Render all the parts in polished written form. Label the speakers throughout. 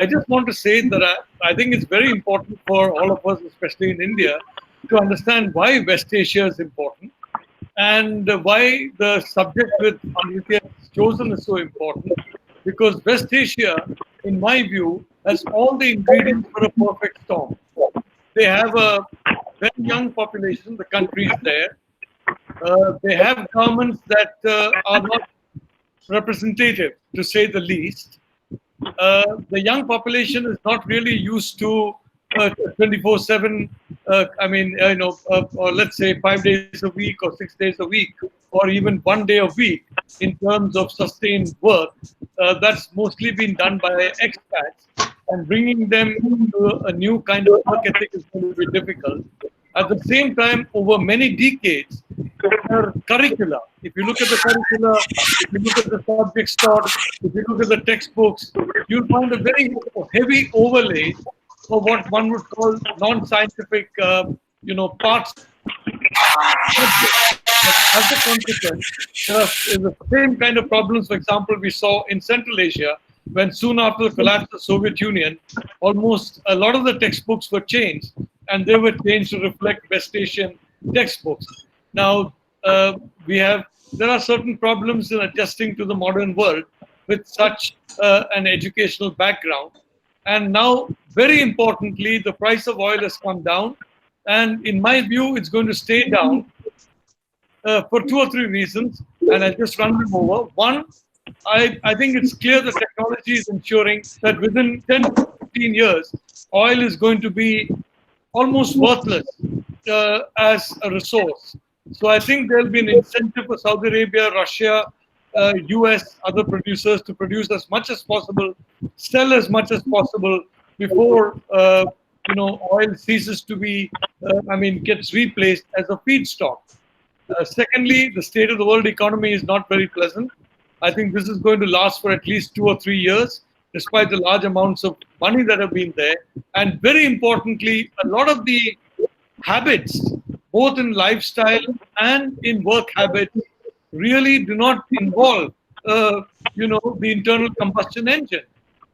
Speaker 1: I just want to say that I think it's very important for all of us, especially in India, to understand why West Asia is important and why the subject with Aditya has chosen is so important. Because West Asia, in my view, has all the ingredients for a perfect storm. They have a very young population, the country is there. They have governments that are not representative, to say the least. The young population is not really used to 24/7. Or let's say 5 days a week or 6 days a week, or even 1 day a week in terms of sustained work. That's mostly been done by expats, and bringing them to a new kind of work ethic is going to be difficult. At the same time, over many decades, their curricula, if you look at the curricula, if you look at the subjects taught, if you look at the textbooks, you'll find a very heavy overlay of what one would call non-scientific, parts. As a consequence, there is the same kind of problems, for example, we saw in Central Asia, when soon after the collapse of the Soviet Union, almost a lot of the textbooks were changed, and they were changed to reflect West Asian textbooks. Now, there are certain problems in adjusting to the modern world with such an educational background. And now, very importantly, the price of oil has come down. And in my view, it's going to stay down for 2 or 3 reasons. And I'll just run them over. One, I think it's clear that technology is ensuring that within 10 to 15 years, oil is going to be almost worthless as a resource. So I think there'll be an incentive for Saudi Arabia, Russia, US, other producers to produce as much as possible, sell as much as possible before oil ceases to be, gets replaced as a feedstock. Secondly, the state of the world economy is not very pleasant. I think this is going to last for at least 2 or 3 years, despite the large amounts of money that have been there. And very importantly, a lot of the habits, both in lifestyle and in work habits, really do not involve, the internal combustion engine.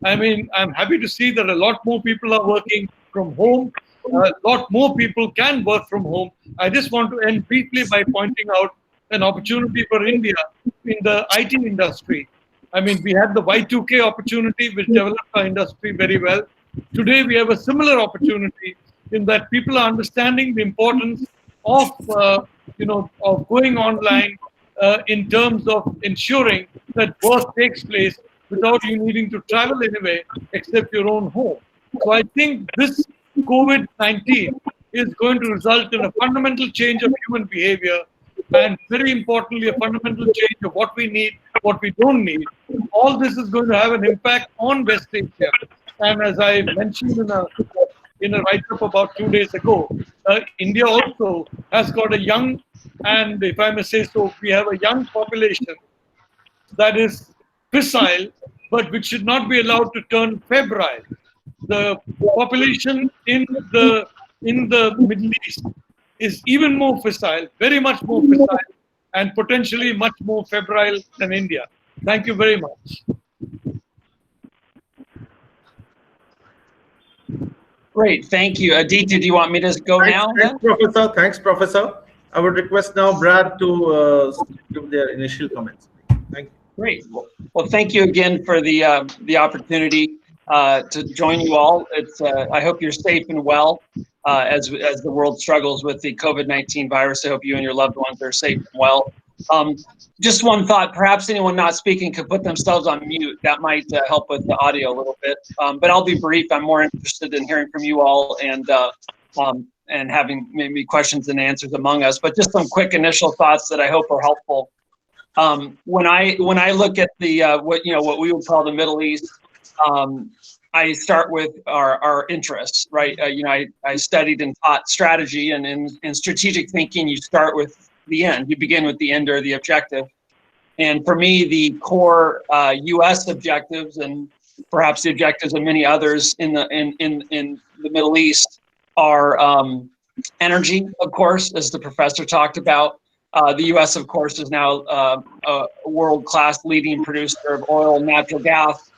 Speaker 1: I'm happy to see that a lot more people are working from home. A lot more people can work from home. I just want to end briefly by pointing out an opportunity for India in the IT industry. We had the Y2K opportunity, which developed our industry very well. Today, we have a similar opportunity in that people are understanding the importance of, of going online in terms of ensuring that work takes place without you needing to travel anywhere except your own home. So I think this COVID-19 is going to result in a fundamental change of human behavior, and very importantly, a fundamental change of what we need, what we don't need. All this is going to have an impact on West Asia. And as I mentioned in a write-up about 2 days ago, India also has got a young, and if I may say so, we have a young population that is facile, but which should not be allowed to turn febrile. The population in the Middle East is even more facile, very much more facile, and potentially much more febrile than India. Thank you very much.
Speaker 2: Great, thank you. Aditya, do you want me to go now?
Speaker 3: Thanks, Professor. Thanks, Professor. I would request now Brad to give their initial comments. Thank you.
Speaker 2: Great. Well, thank you again for the opportunity to join you all. It's I hope you're safe and well as the world struggles with the COVID-19 virus. I hope you and your loved ones are safe and well. Just one thought, perhaps anyone not speaking could put themselves on mute. That might help with the audio a little bit. But I'll be brief. I'm more interested in hearing from you all and having maybe questions and answers among us. But just some quick initial thoughts that I hope are helpful. When I look at the what we would call the Middle East, I start with our interests, right? I studied and taught strategy, and in strategic thinking, you start with the end. You begin with the end or the objective. And for me, the core U.S. objectives, and perhaps the objectives of many others in the Middle East, are energy, of course, as the professor talked about. The U.S., of course, is now a world-class leading producer of oil and natural gas.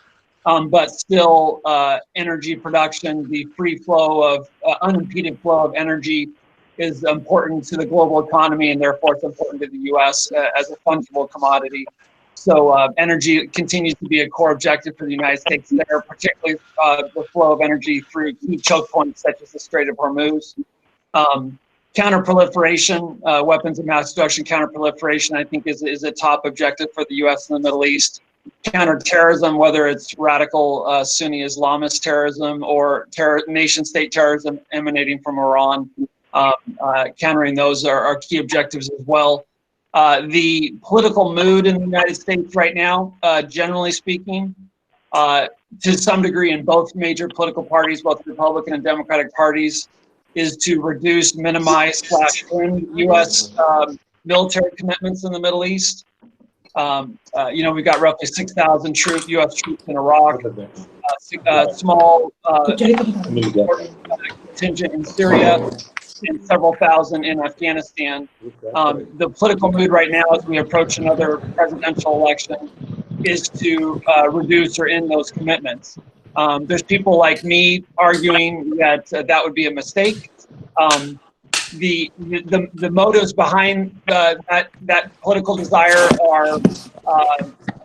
Speaker 2: but still energy production, the free flow of, unimpeded flow of energy is important to the global economy, and therefore it's important to the U.S. As a fungible commodity. So energy continues to be a core objective for the United States there, particularly the flow of energy through key choke points such as the Strait of Hormuz. Counterproliferation, weapons of mass destruction, counterproliferation, I think is a top objective for the U.S. in the Middle East. Counterterrorism, whether it's radical Sunni Islamist terrorism or nation-state terrorism emanating from Iran, countering those are key objectives as well. The political mood in the United States right now, generally speaking, to some degree in both major political parties, both Republican and Democratic parties, is to reduce, minimize, end U.S. Military commitments in the Middle East. We've got roughly 6,000 U.S. troops in Iraq, small contingent in Syria, and several thousand in Afghanistan. The political mood right now, as we approach another presidential election, is to reduce or end those commitments. There's people like me arguing that that would be a mistake. The motives behind that political desire are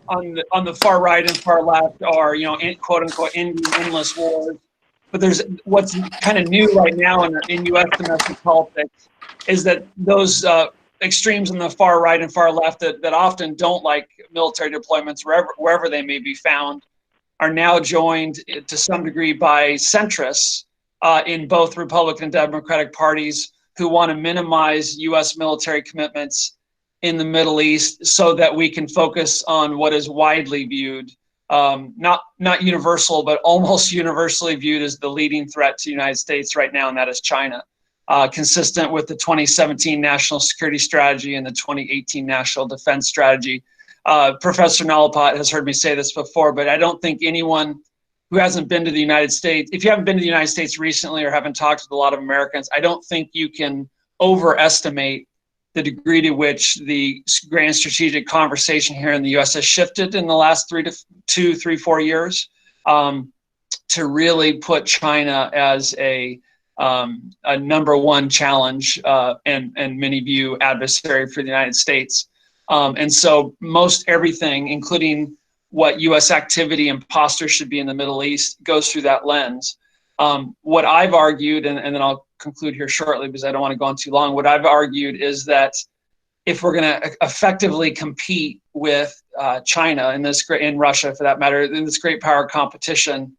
Speaker 2: on the far right and far left are quote unquote ending endless wars. But there's what's kind of new right now in U.S. domestic politics is that those extremes on the far right and far left that often don't like military deployments wherever they may be found are now joined to some degree by centrists in both Republican and Democratic parties who want to minimize U.S. military commitments in the Middle East so that we can focus on what is widely viewed, not universal, but almost universally viewed as the leading threat to the United States right now, and that is China. Consistent with the 2017 National Security Strategy and the 2018 National Defense Strategy. Professor Nalapat has heard me say this before, but I don't think anyone who hasn't been to the United States, if you haven't been to the United States recently or haven't talked with a lot of Americans, I don't think you can overestimate the degree to which the grand strategic conversation here in the U.S. has shifted in the last 3, 4 years to really put China as a number one challenge and many view adversary for the United States. And so most everything, including what U.S. activity and posture should be in the Middle East, goes through that lens. What I've argued, and then I'll conclude here shortly because I don't want to go on too long, what I've argued is that if we're going to effectively compete with China and Russia for that matter, in this great power competition,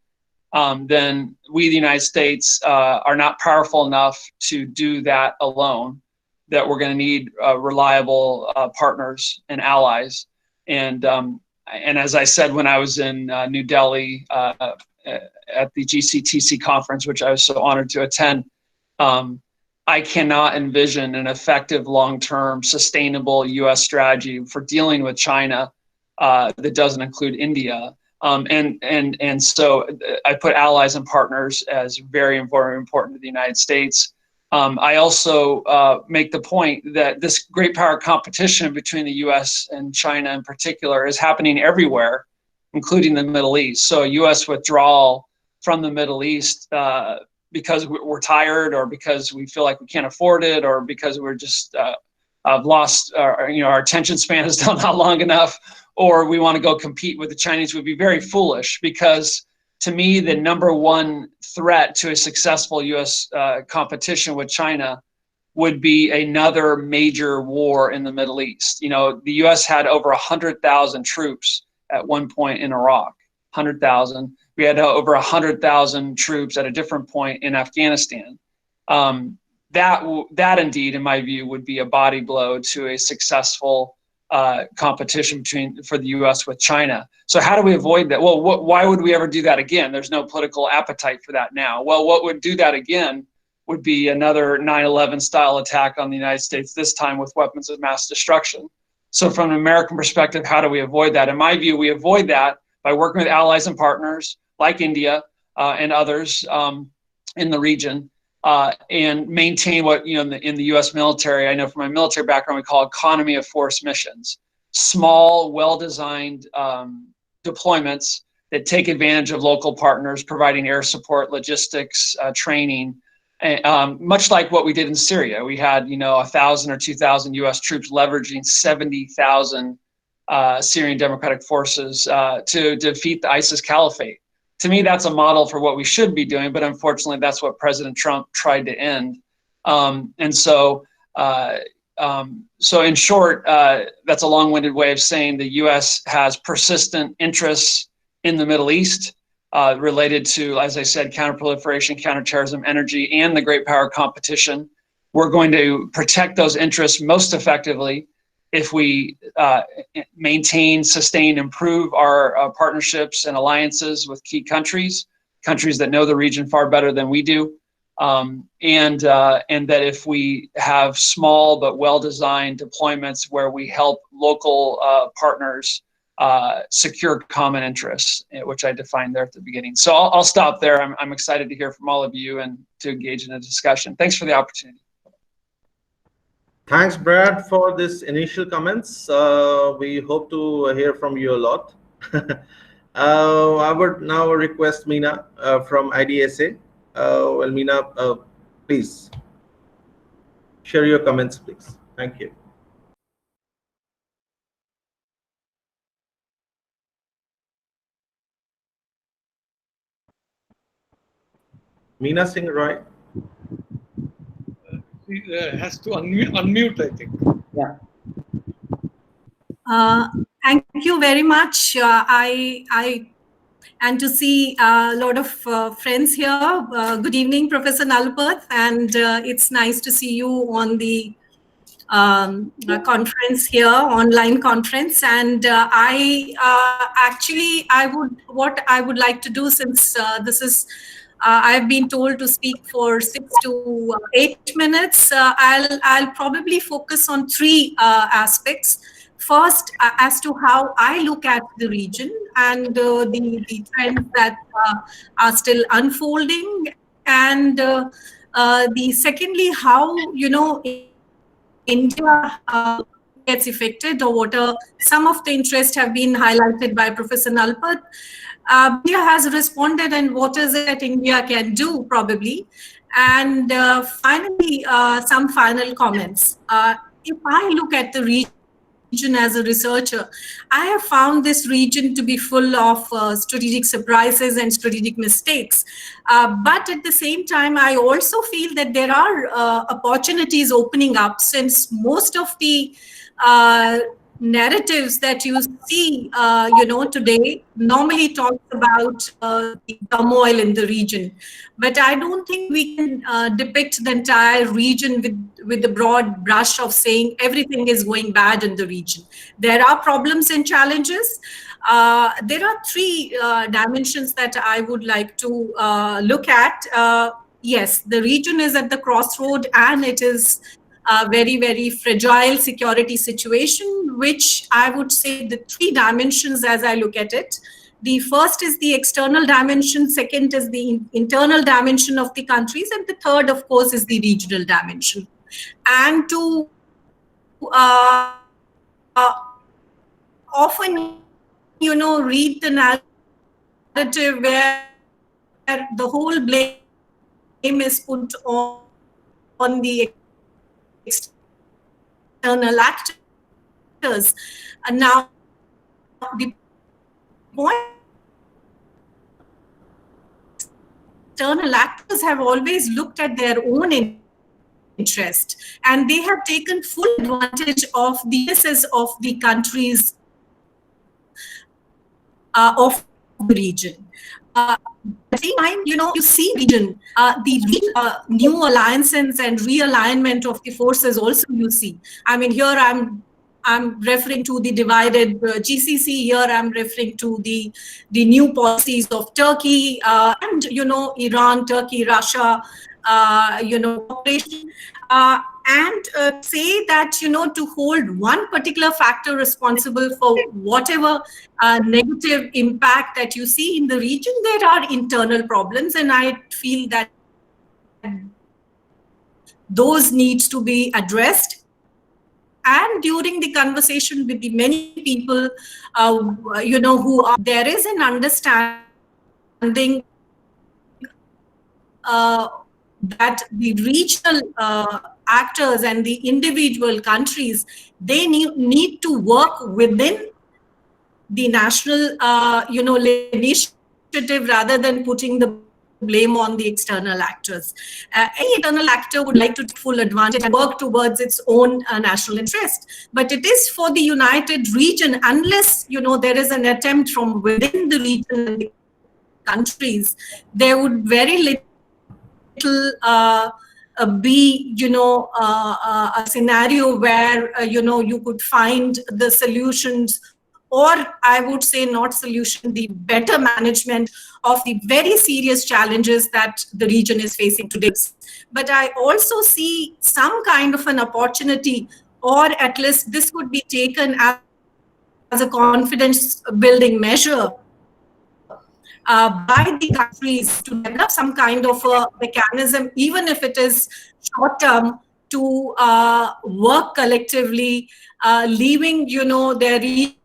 Speaker 2: then we, the United States, are not powerful enough to do that alone, that we're going to need reliable partners and allies. And as I said when I was in New Delhi at the GCTC conference, which I was so honored to attend, I cannot envision an effective, long-term, sustainable U.S. strategy for dealing with China that doesn't include India. And so I put allies and partners as very important to the United States. I also make the point that this great power competition between the U.S. and China in particular is happening everywhere, including the Middle East. So U.S. withdrawal from the Middle East because we're tired, or because we feel like we can't afford it, or because we're just lost, our attention span is still not long enough, or we want to go compete with the Chinese, would be very foolish, because to me, the number one threat to a successful U.S. competition with China would be another major war in the Middle East. The U.S. had over 100,000 troops at one point in Iraq, 100,000. We had over 100,000 troops at a different point in Afghanistan. That indeed, in my view, would be a body blow to a successful competition for the U.S. with China. So how do we avoid that? Well, why would we ever do that again? There's no political appetite for that now. Well, what would do that again would be another 9/11 style attack on the United States, this time with weapons of mass destruction. So from an American perspective, how do we avoid that? In my view, we avoid that by working with allies and partners like India and others in the region, and maintain what, in the U.S. military, I know from my military background, we call economy of force missions. Small, well-designed deployments that take advantage of local partners, providing air support, logistics, training, much like what we did in Syria. We had, 1,000 or 2,000 U.S. troops leveraging 70,000 Syrian Democratic Forces to defeat the ISIS caliphate. To me, that's a model for what we should be doing, but unfortunately, that's what President Trump tried to end. So in short, that's a long-winded way of saying the U.S. has persistent interests in the Middle East related to, as I said, counterproliferation, counterterrorism, energy, and the great power competition. We're going to protect those interests most effectively if we maintain, sustain, improve our partnerships and alliances with key countries that know the region far better than we do. And that if we have small but well-designed deployments where we help local partners secure common interests, which I defined there at the beginning. So I'll stop there. I'm excited to hear from all of you and to engage in a discussion. Thanks for the opportunity.
Speaker 3: Thanks, Brad, for this initial comments. We hope to hear from you a lot. I would now request Meena from IDSA. Well, Meena, please share your comments, please. Thank you. Meena Singh Roy.
Speaker 1: He has to unmute, I think.
Speaker 4: Yeah. Thank you very much. And to see a lot of friends here. Good evening, Professor Nalapat, and it's nice to see you on the conference here, online conference. And what I would like to do, since this is I've been told to speak for 6 to 8 minutes. I'll probably focus on 3 aspects. First, as to how I look at the region and the trends that are still unfolding, and secondly, how India gets affected, or what some of the interests have been highlighted by Professor Nalapat. India has responded, and what is it that India can do, probably. And finally, some final comments. If I look at the region as a researcher, I have found this region to be full of strategic surprises and strategic mistakes. But at the same time, I also feel that there are opportunities opening up, since most of the narratives that you see, today normally talk about the turmoil in the region. But I don't think we can depict the entire region with the broad brush of saying everything is going bad in the region. There are problems and challenges. There are 3 dimensions that I would like to look at. Yes, the region is at the crossroad, and it is a very, very fragile security situation, which I would say the 3 dimensions as I look at it. The first is the external dimension, second is the internal dimension of the countries, and the third, of course, is the regional dimension. And to often, read the narrative where the whole blame is put on the external actors. And now the point, external actors have always looked at their own interest, and they have taken full advantage of the weaknesses of the countries of the region. At the same time, you see region, the new alliances and realignment of the forces also you see. I mean, here I'm referring to the divided GCC. Here I'm referring to the new policies of Turkey and Iran, Turkey, Russia, cooperation. And say that, to hold one particular factor responsible for whatever negative impact that you see in the region, there are internal problems, and I feel that those needs to be addressed. and during the conversation with the many people, who are, there is an understanding that the regional actors and the individual countries, they need to work within the national, initiative rather than putting the blame on the external actors. Any external actor would like to take full advantage and work towards its own national interest. But it is for the united region, unless, there is an attempt from within the region and the countries, there would very little be, a scenario where, you could find the solutions, or I would say not solution, the better management of the very serious challenges that the region is facing today. But I also see some kind of an opportunity, or at least this could be taken as a confidence building measure by the countries to develop some kind of a mechanism, even if it is short term, to work collectively, leaving, their regional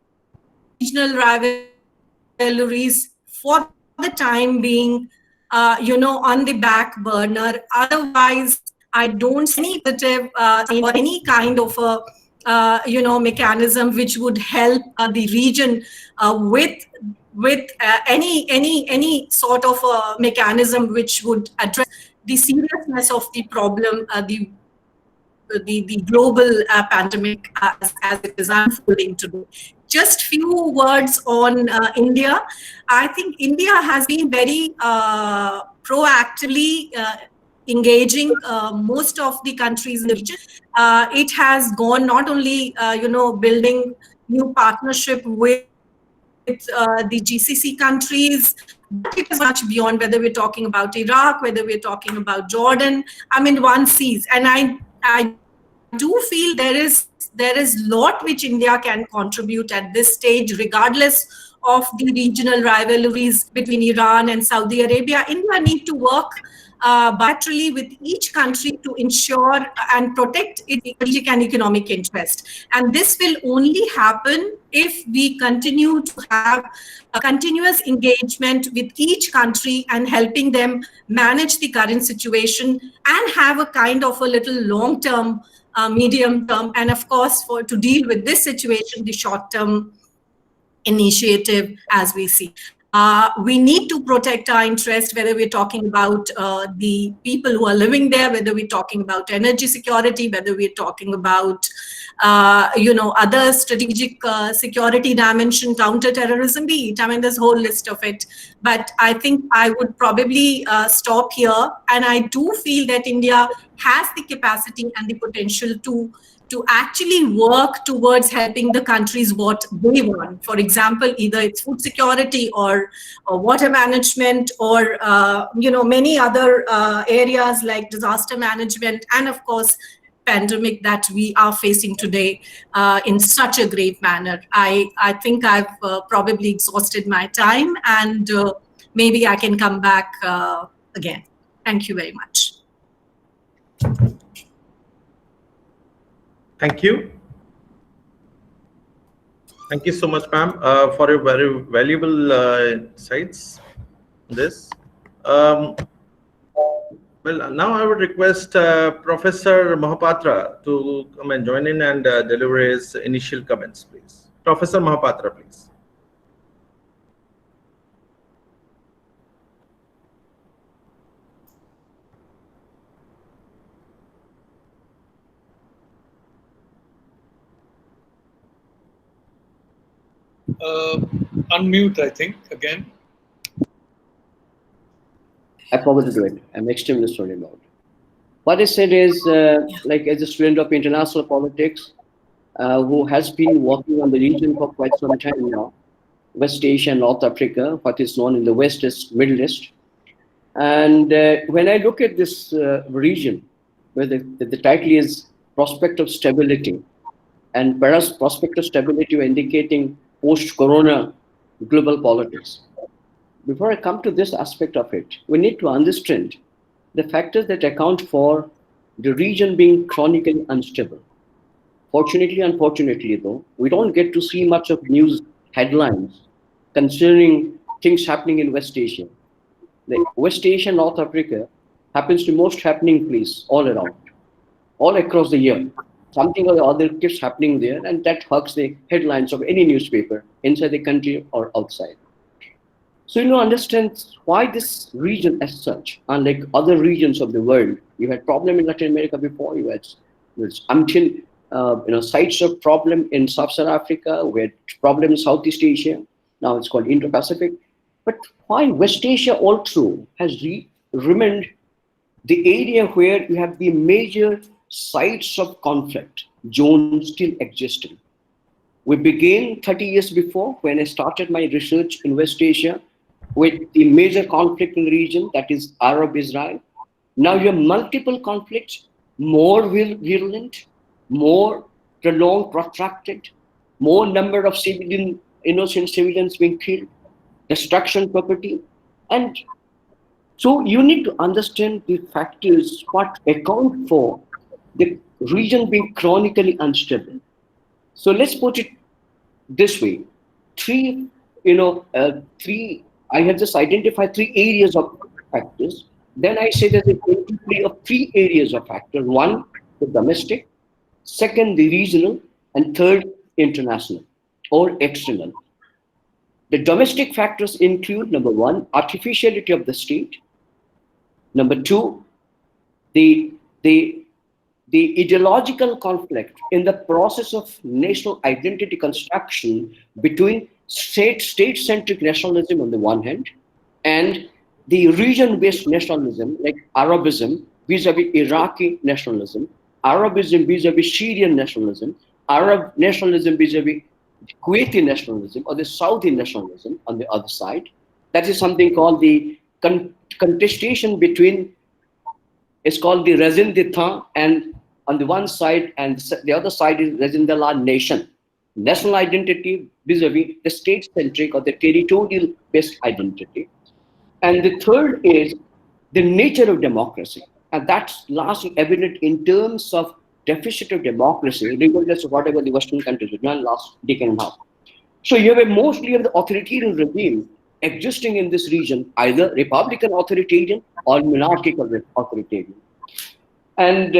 Speaker 4: rivalries for the time being, on the back burner. Otherwise, I don't see any positive or any kind of a, mechanism which would help the region with any sort of a mechanism which would address the seriousness of the problem, the global pandemic as it is unfolding today. Just few words on India. I think India has been very proactively engaging most of the countries in the region. It has gone not only, building new partnership with the GCC countries, but it is much beyond, whether we're talking about Iraq, whether we're talking about Jordan. I mean, one sees, and I do feel there is lot which India can contribute at this stage, regardless of the regional rivalries between Iran and Saudi Arabia. India need to work bilaterally with each country to ensure and protect its strategic and economic interest. And this will only happen if we continue to have a continuous engagement with each country and helping them manage the current situation and have a kind of a little long-term, medium-term, and of course, to deal with this situation, the short-term initiative as we see. We need to protect our interest, whether we're talking about the people who are living there, whether we're talking about energy security, whether we're talking about, other strategic security dimension, counter-terrorism, be it. I mean, there's a whole list of it. But I think I would probably stop here. And I do feel that India has the capacity and the potential to actually work towards helping the countries what they want. For example, either it's food security or water management or, many other areas like disaster management and, of course, pandemic that we are facing today in such a grave manner. I think I've probably exhausted my time, and maybe I can come back again. Thank you very much.
Speaker 3: Thank you. Thank you so much, ma'am, for your very valuable insights on this. Well, now I would request Professor Mohapatra to come and join in and deliver his initial comments, please. Professor Mohapatra, please.
Speaker 1: Unmute, I think, again.
Speaker 5: I forgot to do it. I'm extremely sorry about it. What I said is, like as a student of international politics, who has been working on the region for quite some time now, West Asia, North Africa, what is known in the West as Middle East. And when I look at this region, where the title is Prospect of Stability, and perhaps prospect of stability are indicating post-corona global politics. Before I come to this aspect of it, we need to understand the factors that account for the region being chronically unstable. Fortunately, unfortunately, though, we don't get to see much of news headlines concerning things happening in West Asia. The West Asia, North Africa happens to be most happening place all around, all across the year. Something or the other keeps happening there, and that hugs the headlines of any newspaper inside the country or outside. So you know, understand why this region as such, unlike other regions of the world, you had problem in Latin America before, you had until sites of problem in Sub-Saharan Africa, we had problem in Southeast Asia, now it's called Indo-Pacific. But why West Asia also has remained the area where you have the major sites of conflict zones still existing. We began 30 years before when I started my research in West Asia with the major conflict in the region, that is Arab-Israel. Now you have multiple conflicts, more virulent, more prolonged, protracted, more number of innocent civilians being killed, destruction property. And so you need to understand the factors what account for the region being chronically unstable. So let's put it this way. I have just identified 3 areas of factors. Then I say there's a play of 3 areas of factor. 1, the domestic, 2nd, the regional, and 3rd, international or external. The domestic factors include, number 1, artificiality of the state. Number 2, the ideological conflict in the process of national identity construction between state-centric nationalism on the one hand, and the region-based nationalism like Arabism vis-a-vis Iraqi nationalism, Arabism vis-a-vis Syrian nationalism, Arab nationalism vis-a-vis Kuwaiti nationalism or the Saudi nationalism on the other side. That is something called the contestation between, it's called the raison d'etre, and on the one side, and the other side is raison de la nation. National identity vis-a-vis the state-centric or the territorial-based identity. And the 3rd is the nature of democracy. And that's lastly evident in terms of deficit of democracy, regardless of whatever the Western countries have done last decade and a half. So you have mostly of the authoritarian regime existing in this region, either Republican authoritarian or monarchical authoritarian. And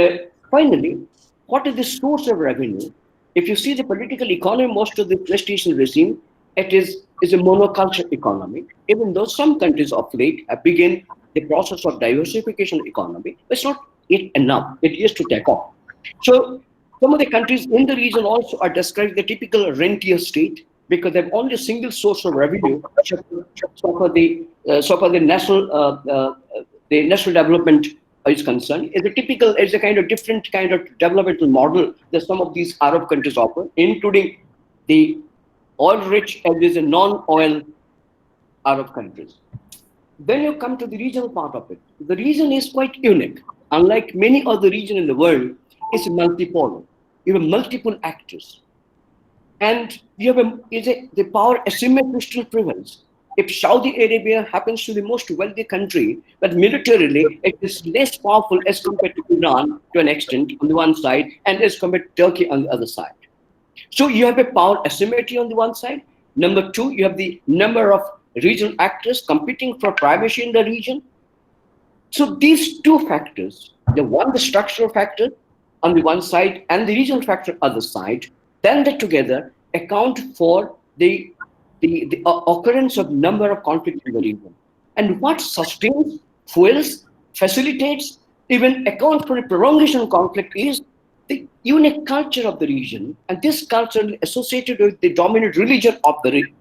Speaker 5: finally, what is the source of revenue? If you see the political economy, most of the West Asian regime, it is a monoculture economy, even though some countries of late have begun the process of diversification economy. It's not yet enough. It is to take off. So some of the countries in the region also are described the typical rentier state because they have only a single source of revenue. So for the national development is concerned, is a kind of different kind of developmental model that some of these Arab countries offer, including the oil-rich as well as the non-oil Arab countries. Then you come to the regional part of it. The region is quite unique. Unlike many other regions in the world, it's multipolar. You have multiple actors. And you have the power asymmetry still prevails. If Saudi Arabia happens to be the most wealthy country, but militarily it is less powerful as compared to Iran to an extent on the one side, and as compared to Turkey on the other side. So you have a power asymmetry on the one side. Number 2, you have the number of regional actors competing for primacy in the region. So these 2 factors, the structural factor on the one side and the regional factor on the other side, then they together account for the occurrence of number of conflicts in the region. And what sustains, fuels, facilitates, even accounts for a prolongation of conflict is the unique culture of the region. And this culture is associated with the dominant religion of the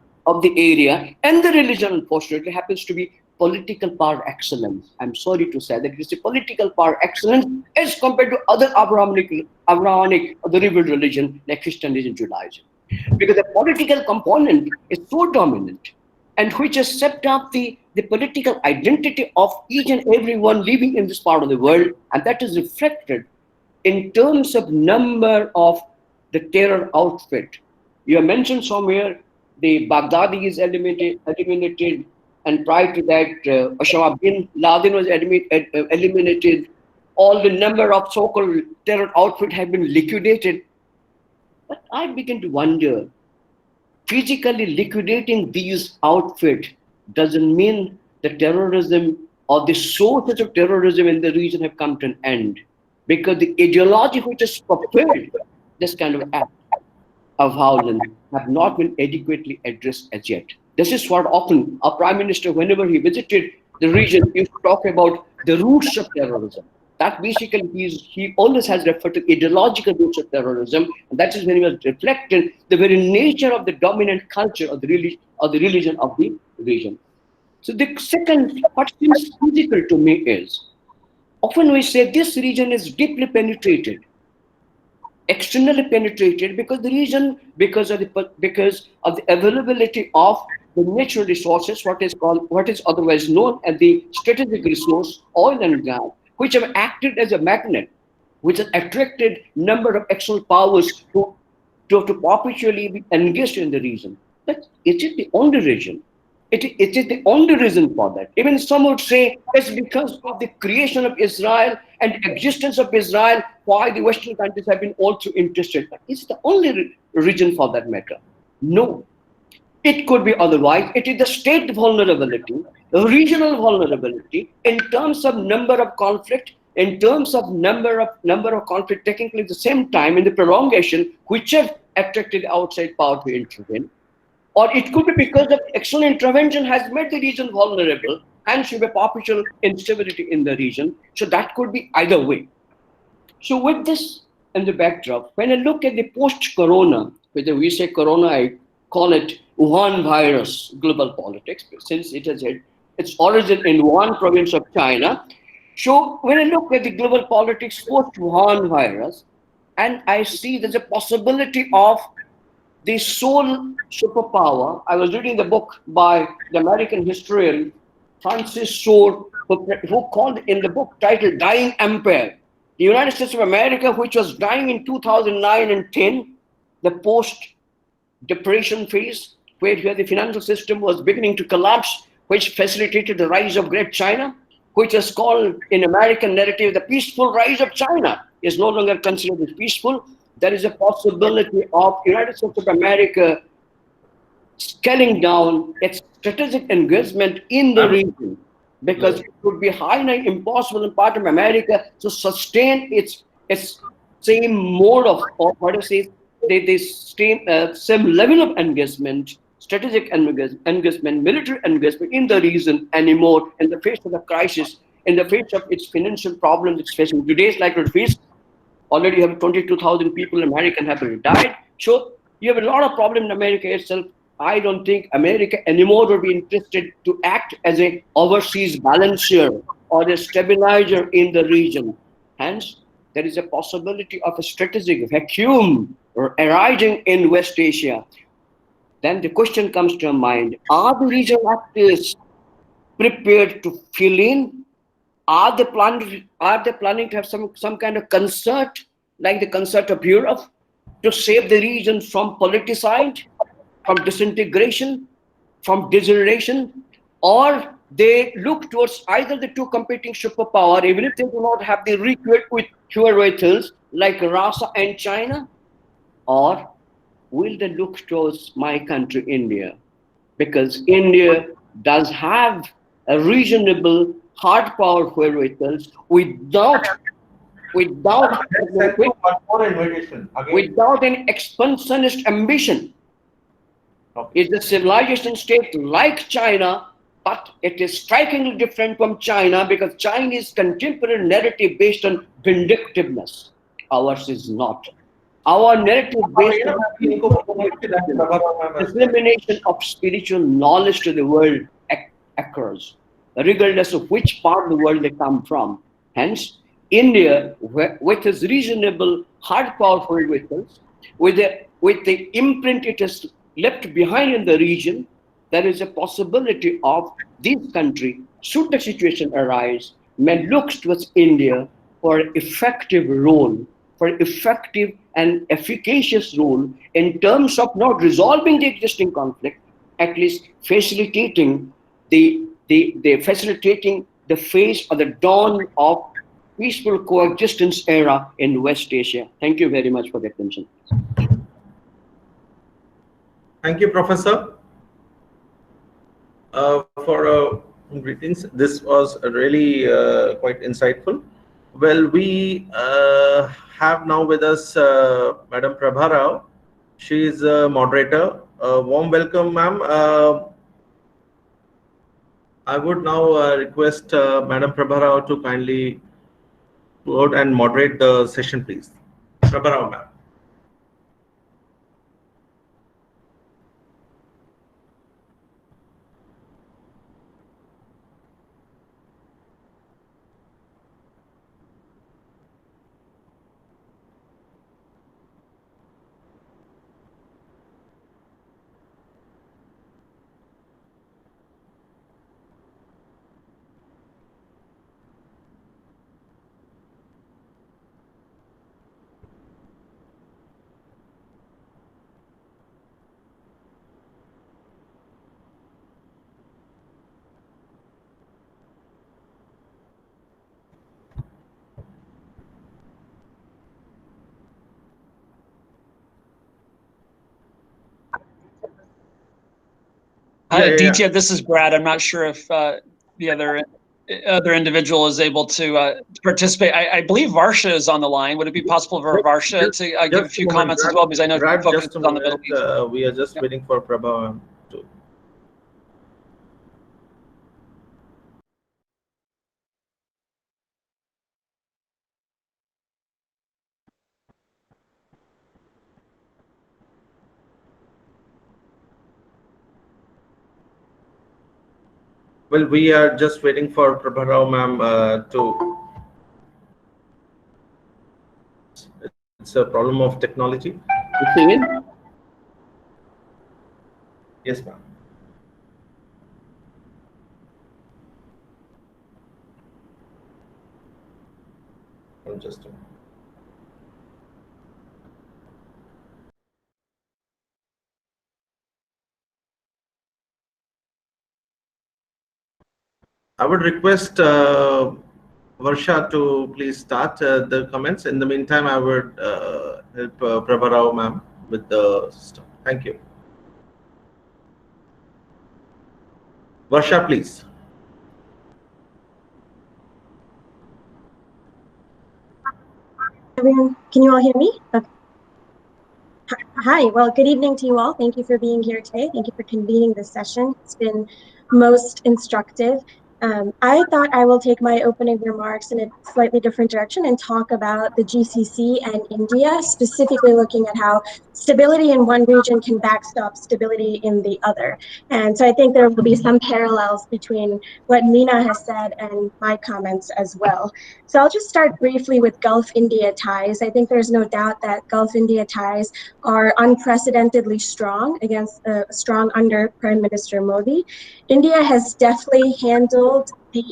Speaker 5: area, and the religion, unfortunately, happens to be political power excellence. I'm sorry to say that it is a political power excellence as compared to other Abrahamic derivative religion like Christianity and Judaism. Because the political component is so dominant and which has set up the political identity of each and everyone living in this part of the world, and that is reflected in terms of number of the terror outfit. You have mentioned somewhere the Baghdadi is eliminated, and prior to that, Osama bin Laden was eliminated. All the number of so-called terror outfit have been liquidated. But I begin to wonder, physically liquidating these outfits doesn't mean the terrorism or the sources of terrorism in the region have come to an end, because the ideology which has propelled this kind of act of violence have not been adequately addressed as yet. This is what often our Prime Minister, whenever he visited the region, used to talk about the roots of terrorism. That basically he always has referred to ideological roots of terrorism, and that is when he was reflecting the very nature of the dominant culture of the religion of the region. So the second, what seems physical to me is, often we say this region is deeply penetrated, externally penetrated, because the region, because of the availability of the natural resources, what is otherwise known as the strategic resource, oil and gas, which have acted as a magnet, which has attracted number of external powers to perpetually be engaged in the region. But is it the only region? It is the only reason for that. Even some would say it's because of the creation of Israel and existence of Israel why the Western countries have been also interested. But is it the only reason for that matter? No. It could be otherwise. It is the state vulnerability, the regional vulnerability in terms of number of conflict, in terms of number of conflict taking place at the same time in the prolongation, which have attracted outside power to intervene. Or it could be because of external intervention has made the region vulnerable, hence you have perpetual instability in the region. So that could be either way. So with this in the backdrop, when I look at the post-corona, whether we say corona, I call it Wuhan virus global politics, since it has had its origin in Wuhan province of China. So when I look at the global politics post-Wuhan virus, and I see there's a possibility of the sole superpower. I was reading the book by the American historian Francis Shore, who called in the book titled Dying Empire. The United States of America, which was dying in 2009 and 10, the post-depression phase, where the financial system was beginning to collapse, which facilitated the rise of Great China, which is called in American narrative the peaceful rise of China, is no longer considered as peaceful. There is a possibility of United States of America scaling down its strategic engagement in the region, because it would be highly impossible in part of America to sustain its same mode of, or what to say, same level of engagement, strategic engagement, military engagement in the region anymore in the face of the crisis, in the face of its financial problems it's facing. Today's like it face. Already you have 22,000 people in America have died. So you have a lot of problem in America itself. I don't think America anymore would be interested to act as a overseas balancer or a stabilizer in the region. Hence, there is a possibility of a strategic vacuum arising in West Asia. Then the question comes to mind, are the regional actors prepared to fill in? Are they planning to have some kind of concert, like the concert of Europe, to save the region from politicide, from disintegration, from degeneration? Or they look towards either the two competing superpower, even if they do not have the wherewithals like Russia and China? Or will they look towards my country, India? Because India does have a reasonable hard power wherewithals without an expansionist ambition. It's a civilization state like China, but it is strikingly different from China because Chinese contemporary narrative based on vindictiveness. Ours is not. Our narrative based on dissemination of spiritual knowledge to the world occurs, regardless of which part of the world they come from. Hence, India, with its reasonable hard power wherewithals, with the imprint it has left behind in the region, there is a possibility of this country, should the situation arise, may look towards India for an effective role, for an effective and efficacious role in terms of not resolving the existing conflict, at least facilitating the phase or the dawn of peaceful coexistence era in West Asia. Thank you very much for the attention.
Speaker 3: Thank you, Professor, for greetings. This was really quite insightful. Well, we have now with us Madam Prabha Rao. She is a moderator. Warm welcome, ma'am. I would now request Madam Prabha Rao to kindly go out and moderate the session, please. Prabha Rao, ma'am.
Speaker 2: Hi, Aditya. This is Brad. I'm not sure if the other individual is able to participate. I believe Varsha is on the line. Would it be possible for Varsha to give a few comments as well? Because I know
Speaker 3: Brad,
Speaker 2: focus
Speaker 3: just a
Speaker 2: on the
Speaker 3: minute.
Speaker 2: Middle East.
Speaker 3: We are just waiting for Prabha to. Well, we are just waiting for Prabha Rao, ma'am, to. It's a problem of technology. Yes, ma'am. Just a minute. I would request Varsha to please start the comments. In the meantime, I would help Prabha Rao, ma'am, with the system. Thank you. Varsha, please.
Speaker 6: Everyone, can you all hear me? Okay. Hi, well, good evening to you all. Thank you for being here today. Thank you for convening this session. It's been most instructive. I thought I will take my opening remarks in a slightly different direction and talk about the GCC and India, specifically looking at how stability in one region can backstop stability in the other. And so I think there will be some parallels between what Meena has said and my comments as well. So I'll just start briefly with Gulf-India ties. I think there's no doubt that Gulf-India ties are unprecedentedly strong strong under Prime Minister Modi. India has deftly handled the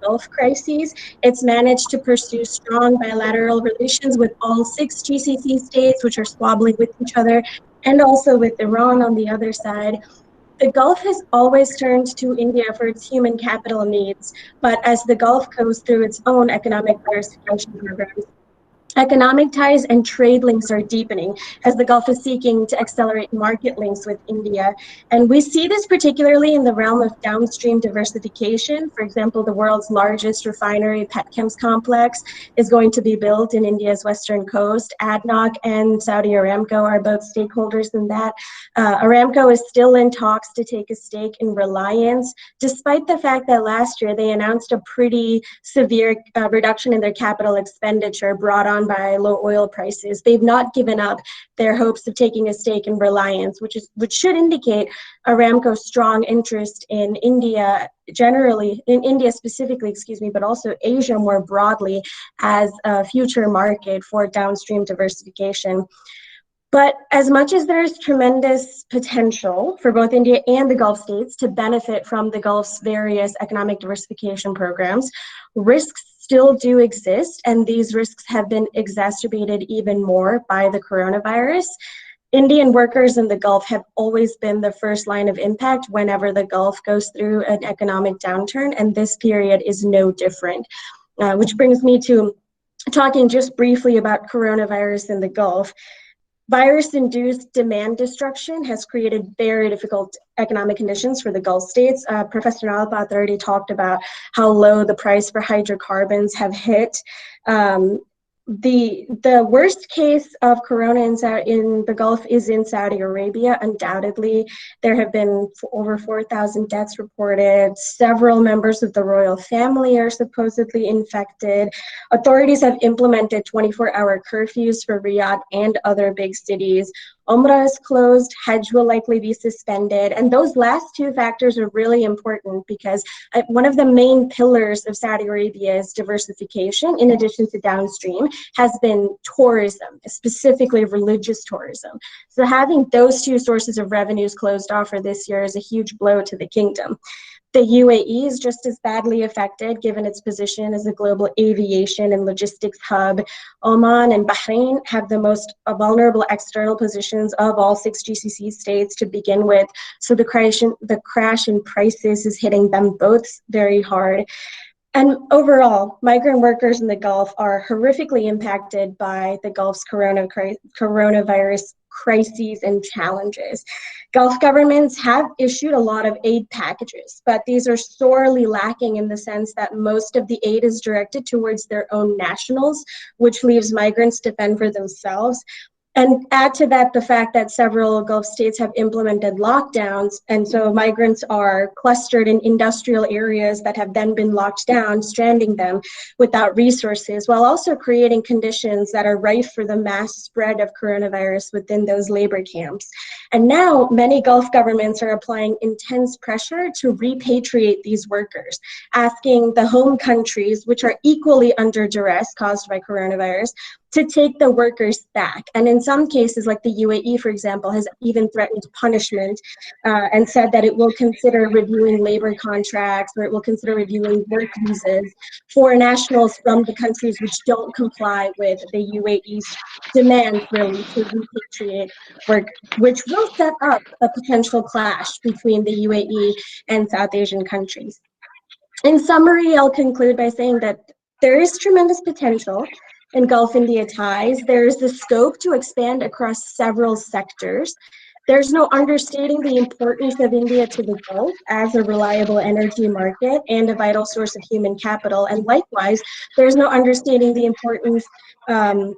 Speaker 6: Gulf crises. It's managed to pursue strong bilateral relations with all 6 GCC states, which are squabbling with each other, and also with Iran on the other side. The Gulf has always turned to India for its human capital needs, but as the Gulf goes through its own economic diversification programs, economic ties and trade links are deepening as the Gulf is seeking to accelerate market links with India. And we see this particularly in the realm of downstream diversification. For example, the world's largest refinery, Petchems complex, is going to be built in India's western coast. ADNOC and Saudi Aramco are both stakeholders in that. Aramco is still in talks to take a stake in Reliance, despite the fact that last year they announced a pretty severe reduction in their capital expenditure brought on by low oil prices. They've not given up their hopes of taking a stake in Reliance, which should indicate Aramco's strong interest in India generally, in India specifically, excuse me, but also Asia more broadly as a future market for downstream diversification. But as much as there's tremendous potential for both India and the Gulf states to benefit from the Gulf's various economic diversification programs, risks still do exist, and these risks have been exacerbated even more by the coronavirus. Indian workers in the Gulf have always been the first line of impact whenever the Gulf goes through an economic downturn, and this period is no different. Which brings me to talking just briefly about coronavirus in the Gulf. Virus-induced demand destruction has created very difficult economic conditions for the Gulf states. Professor Nalapat already talked about how low the price for hydrocarbons have hit. The worst case of corona in the Gulf is in Saudi Arabia. Undoubtedly, there have been over 4,000 deaths reported. Several members of the royal family are supposedly infected. Authorities have implemented 24-hour curfews for Riyadh and other big cities. Umrah is closed, Hajj will likely be suspended, and those last two factors are really important because one of the main pillars of Saudi Arabia's diversification, in addition to downstream, has been tourism, specifically religious tourism. So having those two sources of revenues closed off for this year is a huge blow to the kingdom. The UAE is just as badly affected given its position as a global aviation and logistics hub. Oman and Bahrain have the most vulnerable external positions of all 6 GCC states to begin with. So the crash in prices is hitting them both very hard. And overall, migrant workers in the Gulf are horrifically impacted by the Gulf's coronavirus crises and challenges. Gulf governments have issued a lot of aid packages, but these are sorely lacking in the sense that most of the aid is directed towards their own nationals, which leaves migrants to fend for themselves. And add to that the fact that several Gulf states have implemented lockdowns, and so migrants are clustered in industrial areas that have then been locked down, stranding them without resources, while also creating conditions that are rife for the mass spread of coronavirus within those labor camps. And now many Gulf governments are applying intense pressure to repatriate these workers, asking the home countries, which are equally under duress caused by coronavirus, to take the workers back. And in some cases, like the UAE, for example, has even threatened punishment and said that it will consider reviewing labor contracts, or it will consider reviewing work visas for nationals from the countries which don't comply with the UAE's demands, really, to repatriate work, which will set up a potential clash between the UAE and South Asian countries. In summary, I'll conclude by saying that there is tremendous potential in Gulf-India ties. There is the scope to expand across several sectors. There's no understating the importance of India to the Gulf as a reliable energy market and a vital source of human capital. And likewise, there's no understating the importance of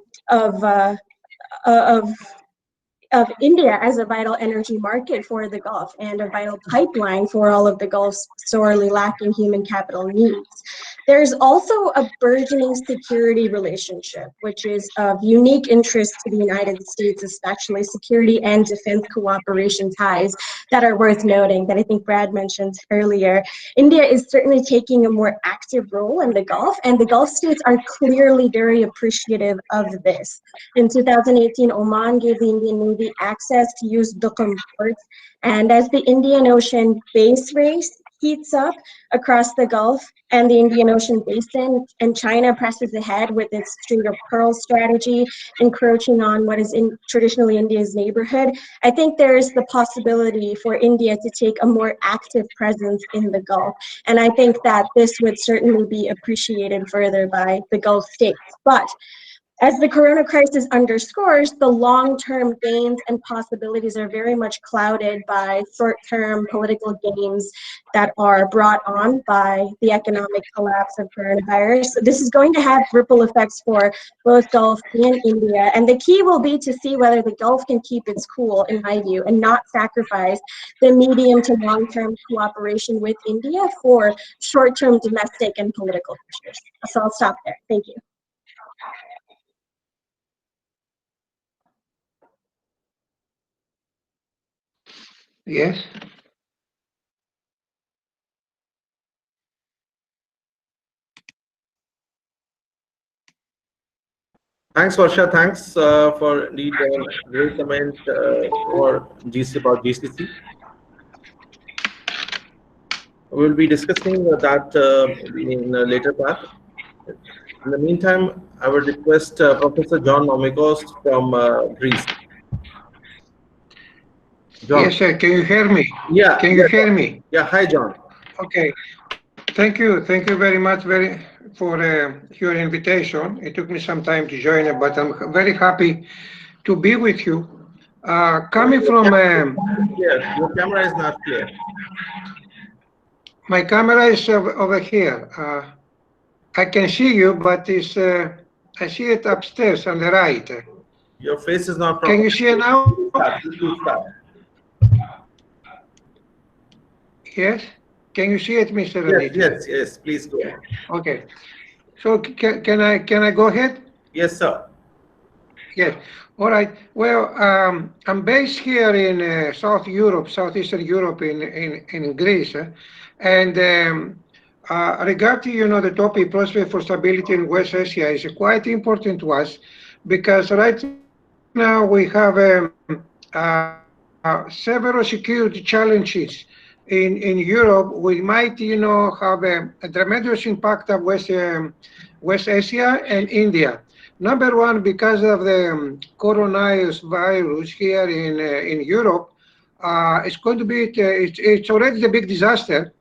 Speaker 6: India as a vital energy market for the Gulf and a vital pipeline for all of the Gulf's sorely lacking human capital needs. There's also a burgeoning security relationship, which is of unique interest to the United States, especially security and defense cooperation ties that are worth noting, that I think Brad mentioned earlier. India is certainly taking a more active role in the Gulf, and the Gulf states are clearly very appreciative of this. In 2018, Oman gave the Indian Navy access to use Duqm ports, and as the Indian Ocean base race heats up across the Gulf and the Indian Ocean basin, and China presses ahead with its string of pearls strategy, encroaching on what is traditionally India's neighborhood, I think there is the possibility for India to take a more active presence in the Gulf. And I think that this would certainly be appreciated further by the Gulf states. But as the corona crisis underscores, the long-term gains and possibilities are very much clouded by short-term political gains that are brought on by the economic collapse of coronavirus. So this is going to have ripple effects for both Gulf and India. And the key will be to see whether the Gulf can keep its cool, in my view, and not sacrifice the medium to long-term cooperation with India for short-term domestic and political pressures. So I'll stop there. Thank you.
Speaker 7: Yes.
Speaker 3: Thanks, Varsha. Thanks for the great comment for about GCC. We'll be discussing that in a later part. In the meantime, I would request Professor John Nomikos from Greece. John.
Speaker 7: Yes, sir. Can you hear me?
Speaker 3: Yeah.
Speaker 7: Can you hear me?
Speaker 3: Yeah. Hi, John.
Speaker 7: Okay. Thank you. Thank you very much for your invitation. It took me some time to join it, but I'm very happy to be with you. Coming from
Speaker 3: your camera is not clear.
Speaker 7: My camera is over here. I can see you, but it's I see it upstairs on the right.
Speaker 3: Your face is not.
Speaker 7: Can you see it now?
Speaker 3: Stop.
Speaker 7: Yes. Can you see it, Mr. Aditya?
Speaker 3: Yes. Please go on.
Speaker 7: Okay. So can I go ahead?
Speaker 3: Yes, sir.
Speaker 7: Yes. All right. Well, I'm based here in South Europe, Southeastern Europe, in Greece, and regarding the topic prospect for stability in West Asia is quite important to us, because right now we have several security challenges in Europe. We might have a tremendous impact of West Asia and India. Number one, because of the coronavirus here in Europe, it's going to be, it's already a big disaster,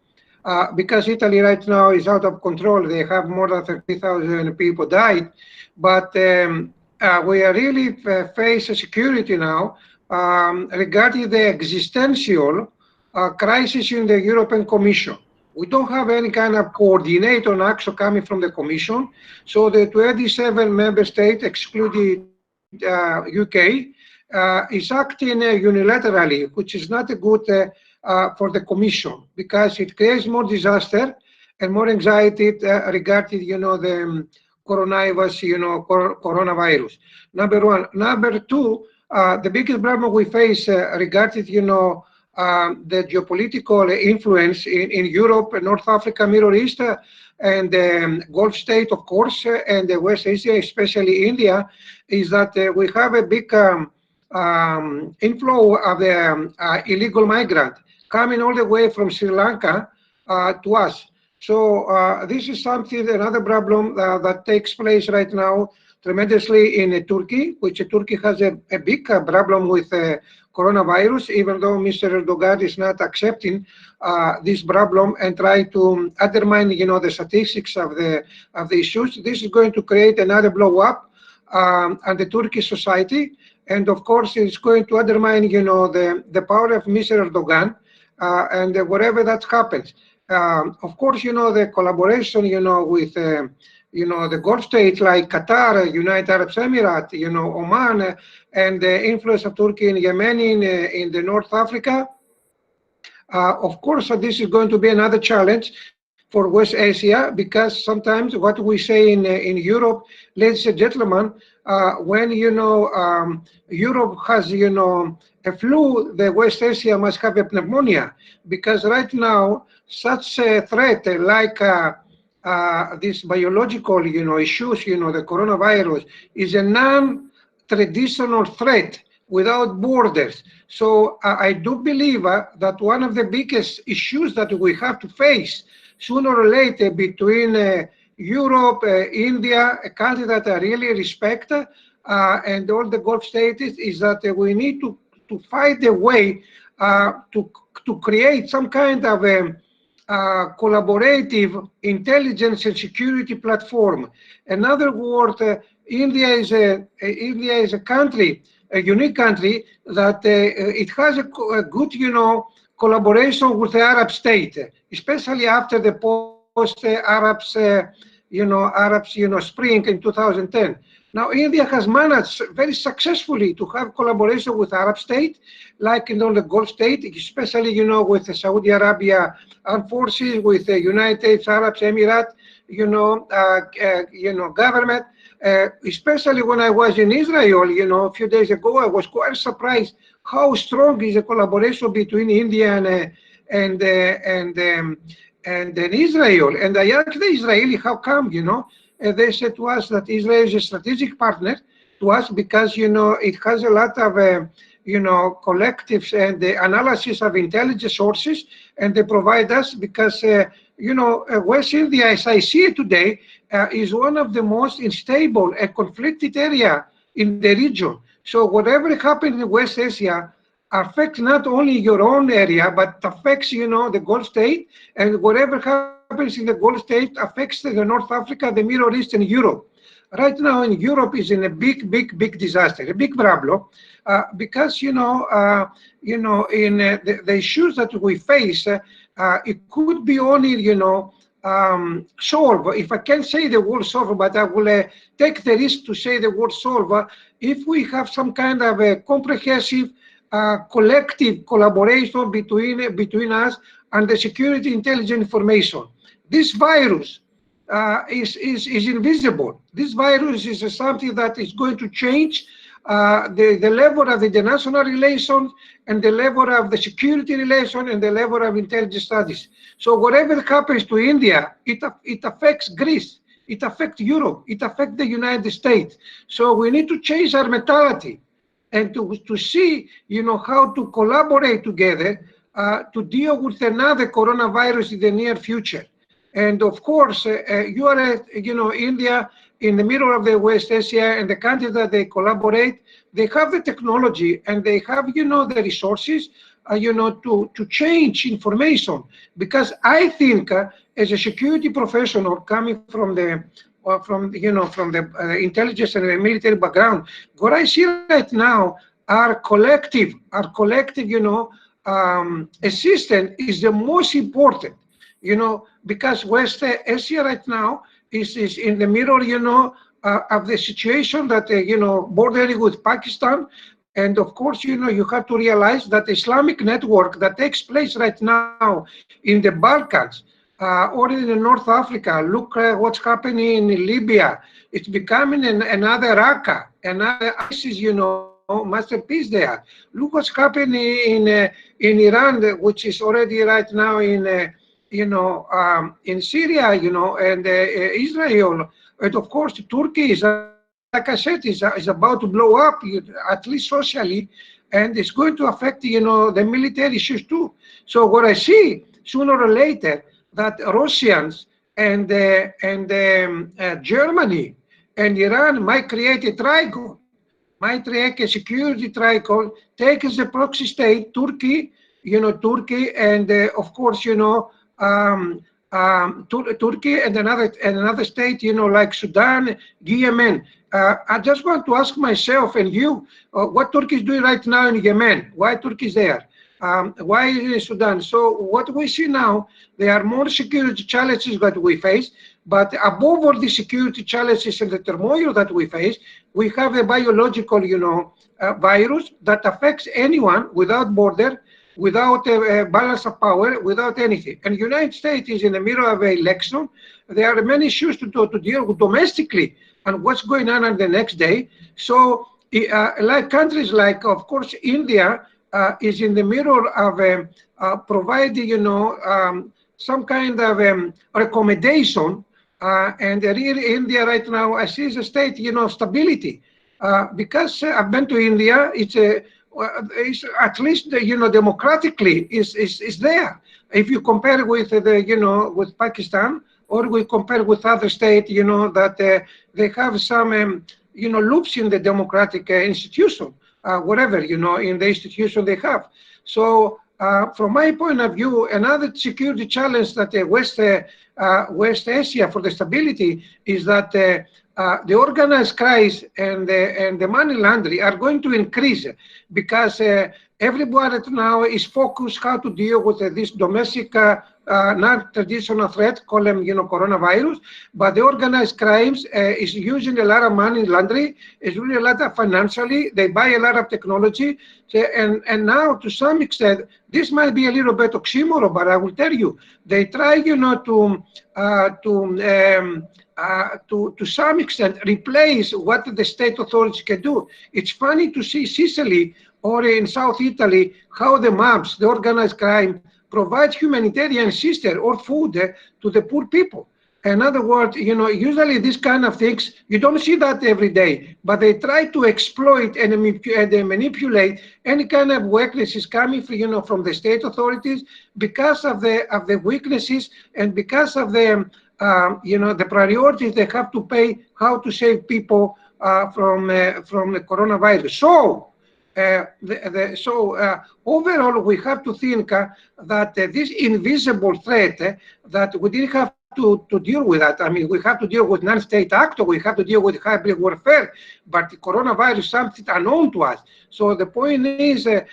Speaker 7: because Italy right now is out of control. They have more than 30,000 people died, but we are really face a security now regarding the existential crisis in the European Commission. We don't have any kind of coordinator on action coming from the Commission. So the 27 member states, excluding UK, is acting unilaterally, which is not good for the Commission, because it creates more disaster and more anxiety regarding the coronavirus. Number one. Number two, the biggest problem we face regarding the geopolitical influence in Europe, North Africa, Middle East, and the Gulf state, of course, and the West Asia, especially India, is that we have a big inflow of illegal migrants coming all the way from Sri Lanka to us. So this is something, another problem that takes place right now tremendously in Turkey, which Turkey has a big problem with coronavirus, even though Mr. Erdogan is not accepting this problem and try to undermine, the statistics of the issues. This is going to create another blow up on the Turkish society, and of course, it's going to undermine, the power of Mr. Erdogan, and whatever that happens. Of course, the collaboration, with the Gulf states like Qatar, United Arab Emirates, Oman, and the influence of Turkey and Yemen in the North Africa. Of course, this is going to be another challenge for West Asia, because sometimes what we say in Europe, ladies and gentlemen, when Europe has a flu, the West Asia must have a pneumonia, because right now such a threat like this biological issues, the coronavirus, is a non-traditional threat without borders. So I do believe that one of the biggest issues that we have to face sooner or later between Europe, India, a country that I really respect, and all the Gulf states, is that we need to find a way to create some kind of a collaborative intelligence and security platform. In other words, India is a country, a unique country, that it has a good, collaboration with the Arab state, especially after the post-Arabs, spring in 2010. Now, India has managed very successfully to have collaboration with Arab state, like the Gulf state, especially with the Saudi Arabia armed forces, with the United Arab Emirates, government. Especially when I was in Israel, a few days ago, I was quite surprised how strong is the collaboration between India and Israel. And I asked the Israeli, how come, and they said to us that Israel is a strategic partner to us, because, it has a lot of, collectives and the analysis of intelligence sources, and they provide us because, West India, as I see it today, is one of the most unstable and conflicted area in the region. So whatever happens in West Asia affects not only your own area, but affects, the Gulf state, and whatever happens in the Gulf state affects the North Africa, the Middle East, and Europe. right now in Europe is in a big disaster, a big problem, because in the issues that we face, it could be only solve, if I can say the word solve, but I will take the risk to say the word solve, if we have some kind of a comprehensive collective collaboration between us and the security intelligence information. This virus is invisible. This virus is something that is going to change the level of the international relations and the level of the security relation and the level of intelligence studies. So whatever happens to India, it affects Greece, it affects Europe, it affects the United States. So we need to change our mentality and to see, how to collaborate together to deal with another coronavirus in the near future. And of course, you are, India in the middle of the West Asia, and the countries that they collaborate, they have the technology and they have, the resources, to change information. Because I think, as a security professional coming from the intelligence and the military background, what I see right now are collective, assistance is the most important. Because West Asia right now is in the middle, of the situation that, bordering with Pakistan. And of course, you have to realize that the Islamic network that takes place right now in the Balkans, or in North Africa, look what's happening in Libya. It's becoming another Raqqa, another ISIS, masterpiece there. Look what's happening in Iran, which is already right now in Syria, and Israel, and of course Turkey is, like I said, is about to blow up, at least socially, and it's going to affect, the military issues too. So what I see sooner or later that Russians and Germany and Iran might create a triangle, might create a security triangle, take as a proxy state Turkey, and of course, Turkey and another state, like Sudan, Yemen. I just want to ask myself and you, what Turkey is doing right now in Yemen? Why Turkey is there? Why in Sudan? So what we see now, there are more security challenges that we face, but above all the security challenges and the turmoil that we face, we have a biological, virus that affects anyone without border, without a balance of power, without anything. And the United States is in the middle of an election. There are many issues to deal with domestically and what's going on the next day. So like countries like, of course, India is in the middle of providing, some kind of recommendation. And really India right now, I see as a state, stability. Because I've been to India, it's at least, democratically is there. If you compare with with Pakistan, or we compare with other states, that they have some, loops in the democratic institution, whatever, in the institution they have. So from my point of view, another security challenge that West Asia for the stability is that the organized crimes and the money laundering are going to increase, because everybody now is focused how to deal with this domestic non-traditional threat, call them coronavirus, but the organized crimes is using a lot of money laundering, is really a lot of financially, they buy a lot of technology, and now to some extent this might be a little bit oxymoron, but I will tell you, they try to some extent replace what the state authorities can do. It's funny to see Sicily or in South Italy how the mobs, the organized crime, provide humanitarian assistance or food to the poor people. In other words, usually these kind of things, you don't see that every day, but they try to exploit and manipulate any kind of weaknesses coming from, from the state authorities because of the weaknesses and because of the the priorities they have to pay, how to save people from the coronavirus. So, overall, we have to think that this invisible threat that we didn't have to deal with that. I mean, we have to deal with non-state actor, we have to deal with hybrid warfare, but the coronavirus is something unknown to us. So the point is, there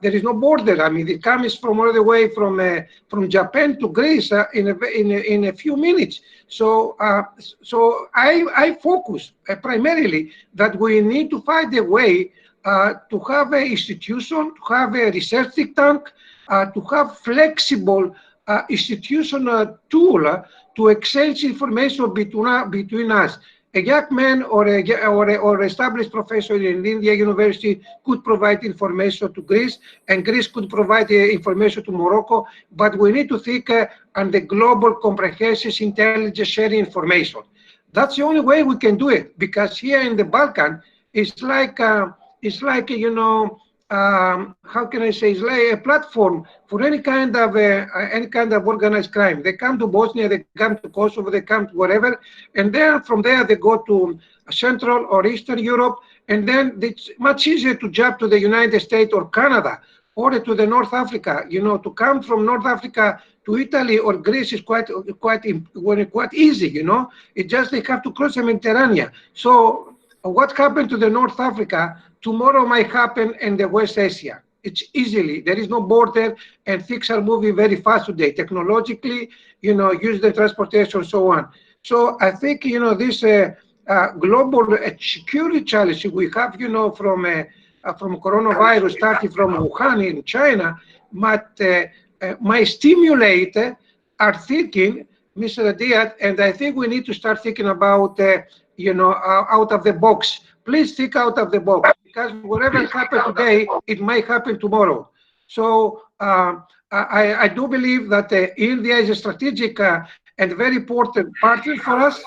Speaker 7: is no border. I mean, it comes from all the way from Japan to Greece in a few minutes. So I focus primarily that we need to find a way to have an institution, to have a research think tank, to have flexible institutional tool to exchange information between us. A young man or established professor in India University could provide information to Greece, and Greece could provide information to Morocco, but we need to think on the global comprehensive intelligence sharing information. That's the only way we can do it, because here in the Balkan, it's like you know, how can I say, it's like a platform for any kind of organized crime. They come to Bosnia, they come to Kosovo, they come to wherever, and then from there they go to Central or Eastern Europe, and then it's much easier to jump to the United States or Canada or to the North Africa. You know, to come from North Africa to Italy or Greece is quite easy. You know, it just they have to cross the Mediterranean. So what happened to the North Africa tomorrow might happen in the West Asia. It's easily, there is no border, and things are moving very fast today, technologically, you know, use the transportation, so on. So I think, you know, this global security challenge we have, you know, from coronavirus, starting from Wuhan in China, might stimulate our thinking, Mr. Diaz, and I think we need to start thinking about, you know, out of the box. Please think out of the box, because whatever happened today, it might happen tomorrow. So I do believe that India is a strategic and very important partner for us.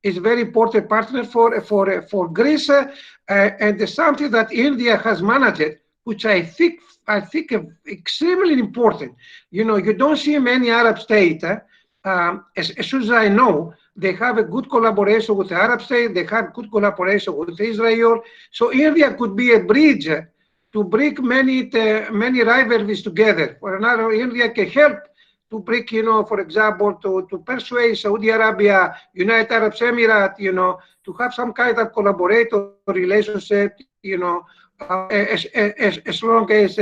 Speaker 7: It's a very important partner for Greece, and something that India has managed, which I think extremely important. You know, you don't see many Arab states, as soon as I know, they have a good collaboration with the Arab states, they have good collaboration with Israel. So India could be a bridge to bring many rivalries together. For another, India can help to bring, you know, for example, to persuade Saudi Arabia, United Arab Emirates, you know, to have some kind of collaborator relationship, you know, as long as,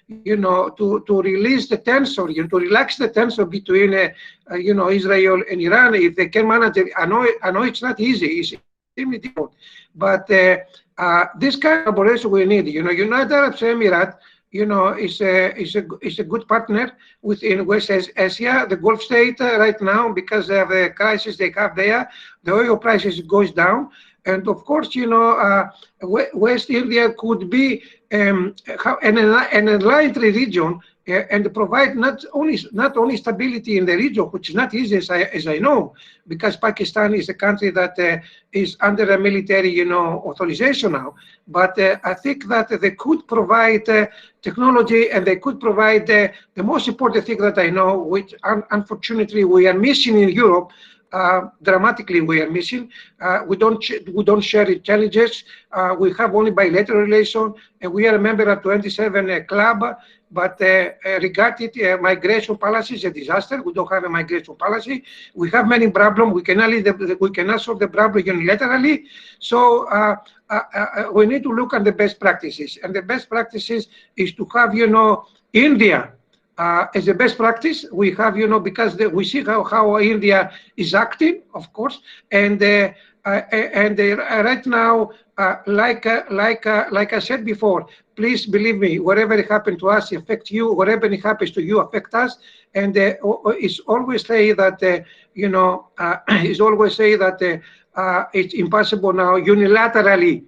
Speaker 7: you know, to release the tension, you know, to relax the tension between, you know, Israel and Iran, if they can manage it. I know it's not easy, it's extremely difficult, but this kind of collaboration we need. You know, United Arab Emirates, you know, is a good partner within West Asia, the Gulf state right now, because of the crisis they have there, the oil prices goes down. And of course, you know, West India could be an enlightened region and provide not only stability in the region, which is not easy, as I know, because Pakistan is a country that is under a military, you know, authorization now. But I think that they could provide technology, and they could provide the most important thing that I know, which unfortunately we are missing in Europe. Dramatically we are missing. We don't share intelligence. We have only bilateral relation, and we are a member of 27 club, but regarding migration policy is a disaster. We don't have a migration policy. We have many problems. We cannot solve the problem unilaterally. So we need to look at the best practices, and the best practices is to have, you know, India as a best practice. We have, you know, because we see how India is acting, of course, and right now, like I said before, please believe me, whatever happened to us affects you. Whatever happens to you affects us. And it's always say that you know, it's always say that it's impossible now unilaterally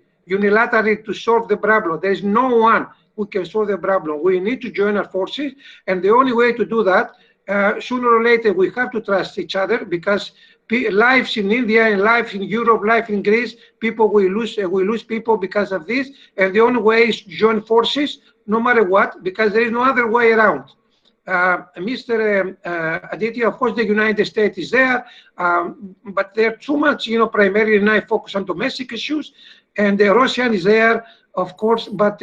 Speaker 7: to solve the problem. There is no one who can solve the problem. We need to join our forces, and the only way to do that, sooner or later, we have to trust each other, because lives in India and lives in Europe, life in Greece, people will lose people because of this, and the only way is to join forces, no matter what, because there is no other way around. Mr. Aditya, of course, the United States is there, but they're too much, you know, primarily now focus on domestic issues, and the Russian is there, of course, but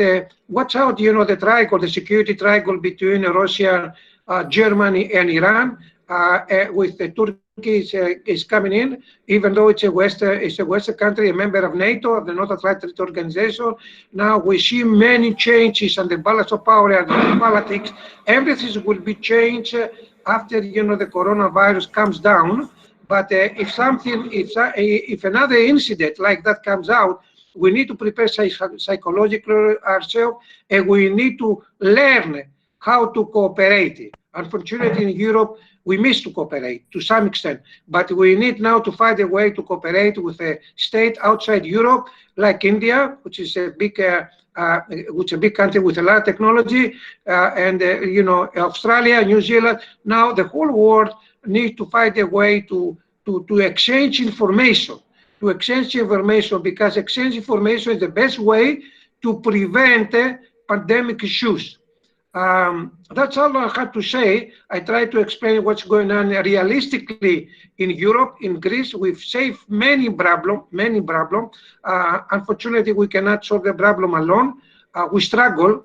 Speaker 7: watch out, you know, the triangle, the security triangle between Russia, Germany, and Iran, with Turkey is coming in, even though it's a Western country, a member of NATO, of the North Atlantic Treaty Organization. Now we see many changes on the balance of power and the politics. Everything will be changed after the coronavirus comes down. But if another incident like that comes out, we need to prepare psychologically ourselves, and we need to learn how to cooperate. Unfortunately, in Europe, we miss to cooperate to some extent, but we need now to find a way to cooperate with a state outside Europe, like India, which is a big country with a lot of technology, and Australia, New Zealand. Now the whole world needs to find a way to exchange information. Because exchange information is the best way to prevent pandemic issues. That's all I have to say. I try to explain what's going on realistically in Europe, in Greece. We've saved many problems. Unfortunately, we cannot solve the problem alone. We struggle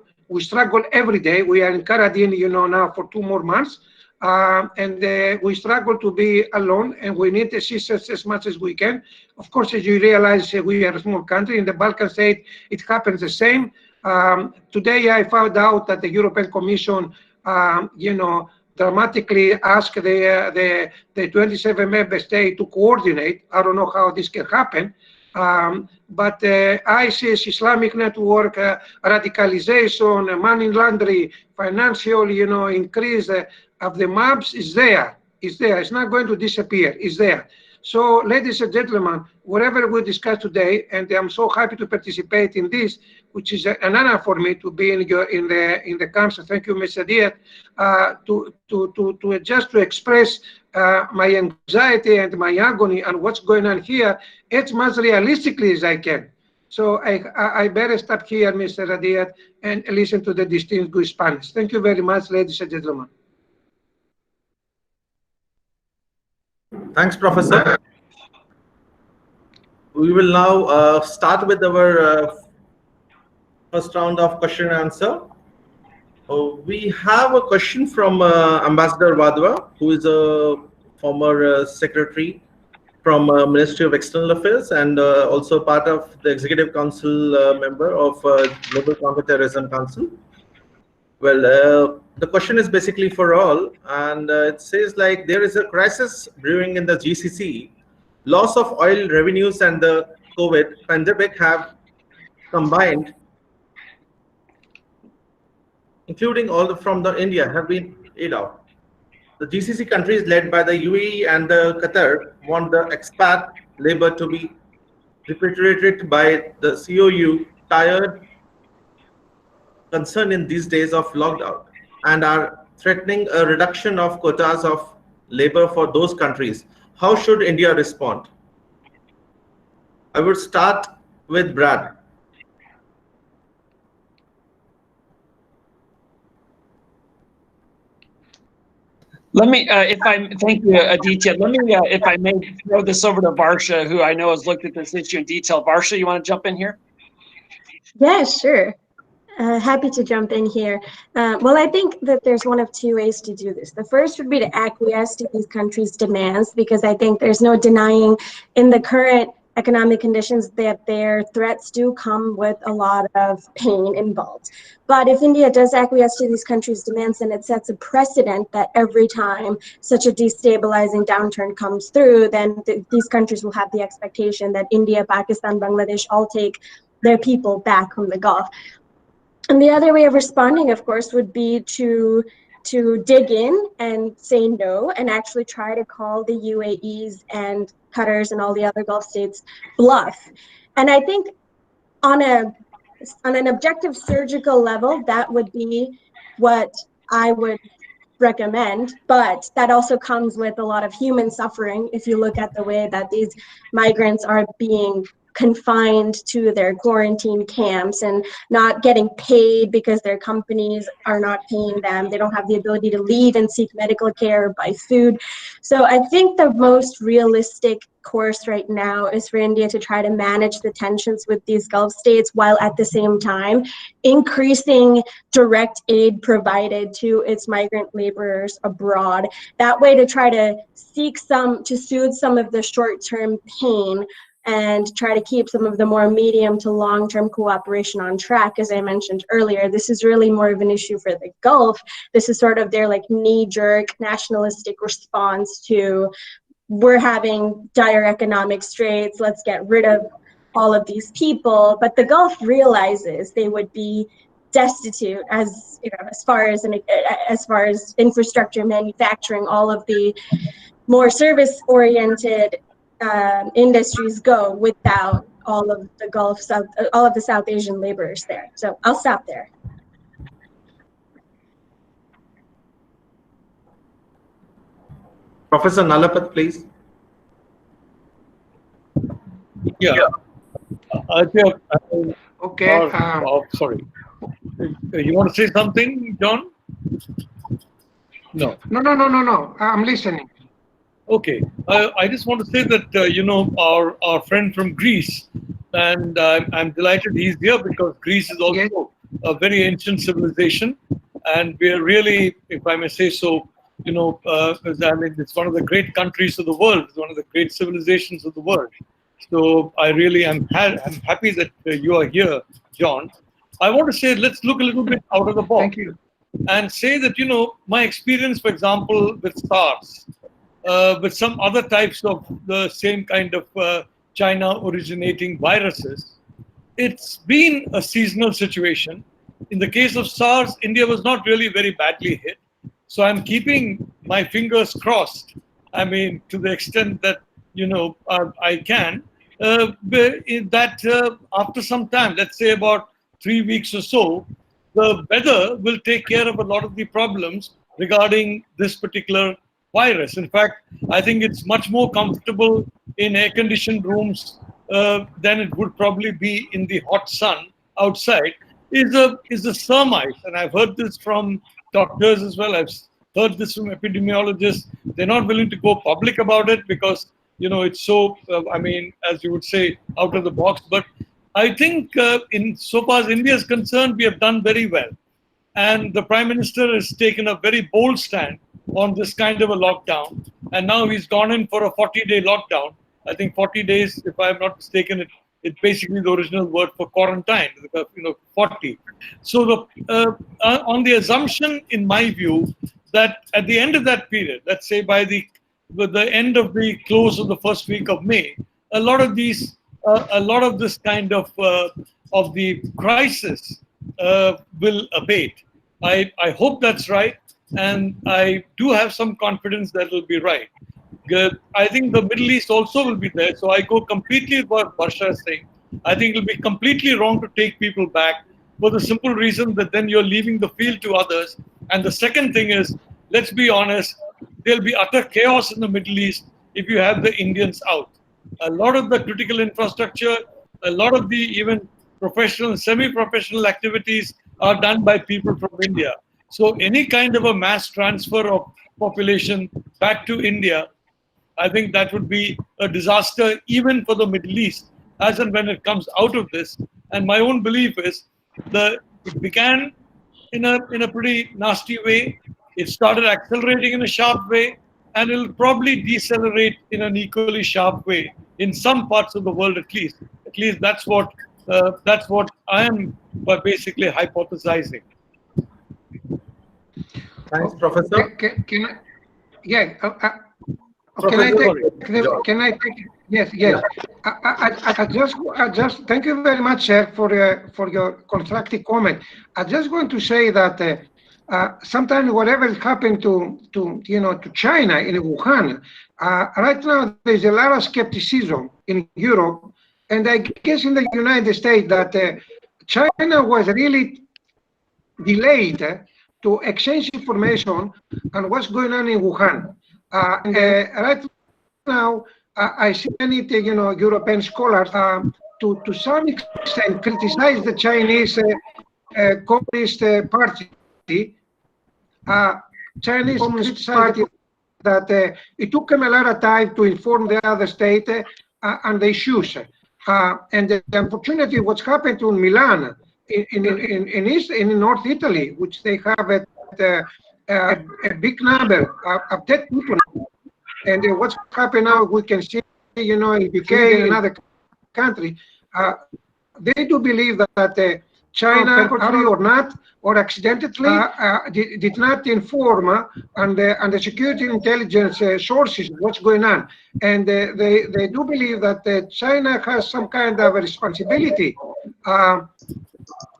Speaker 7: every day. We are in quarantine, now for 2 more months. And we struggle to be alone, and we need assistance as much as we can. Of course, as you realize, we are a small country. In the Balkan state, it happens the same. Today, I found out that the European Commission, dramatically asked the 27 member states to coordinate. I don't know how this can happen. But ISIS, Islamic network, radicalization, money laundering, financial, increase of the maps is there. It's not going to disappear. It's there. So, ladies and gentlemen, whatever we discuss today, and I'm so happy to participate in this, which is an honor for me to be in the council. Thank you, Mr. Syed, to express my anxiety and my agony on what's going on here as much realistically as I can. So I better stop here, Mr. Syed, and listen to the distinguished Spanish. Thank you very much, ladies and gentlemen.
Speaker 3: Thanks, Professor. We will now start with our first round of question and answer. We have a question from Ambassador Vadva, who is a former secretary from Ministry of External Affairs and also part of the Executive Council member of Global Counterterrorism Council. Well, the question is basically for all, and it says like there is a crisis brewing in the GCC. Loss of oil revenues and the COVID pandemic have combined, including all from the India, have been laid out. The GCC countries led by the UAE and the Qatar want the expat labor to be repatriated by the COU, tired concern in these days of lockdown, and are threatening a reduction of quotas of labor for those countries. How should India respond? I would start with Brad.
Speaker 2: Let me, thank you, Aditya. Let me, if I may, throw this over to Varsha, who I know has looked at this issue in detail. Varsha, you want to jump in here?
Speaker 6: Yeah, sure. Happy to jump in here. Well, I think that there's one of 2 ways to do this. The first would be to acquiesce to these countries' demands, because I think there's no denying in the current economic conditions that their threats do come with a lot of pain involved. But if India does acquiesce to these countries' demands, then it sets a precedent that every time such a destabilizing downturn comes through, then these countries will have the expectation that India, Pakistan, Bangladesh all take their people back from the Gulf. And the other way of responding, of course, would be to dig in and say no, and actually try to call the UAEs and Qatars and all the other Gulf states bluff. And I think on an objective surgical level, that would be what I would recommend, but that also comes with a lot of human suffering if you look at the way that these migrants are being confined to their quarantine camps and not getting paid because their companies are not paying them. They don't have the ability to leave and seek medical care or buy food. So I think the most realistic course right now is for India to try to manage the tensions with these Gulf states while at the same time increasing direct aid provided to its migrant laborers abroad. That way to try to soothe some of the short-term pain and try to keep some of the more medium to long-term cooperation on track. As I mentioned earlier, this is really more of an issue for the Gulf. This is sort of their like knee-jerk nationalistic response to, we're having dire economic straits, let's get rid of all of these people. But the Gulf realizes they would be destitute as far as infrastructure, manufacturing, all of the more service-oriented industries go without all of the South Asian laborers there. So I'll stop there.
Speaker 3: Professor Nalapat, please.
Speaker 1: Yeah.
Speaker 7: Okay.
Speaker 1: Sorry. You want to say something, John? No.
Speaker 7: No. I'm listening.
Speaker 1: Okay. I just want to say that, our friend from Greece, and I'm delighted he's here because Greece is also a very ancient civilization. And we're really, if I may say so, it's one of the great countries of the world. It's one of the great civilizations of the world. So I really am happy that you are here, John. I want to say, let's look a little bit out of the box.
Speaker 7: Thank you.
Speaker 1: And say that, my experience, for example, with SARS, with some other types of the same kind of China originating viruses, it's been a seasonal situation. In the case of SARS, India was not really very badly hit. So I'm keeping my fingers crossed. I mean, to the extent that, I can, that after some time, let's say about 3 weeks or so, the weather will take care of a lot of the problems regarding this particular virus. In fact, I think it's much more comfortable in air-conditioned rooms than it would probably be in the hot sun outside, is the surmise. And I've heard this from doctors as well. I've heard this from epidemiologists. They're not willing to go public about it because, it's so, as you would say, out of the box. But I think in so far as India is concerned, we have done very well. And the Prime Minister has taken a very bold stand on this kind of a lockdown. And now he's gone in for a 40-day lockdown. I think 40 days, if I'm not mistaken, it's basically the original word for quarantine, 40. So on the assumption, in my view, that at the end of that period, let's say by the end of the close of the first week of May, a lot of this kind of the crisis will abate. I hope that's right, and I do have some confidence that it'll be right. I think the Middle East also will be there, so I go completely with what Varsha is saying. I think it'll be completely wrong to take people back for the simple reason that then you're leaving the field to others. And the second thing is, let's be honest, there'll be utter chaos in the Middle East if you have the Indians out. A lot of the critical infrastructure, a lot of the even professional and semi-professional activities are done by people from India. So any kind of a mass transfer of population back to India, I think that would be a disaster even for the Middle East, as and when it comes out of this. And my own belief is that it began in a pretty nasty way. It started accelerating in a sharp way, and it'll probably decelerate in an equally sharp way in some parts of the world, at least. At least that's what I am basically hypothesizing.
Speaker 3: Thanks, Professor.
Speaker 7: Can I take? Yes. I just thank you very much, sir, for your constructive comment. I just want to say that sometimes whatever is happening to China in Wuhan, right now there's a lot of skepticism in Europe, and I guess in the United States that China was really delayed to exchange information on what's going on in Wuhan. Right now, I see many European scholars to some extent criticize the Chinese Communist Party, Chinese Communist Party, that it took them a lot of time to inform the other state on the issues. And unfortunately, what's happened to Milan in North Italy, which they have a big number of dead people, and what's happened now, we can see, in UK and another country, they do believe that China, purposely or not, or accidentally, did not inform on the security intelligence sources what's going on, and they do believe that China has some kind of a responsibility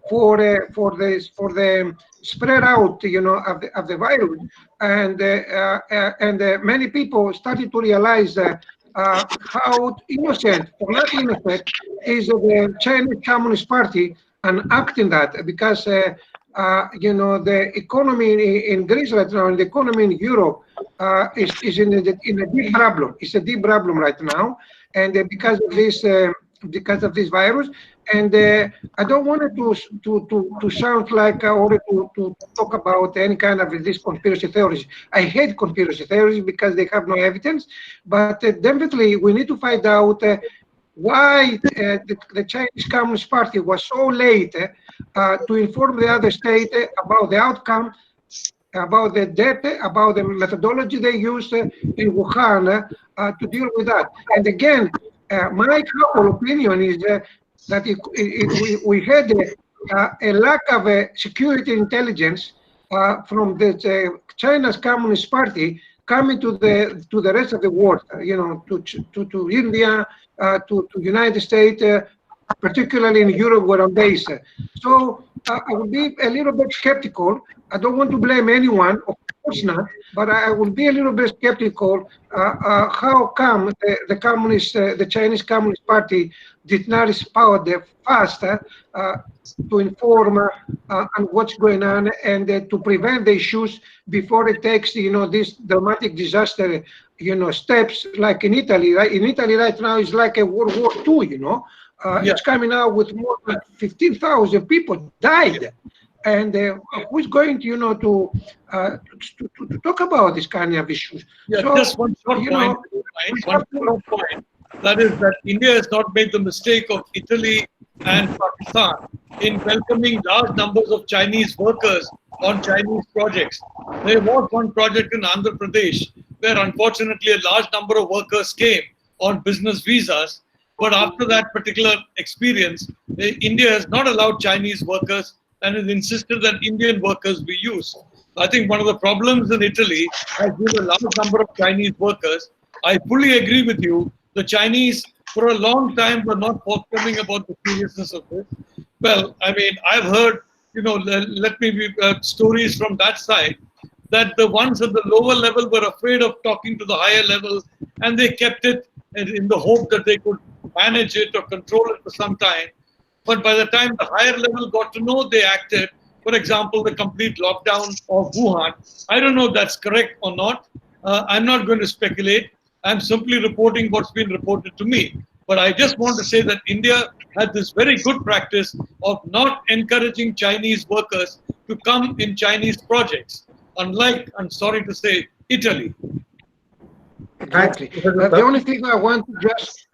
Speaker 7: for the spread out, of the virus, and many people started to realize how innocent or not innocent is the Chinese Communist Party and acting that, because the economy in Greece right now and the economy in Europe is in a deep problem. It's a deep problem right now, and because of this virus. And I don't want it to sound like or to talk about any kind of these conspiracy theories. I hate conspiracy theories because they have no evidence. But definitely we need to find out why the Chinese Communist Party was so late to inform the other state about the outcome, about the death, about the methodology they used in Wuhan to deal with that. And again, my humble opinion is that we had a lack of security intelligence from the China's Communist Party coming to the rest of the world, to India, to United States, particularly in Europe where I'm based. So I would be a little bit skeptical. I don't want to blame anyone, of course not, but I would be a little bit skeptical how come the Chinese Communist Party did not respond faster to inform on what's going on and to prevent the issues before it takes, this dramatic disaster, steps like in Italy. Right? In Italy right now is like a World War II, It's coming out with more than 15,000 people died. And who's going to, to talk about this kind of issues?
Speaker 1: Yeah, so, just one short point. That is that India has not made the mistake of Italy and Pakistan in welcoming large numbers of Chinese workers on Chinese projects. There was one project in Andhra Pradesh where unfortunately a large number of workers came on business visas. But after that particular experience, India has not allowed Chinese workers and has insisted that Indian workers be used. I think one of the problems in Italy has been a large number of Chinese workers. I fully agree with you. The Chinese, for a long time, were not forthcoming about the seriousness of this. Well, I mean, I've heard, let me be stories from that side, that the ones at the lower level were afraid of talking to the higher level, and they kept it in the hope that they could manage it or control it for some time. But by the time the higher level got to know, they acted. For example, the complete lockdown of Wuhan. I don't know if that's correct or not. I'm not going to speculate. I'm simply reporting what's been reported to me. But I just want to say that India had this very good practice of not encouraging Chinese workers to come in Chinese projects, unlike, I'm sorry to say, Italy.
Speaker 7: Exactly. The only thing I want to just...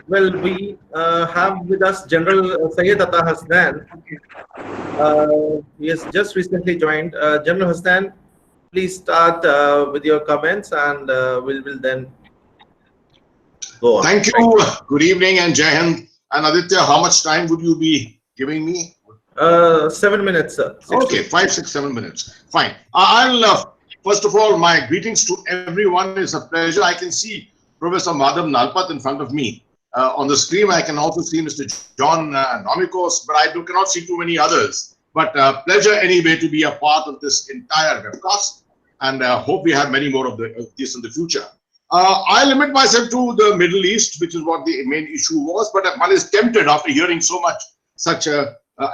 Speaker 3: Well, we have with us General Syed Hasnain. He has just recently joined. General Hasnain, please start with your comments, and we'll then go on.
Speaker 8: Thank you. Good evening and Jai Hind. And Aditya, how much time would you be giving me?
Speaker 3: 7 minutes, sir.
Speaker 8: Okay, 5, 6, 7 minutes. Fine. I'll first of all, my greetings to everyone. It's a pleasure. I can see Professor Madhav Nalapat in front of me. On the screen, I can also see Mr. John Nomikos, but I cannot see too many others. But pleasure anyway to be a part of this entire webcast, and hope we have many more of this in the future. I limit myself to the Middle East, which is what the main issue was, but one is tempted after hearing such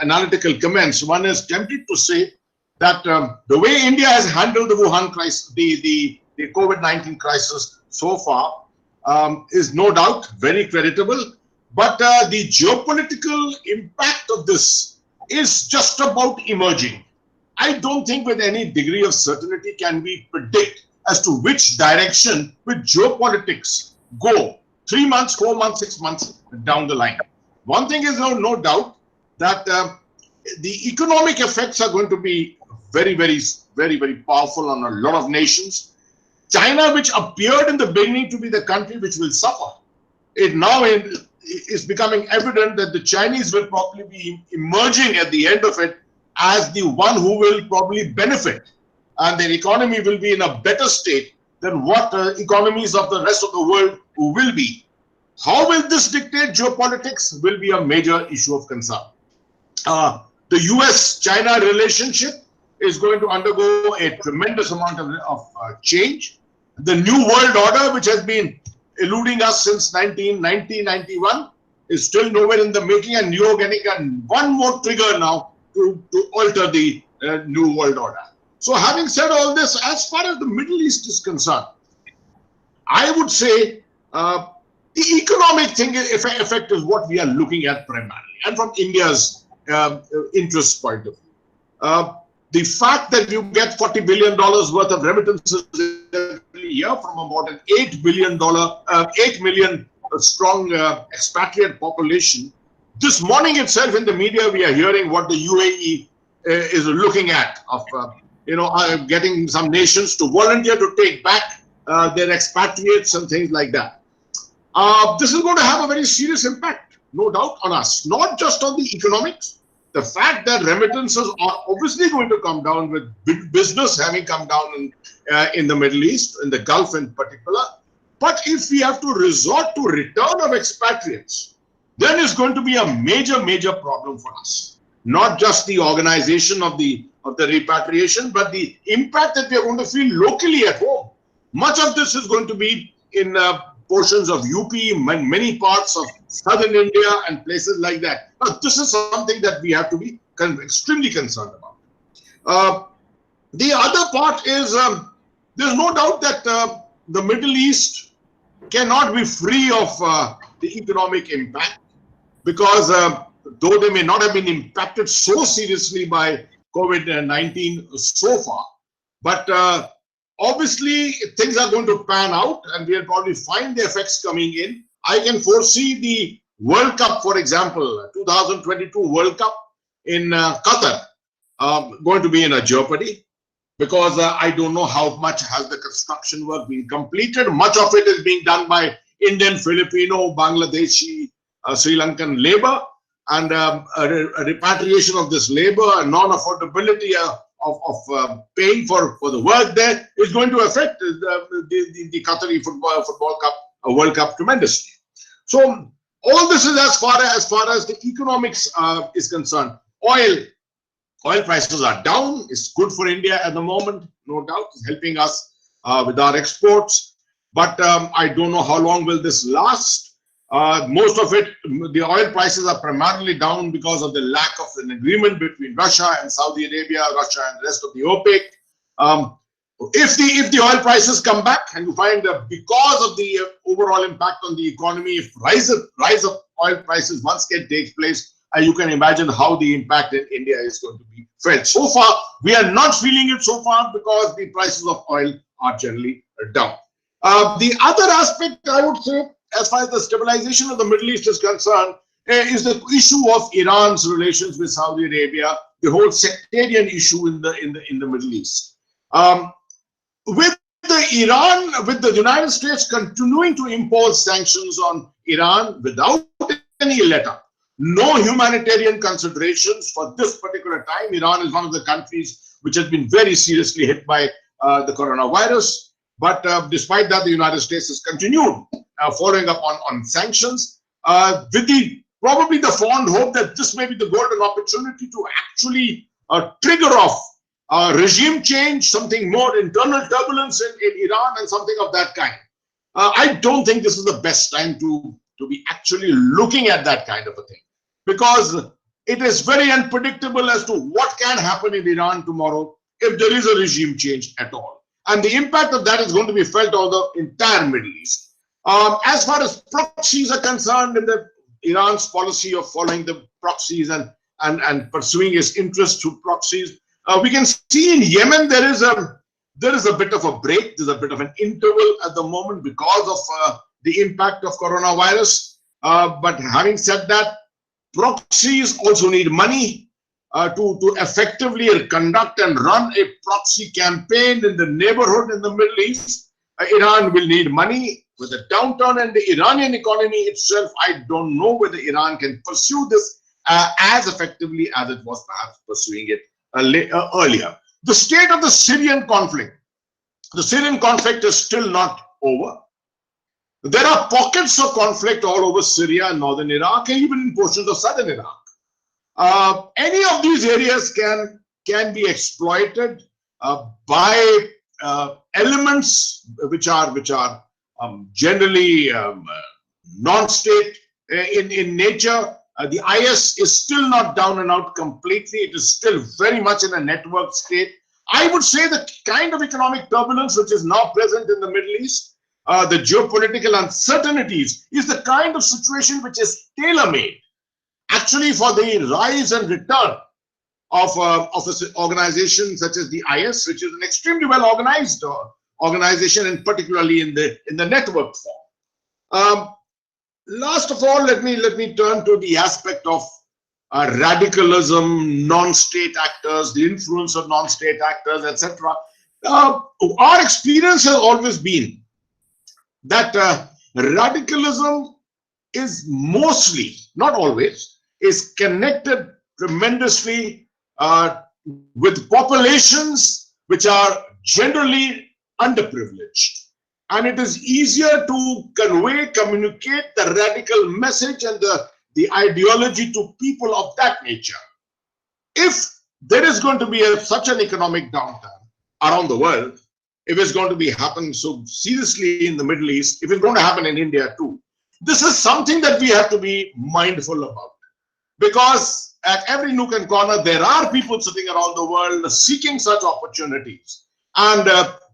Speaker 8: analytical comments, one is tempted to say that the way India has handled the Wuhan crisis, the COVID-19 crisis so far, is no doubt very creditable. But the geopolitical impact of this is just about emerging. I don't think with any degree of certainty can we predict as to which direction will geopolitics go 3 months, 4 months, 6 months down the line. One thing is no doubt that the economic effects are going to be very powerful on a lot of nations. China, which appeared in the beginning to be the country which will suffer, it now is becoming evident that the Chinese will probably be emerging at the end of it as the one who will probably benefit, and their economy will be in a better state than what economies of the rest of the world will be. How will this dictate geopolitics will be a major issue of concern. The US-China relationship is going to undergo a tremendous amount of change. The New World Order, which has been eluding us since 1991, is still nowhere in the making, and you're getting one more trigger now to alter the New World Order. So having said all this, as far as the Middle East is concerned, I would say the economic effect is what we are looking at primarily, and from India's interest point of view. The fact that you get $40 billion worth of remittances every year from about an $8 million strong expatriate population. This morning itself in the media, we are hearing what the UAE is looking at of, getting some nations to volunteer to take back their expatriates and things like that. This is going to have a very serious impact, no doubt, on us, not just on the economics. The fact that remittances are obviously going to come down with business having come down in the Middle East, in the Gulf in particular. But if we have to resort to return of expatriates, then it's going to be a major problem for us. Not just the organization of the repatriation, but the impact that we are going to feel locally at home. Much of this is going to be in portions of UP, many parts of southern India and places like that. But this is something that we have to be extremely concerned about. The other part is there's no doubt that the Middle East cannot be free of the economic impact, because though they may not have been impacted so seriously by COVID-19 so far, but obviously things are going to pan out and we'll probably find the effects coming in. I can foresee the World Cup, for example, 2022 World Cup in Qatar going to be in a jeopardy, because I don't know how much has the construction work been completed. Much of it is being done by Indian, Filipino, Bangladeshi, Sri Lankan labor, and a repatriation of this labor and non-affordability of paying for the work there is going to affect the Qatari football cup, World Cup tremendously. So all this is as far as the economics is concerned. Oil prices are down. It's good for India at the moment, no doubt. It's helping us with our exports. But I don't know how long will this last. Most of it, the oil prices are primarily down because of the lack of an agreement between Russia and Saudi Arabia, Russia and the rest of the OPEC. If the oil prices come back, and you find that because of the overall impact on the economy, if rise of oil prices once again takes place, you can imagine how the impact in India is going to be felt. So far, we are not feeling it so far because the prices of oil are generally down. The other aspect, I would say, as far as the stabilization of the Middle East is concerned, is the issue of Iran's relations with Saudi Arabia, the whole sectarian issue in the Middle East. With the United States continuing to impose sanctions on Iran without any letter, no humanitarian considerations for this particular time. Iran is one of the countries which has been very seriously hit by the coronavirus. But despite that, the United States has continued following up on sanctions, with probably the fond hope that this may be the golden opportunity to actually trigger off regime change, something more internal turbulence in Iran and something of that kind. I don't think this is the best time to be actually looking at that kind of a thing, because it is very unpredictable as to what can happen in Iran tomorrow if there is a regime change at all. And the impact of that is going to be felt on the entire Middle East. As far as proxies are concerned in the Iran's policy of following the proxies and pursuing its interests through proxies. We can see in Yemen there is a bit of a break. There's a bit of an interval at the moment because of the impact of coronavirus. But having said that, proxies also need money to effectively conduct and run a proxy campaign in the neighborhood in the Middle East. Iran will need money. With the downturn in the Iranian economy itself, I don't know whether Iran can pursue this as effectively as it was perhaps pursuing it earlier. The state of the Syrian conflict. The Syrian conflict is still not over. There are pockets of conflict all over Syria and northern Iraq, and even in portions of southern Iraq. Any of these areas can be exploited by elements which are generally non-state in nature. The IS is still not down and out completely. It is still very much in a network state. I would say the kind of economic turbulence which is now present in the Middle East, the geopolitical uncertainties, is the kind of situation which is tailor-made actually for the rise and return of an organization such as the IS, which is an extremely well organized organization, and particularly in the network form. Last of all, let me turn to the aspect of radicalism, non-state actors, the influence of non-state actors, etc. Our experience has always been that radicalism is mostly, not always, is connected tremendously with populations which are generally underprivileged. And it is easier to communicate the radical message and the ideology to people of that nature. If there is going to be such an economic downturn around the world, if it's going to be happening so seriously in the Middle East, if it's going to happen in India too, this is something that we have to be mindful about. Because at every nook and corner, there are people sitting around the world seeking such opportunities. And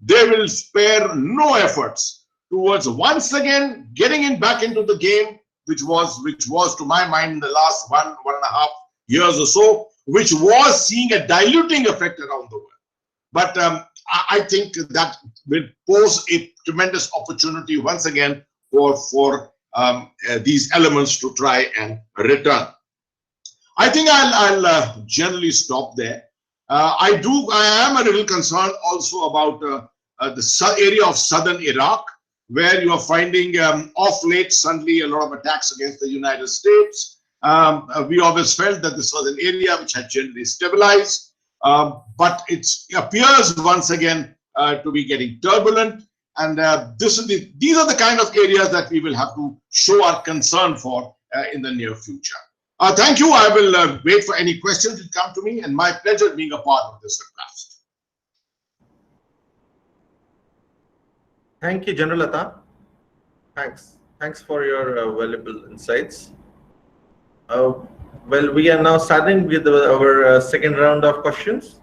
Speaker 8: they will spare no efforts towards once again getting back into the game, which was to my mind in the last one and a half years or so, which was seeing a diluting effect around the world. But I think that will pose a tremendous opportunity once again for these elements to try and return. I think I'll generally stop there. I am a little concerned also about the area of southern Iraq, where you are finding off late suddenly a lot of attacks against the United States. We always felt that this was an area which had generally stabilized, but it appears once again to be getting turbulent. And these are the kind of areas that we will have to show our concern for in the near future. Thank you. I will wait for any questions that come to me, and my pleasure being a part of this webcast.
Speaker 3: Thank you, General Atta. Thanks for your valuable insights. Well, we are now starting with our second round of questions.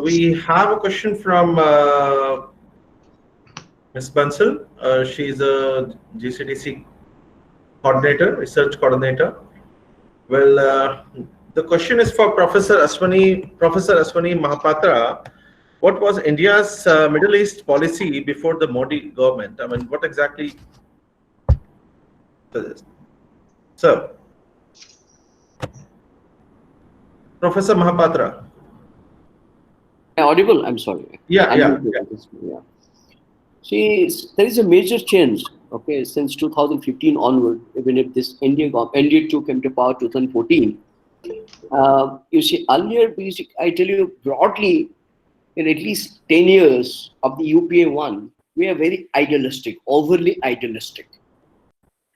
Speaker 3: We have a question from Ms. Bansal. She's a GCTC coordinator, research coordinator. Well, the question is for Professor Aswini Mohapatra. What was India's Middle East policy before the Modi government? I mean, what exactly is this? So, Professor Mohapatra.
Speaker 5: Audible? I'm sorry.
Speaker 3: Yeah.
Speaker 5: See, there is a major change, okay, since 2015 onward, even if this NDA 2 came to power 2014. You see, earlier, I tell you broadly, in at least 10 years of the UPA 1, we are very idealistic, overly idealistic.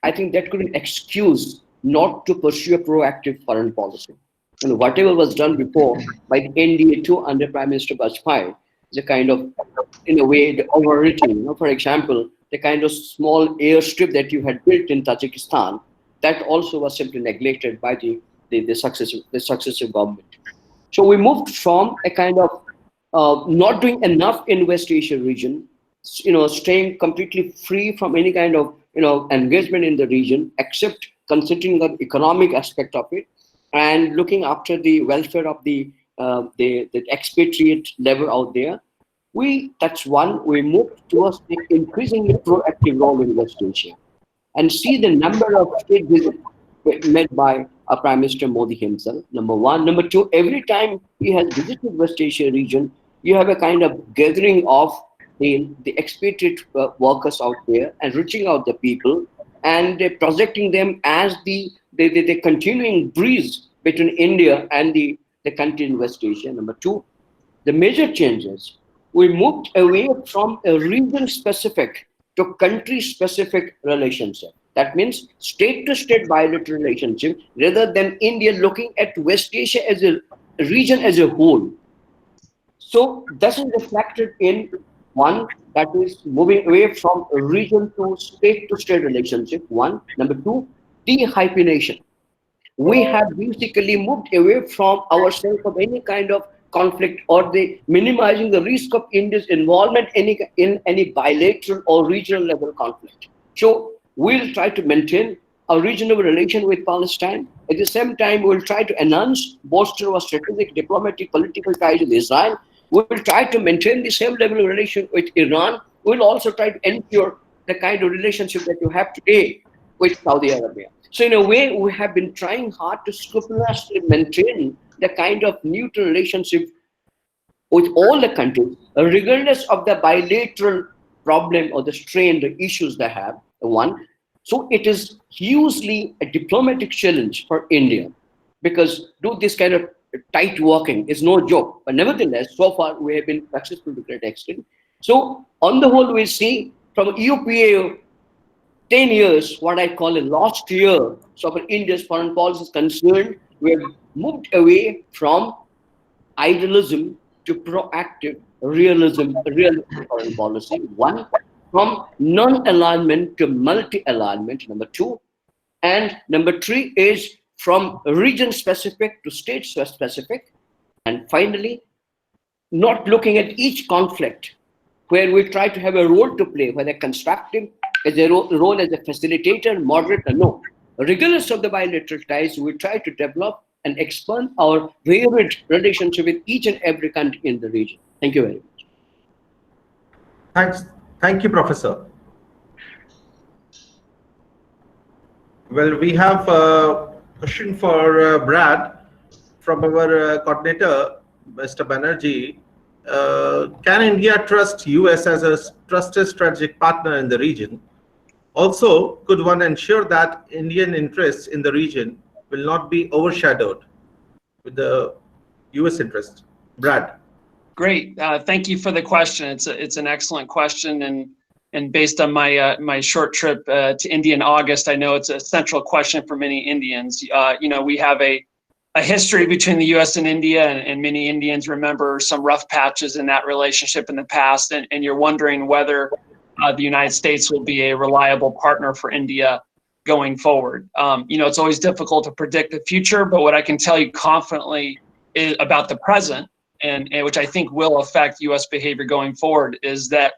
Speaker 5: I think that couldn't excuse not to pursue a proactive foreign policy. And whatever was done before by the NDA 2 under Prime Minister Vajpayee is a kind of, in a way, the overwritten. You know, for example, the kind of small airstrip that you had built in Tajikistan, that also was simply neglected by the successive government. So we moved from a kind of not doing enough in West Asia region, staying completely free from any kind of engagement in the region, except considering the economic aspect of it and looking after the welfare of the expatriate level out there. That's one, we move towards the increasingly proactive role in West Asia and see the number of state visits made by Prime Minister Modi himself, number one. Number two, every time he has visited West Asia region, you have a kind of gathering of the expatriate workers out there and reaching out the people and projecting them as the continuing breeze between India and the country in West Asia. Number two, the major changes, we moved away from a region-specific to country-specific relationship. That means state-to-state bilateral relationship rather than India looking at West Asia as a region as a whole. So this is reflected in one, that is moving away from a region to state relationship, one. Number two, de-hyphenation. We have basically moved away from ourselves of any kind of conflict or the minimizing the risk of India's involvement in any bilateral or regional level conflict. So we'll try to maintain a reasonable relation with Palestine. At the same time, we'll try to enhance, bolster our strategic, diplomatic, political ties with Israel. We will try to maintain the same level of relation with Iran. We'll also try to ensure the kind of relationship that you have today with Saudi Arabia. So in a way, we have been trying hard to scrupulously maintain the kind of neutral relationship with all the countries, regardless of the bilateral problem or the strain, the issues they have, one. So it is hugely a diplomatic challenge for India, because do this kind of tight working is no joke. But nevertheless, so far we have been successful to a great extent. So on the whole, we see from UPA 10 years, what I call a lost year, so for India's foreign policy is concerned, we have moved away from idealism to proactive realism foreign policy. One, from non-alignment to multi-alignment, number two. And number three is from region-specific to state-specific. And finally, not looking at each conflict where we try to have a role to play, whether constructive, as a role as a facilitator, moderator, no. Regardless of the bilateral ties, we try to develop and expand our varied relationship with each and every country in the region. Thank you very much.
Speaker 3: Thanks. Thank you, Professor. Well, we have a question for Brad from our coordinator, Mr. Banerjee. Can India trust US as a trusted strategic partner in the region? Also, could one ensure that Indian interests in the region will not be overshadowed with the US interest? Brad.
Speaker 2: Great. Thank you for the question. It's an excellent question, and based on my short trip to India in August, I know it's a central question for many Indians. You know, we have a history between the U.S. and India, and many Indians remember some rough patches in that relationship in the past, and you're wondering whether the United States will be a reliable partner for India going forward. You know, it's always difficult to predict the future, but what I can tell you confidently is about the present, and which I think will affect U.S. behavior going forward, is that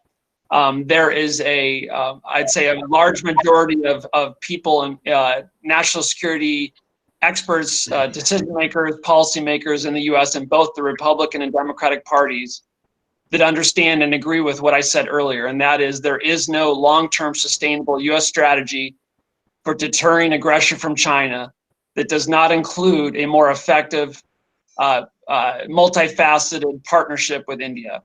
Speaker 2: there is I'd say a large majority of people and national security experts, decision makers, policymakers in the U.S. in both the Republican and Democratic parties that understand and agree with what I said earlier, and that is there is no long-term sustainable U.S. strategy for deterring aggression from China that does not include a more effective, multifaceted partnership with India.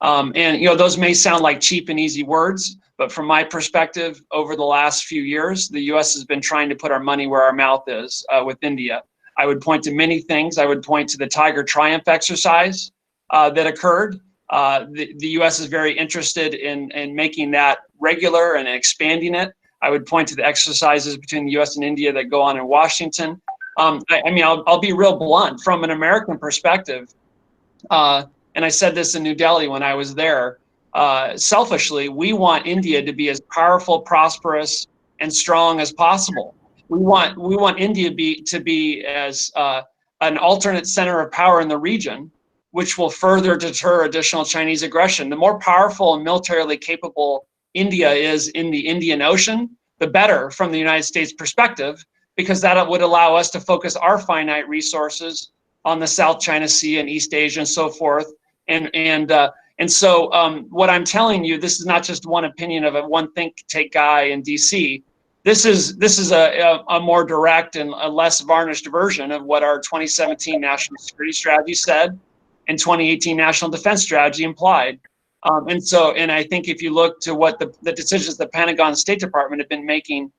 Speaker 2: And you know, those may sound like cheap and easy words, but from my perspective, over the last few years, the U.S. has been trying to put our money where our mouth is with India. I would point to many things. I would point to the Tiger Triumph exercise that occurred. The U.S. is very interested in making that regular and expanding it. I would point to the exercises between the U.S. and India that go on in Washington. I mean, I'll be real blunt. From an American perspective, and I said this in New Delhi when I was there, selfishly, we want India to be as powerful, prosperous, and strong as possible. We want India to be as an alternate center of power in the region, which will further deter additional Chinese aggression. The more powerful and militarily capable India is in the Indian Ocean, the better from the United States perspective, because that would allow us to focus our finite resources on the South China Sea and East Asia and so forth. And so what I'm telling you, this is not just one opinion of one think tank guy in DC. This is a more direct and a less varnished version of what our 2017 National Security Strategy said and 2018 National Defense Strategy implied. And I think if you look to what the decisions the Pentagon and State Department have been making,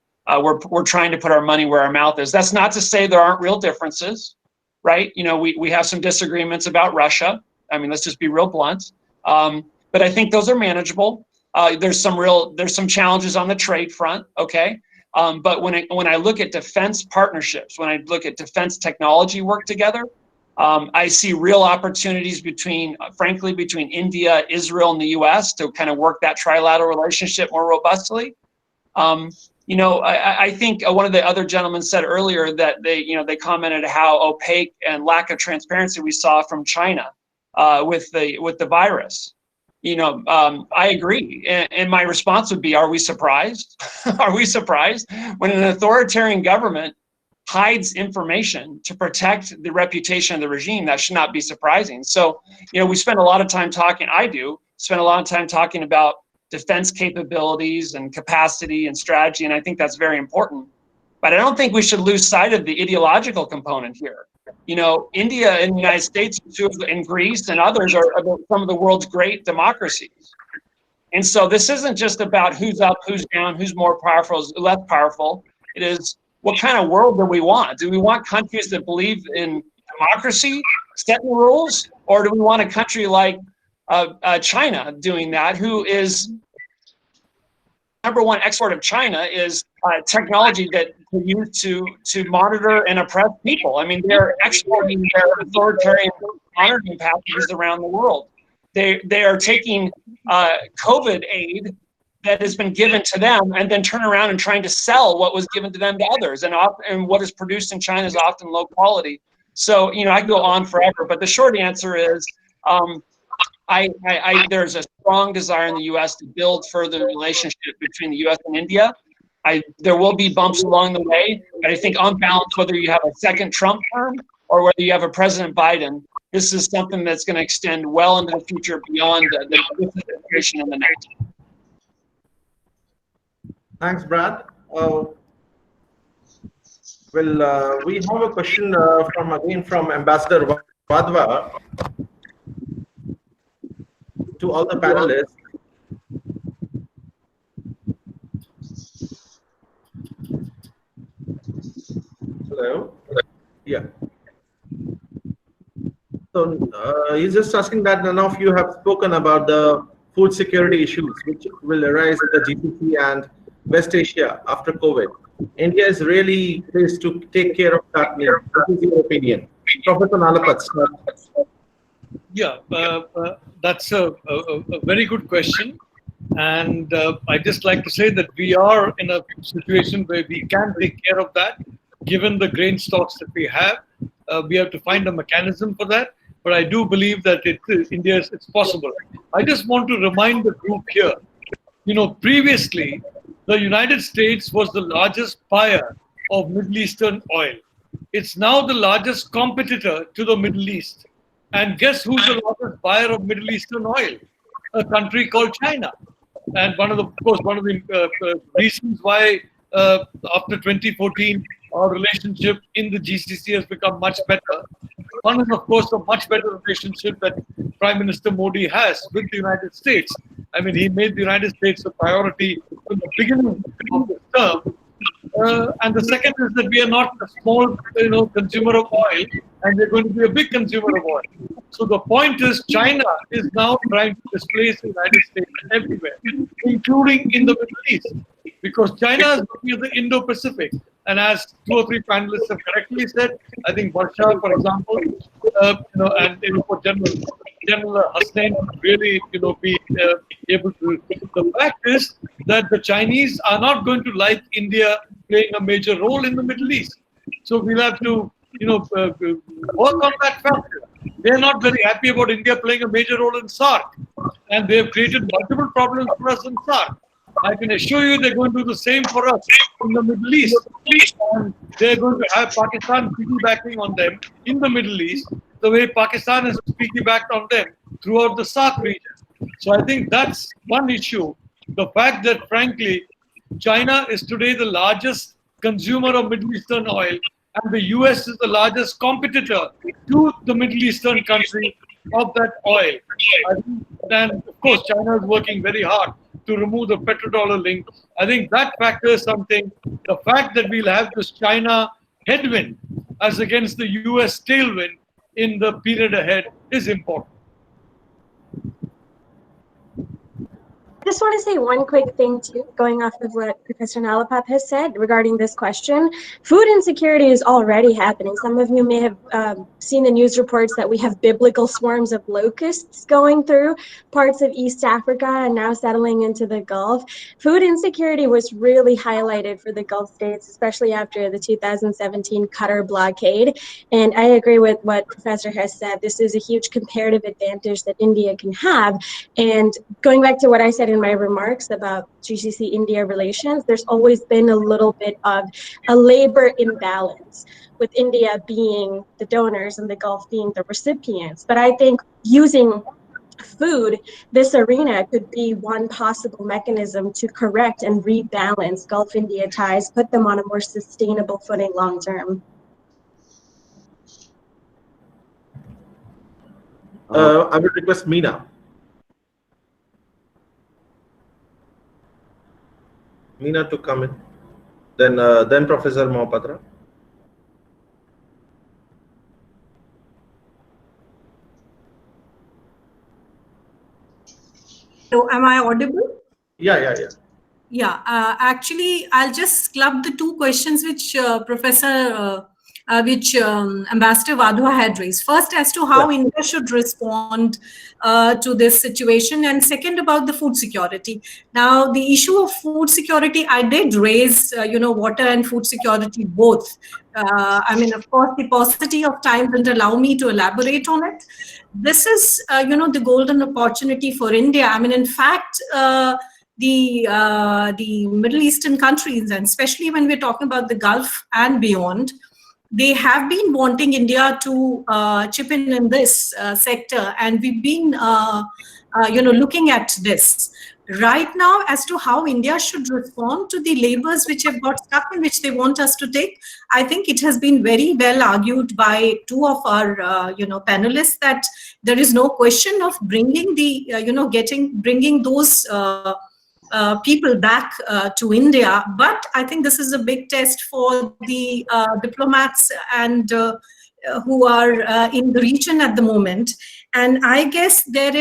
Speaker 2: we're trying to put our money where our mouth is. That's not to say there aren't real differences, right? You know, we have some disagreements about Russia. I mean, let's just be real blunt. But I think those are manageable. There's some challenges on the trade front, okay? But when I look at defense partnerships, when I look at defense technology work together, I see real opportunities frankly, between India, Israel, and the U.S. to kind of work that trilateral relationship more robustly. You know, I think one of the other gentlemen said earlier that they commented how opaque and lack of transparency we saw from China with the virus. You know, I agree, and my response would be: are we surprised? Are we surprised when an authoritarian government hides information to protect the reputation of the regime? That should not be surprising. So, you know, we spend a lot of time talking. I do spend a lot of time talking about defense capabilities and capacity and strategy, and I think that's very important. But I don't think we should lose sight of the ideological component here. You know, India and the United States and Greece and others are some of the world's great democracies. And so this isn't just about who's up, who's down, who's more powerful, who's less powerful. It is, what kind of world do we want? Do we want countries that believe in democracy, setting rules, or do we want a country like China doing that, who is number one export of China is technology that we use to monitor and oppress people. I mean, they're exporting their authoritarian monitoring packages around the world. They are taking COVID aid that has been given to them and then turn around and trying to sell what was given to them to others. And what is produced in China is often low quality. So, you know, I could go on forever, but the short answer is there's a strong desire in the U.S. to build further relationship between the U.S. and India. There will be bumps along the way, but I think on balance, whether you have a second Trump term or whether you have a President Biden, this is something that's going to extend well into the future beyond the administration and the next.
Speaker 3: Thanks, Brad. We have a question from Ambassador Vadva to all the panelists. Hello. Yeah. So he's just asking that none of you have spoken about the food security issues which will arise in the GCC and West Asia after COVID. India is really placed to take care of that need. What is your opinion? Professor Nalapat.
Speaker 1: Yeah, that's a very good question. And I'd just like to say that we are in a situation where we can take care of that, given the grain stocks that we have. We have to find a mechanism for that. But I do believe that it's possible. I just want to remind the group here, you know, previously, the United States was the largest buyer of Middle Eastern oil. It's now the largest competitor to the Middle East. And guess who's the largest buyer of Middle Eastern oil? A country called China. And one of the reasons why after 2014, our relationship in the GCC has become much better. One is, of course, a much better relationship that Prime Minister Modi has with the United States. I mean, he made the United States a priority from the beginning of the term. And the second is that we are not a small, consumer of oil, and we're going to be a big consumer of oil. So the point is, China is now trying to displace the United States everywhere, including in the Middle East, because China is looking at the Indo-Pacific. And as 2 or 3 panelists have correctly said, I think Varsha, for example, and for General Hasnain really, be able to. The fact is that the Chinese are not going to like India playing a major role in the Middle East. So we'll have to, work on that factor. They're not very happy about India playing a major role in SAARC, and they've created multiple problems for us in SAARC. I can assure you they're going to do the same for us in the Middle East. and they're going to have Pakistan piggybacking on them in the Middle East, the way Pakistan has piggybacked on them throughout the SAARC region. So I think that's one issue. The fact that, frankly, China is today the largest consumer of Middle Eastern oil, and the US is the largest competitor to the Middle Eastern country of that oil. And of course, China is working very hard to remove the petrodollar link. I think that factor is something. The fact that we'll have this China headwind as against the US tailwind in the period ahead is important.
Speaker 6: I just want to say one quick thing too, going off of what Professor Nalapat has said regarding this question. Food insecurity is already happening. Some of you may have seen the news reports that we have biblical swarms of locusts going through parts of East Africa and now settling into the Gulf. Food insecurity was really highlighted for the Gulf states, especially after the 2017 Qatar blockade. And I agree with what Professor has said. This is a huge comparative advantage that India can have. And going back to what I said in my remarks about GCC-India relations, there's always been a little bit of a labor imbalance, with India being the donors and the Gulf being the recipients. But I think using food, this arena could be one possible mechanism to correct and rebalance Gulf-India ties, put them on a more sustainable footing long term.
Speaker 3: I would request Meena. Meena to come in. Then Professor Mohapatra.
Speaker 4: So am I audible?
Speaker 3: Yeah.
Speaker 4: Yeah, actually, I'll just club the two questions which Ambassador Wadhwa had raised. First, as to how India should respond to this situation, and second, about the food security. Now, the issue of food security, I did raise, water and food security both. I mean, of course, the paucity of time didn't allow me to elaborate on it. This is, the golden opportunity for India. I mean, in fact, the Middle Eastern countries, and especially when we're talking about the Gulf and beyond, they have been wanting India to chip in this sector, and we've been, looking at this. Right now, as to how India should respond to the labors which have got stuck and which they want us to take, I think it has been very well argued by two of our, panelists that there is no question of bringing the, bringing those people back to India. But I think this is a big test for the diplomats and who are in the region at the moment. And I guess there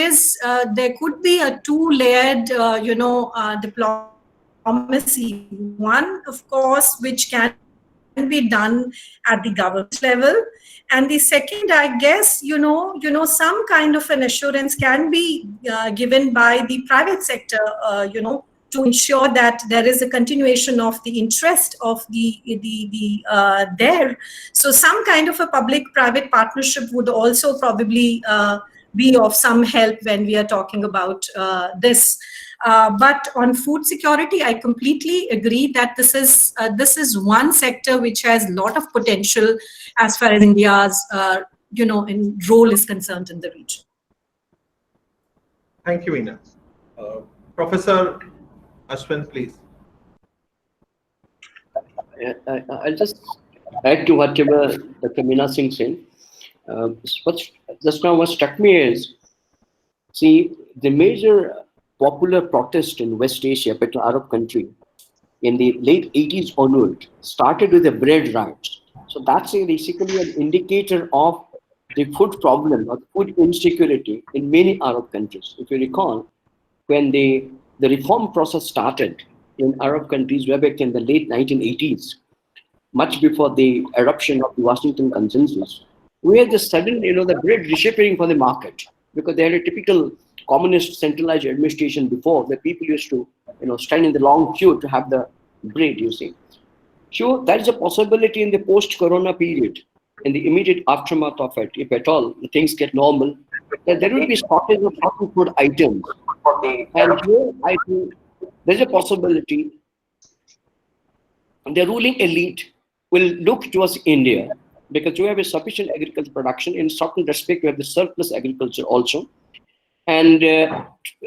Speaker 4: could be a two-layered, diplomacy. One, of course, which can be done at the government level. And the second, I guess, some kind of an assurance can be given by the private sector, to ensure that there is a continuation of the interest of there. So some kind of a public-private partnership would also probably be of some help when we are talking about this. But on food security, I completely agree that this is one sector which has a lot of potential as far as India's role is concerned in the region.
Speaker 3: Thank you, Meena. Professor Aswini, please.
Speaker 5: I'll just add to whatever Dr. Meena Singh said. What just now what struck me is, see, the major popular protest in West Asia, particularly Arab country, in the late 80s onward, started with the bread riots. So that's basically an indicator of the food problem or food insecurity in many Arab countries. If you recall, when the reform process started in Arab countries way back in the late 1980s, much before the eruption of the Washington Consensus, we had the sudden, the bread reshapening for the market, because they had a typical communist centralized administration before, that people used to, stand in the long queue to have the bread, you see. Sure, that is a possibility in the post-corona period, in the immediate aftermath of it, if at all things get normal, that there will be shortage of certain food items. And here, I think there's a possibility the ruling elite will look towards India, because we have a sufficient agricultural production. In certain respect, we have the surplus agriculture also. And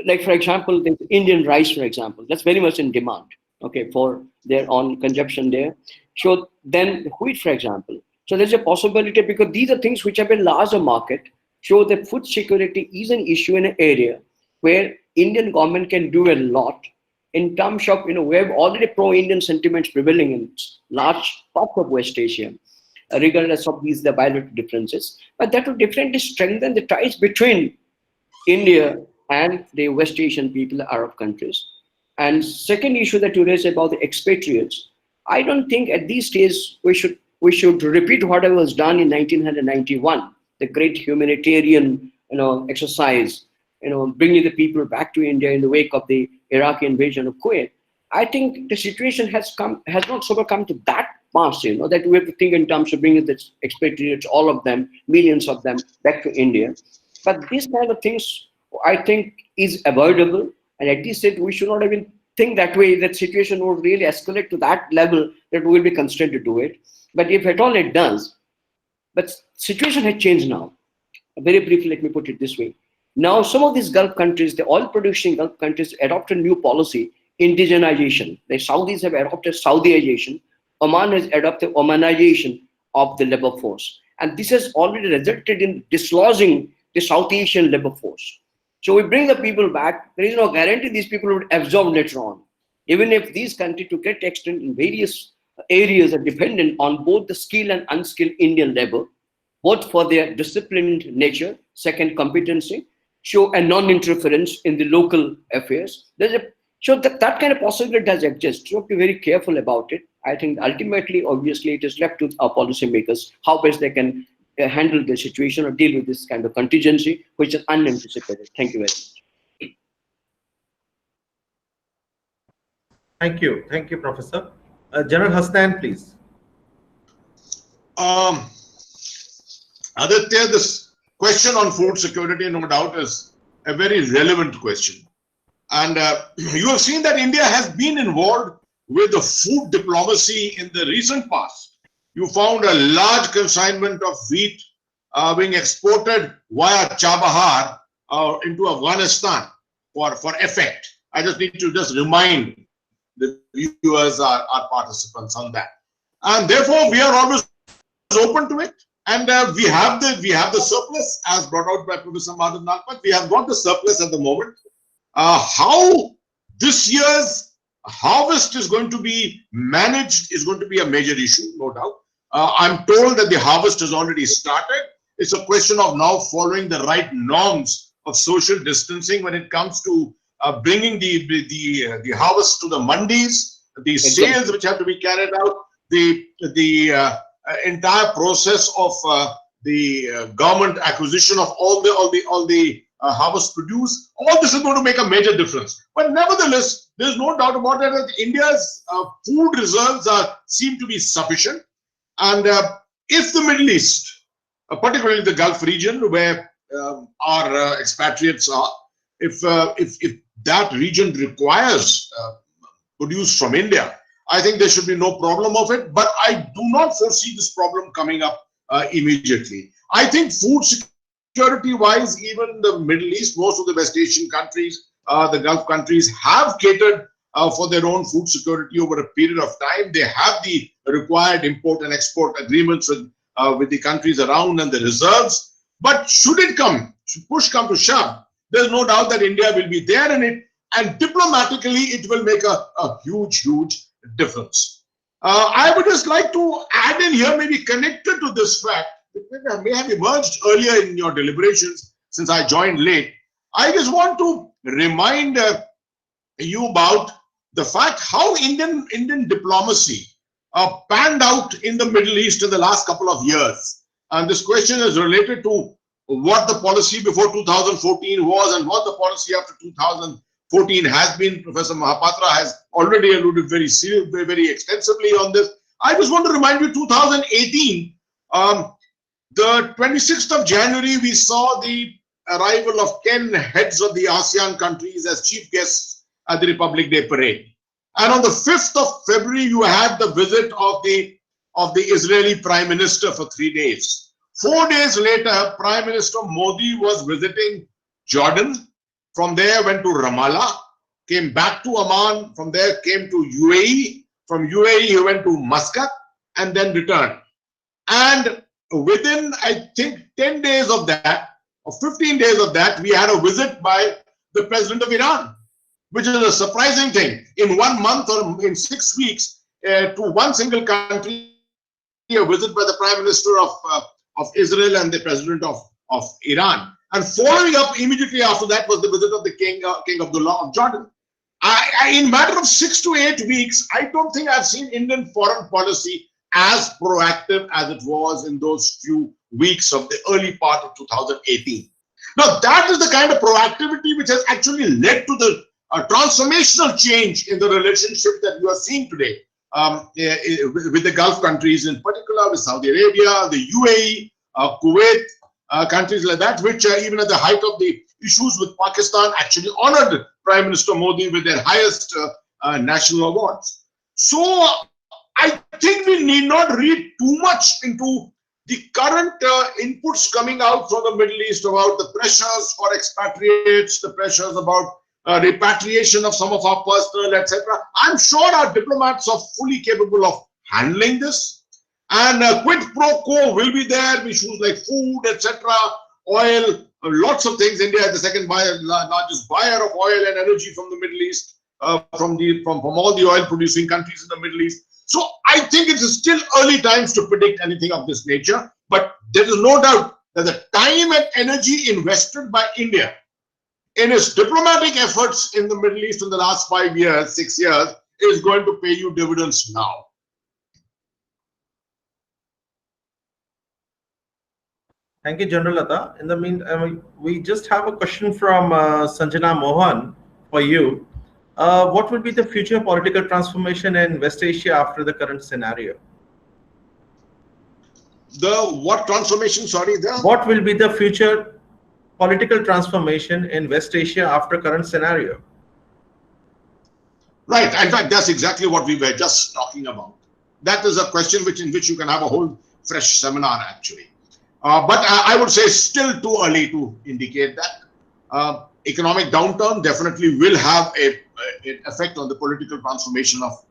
Speaker 5: like, for example, the Indian rice, for example, that's very much in demand, okay, for their own consumption there. So then the wheat, for example. So there's a possibility, because these are things which have a larger market, show that food security is an issue in an area where Indian government can do a lot in terms of, we have already pro-Indian sentiments prevailing in large parts of West Asia, regardless of the bilateral differences. But that will definitely strengthen the ties between India and the West Asian people, Arab countries. And second issue that you raised about the expatriates, I don't think at this stage we should repeat whatever was done in 1991, the great humanitarian exercise, bringing the people back to India in the wake of the Iraqi invasion of Kuwait. I think the situation has not sort of come to that pass, that we have to think in terms of bringing the expatriates, all of them, millions of them, back to India. But these kind of things, I think, is avoidable. And at this stage, we should not even think that way, that situation would really escalate to that level that we will be constrained to do it. But if at all it does, but situation has changed now. Very briefly, let me put it this way. Now, some of these Gulf countries, the oil-producing Gulf countries, adopted new policy, indigenization. The Saudis have adopted Saudiization. Oman has adopted Omanization of the labor force. And this has already resulted in dislodging the South Asian labor force. So we bring the people back. There is no guarantee these people would absorb later on. Even if these countries, to great extent in various areas, are dependent on both the skilled and unskilled Indian labor, both for their disciplined nature, second competency, show a non-interference in the local affairs. So that kind of possibility does exist. So we have to be very careful about it. I think ultimately, obviously, it is left to our policymakers how best they can handle the situation or deal with this kind of contingency, which is unanticipated. Thank you very much.
Speaker 3: Thank you, Professor. General Hasnain, please.
Speaker 8: Aditya, this question on food security, no doubt, is a very relevant question. And you have seen that India has been involved with the food diplomacy in the recent past. You found a large consignment of wheat being exported via Chabahar into Afghanistan for effect. I just need to remind the viewers, our participants on that. And therefore, we are always open to it. And we have the surplus, as brought out by Professor Madhav Nalapat. We have got the surplus at the moment. How this year's harvest is going to be managed is going to be a major issue, no doubt. I'm told that the harvest has already started. It's a question of now following the right norms of social distancing when it comes to bringing the harvest to the mandis, the sales which have to be carried out, the entire process of the government acquisition of all the harvest produce. All this is going to make a major difference. But nevertheless, there's no doubt about it that India's food reserves seem to be sufficient. And if the Middle East, particularly the Gulf region where our expatriates are, if that region requires produce from India, I think there should be no problem of it. But I do not foresee this problem coming up immediately. I think food security-wise, even the Middle East, most of the West Asian countries, the Gulf countries have catered for their own food security over a period of time. They have the required import and export agreements with the countries around and the reserves. But should push come to shove, there's no doubt that India will be there in it, and diplomatically it will make a huge difference. I would just like to add in here, maybe connected to this fact, that may have emerged earlier in your deliberations since I joined late. I just want to remind you about the fact how Indian diplomacy panned out in the Middle East in the last couple of years. And this question is related to what the policy before 2014 was and what the policy after 2014 has been. Professor Mohapatra has already alluded very extensively on this. I just want to remind you, 2018, the 26th of January, we saw the arrival of 10 heads of the ASEAN countries as chief guests at the Republic Day Parade. And on the 5th of February, you had the visit of the of the Israeli Prime Minister for 3 days. 4 days later, Prime Minister Modi was visiting Jordan. From there, went to Ramallah, came back to Amman. From there, came to UAE. From UAE, he went to Muscat and then returned. And within, I think, 10 days of that, or 15 days of that, we had a visit by the President of Iran, which is a surprising thing. In 1 month or in 6 weeks, to one single country, a visit by the Prime Minister of Israel and the President of Iran. And following up immediately after that was the visit of the King Abdullah of Jordan. In a matter of 6 to 8 weeks, I don't think I've seen Indian foreign policy as proactive as it was in those few weeks of the early part of 2018. Now, that is the kind of proactivity which has actually led to the transformational change in the relationship that you are seeing today with the Gulf countries, in particular with Saudi Arabia, the UAE, Kuwait, countries like that, which even at the height of the issues with Pakistan actually honored Prime Minister Modi with their highest national awards. So I think we need not read too much into the current inputs coming out from the Middle East about the pressures for expatriates, the pressures about repatriation of some of our personnel, etc. I'm sure our diplomats are fully capable of handling this. And quid pro quo will be there, issues like food, etc., oil, lots of things. India is the second largest buyer of oil and energy from the Middle East, from all the oil producing countries in the Middle East. So I think it is still early times to predict anything of this nature, but there is no doubt that the time and energy invested by India in its diplomatic efforts in the Middle East in the last 5 years, 6 years, is going to pay you dividends now.
Speaker 3: Thank you, General Lata. In the meantime, we just have a question from Sanjana Mohan for you. What will be the future political transformation in West Asia after the current scenario?
Speaker 8: The what transformation? Sorry,
Speaker 3: what will be the future political transformation in West Asia after current scenario?
Speaker 8: Right. In fact, that's exactly what we were just talking about. That is a question in which you can have a whole fresh seminar, actually. But I would say still too early to indicate that. Economic downturn definitely will have an effect on the political transformation of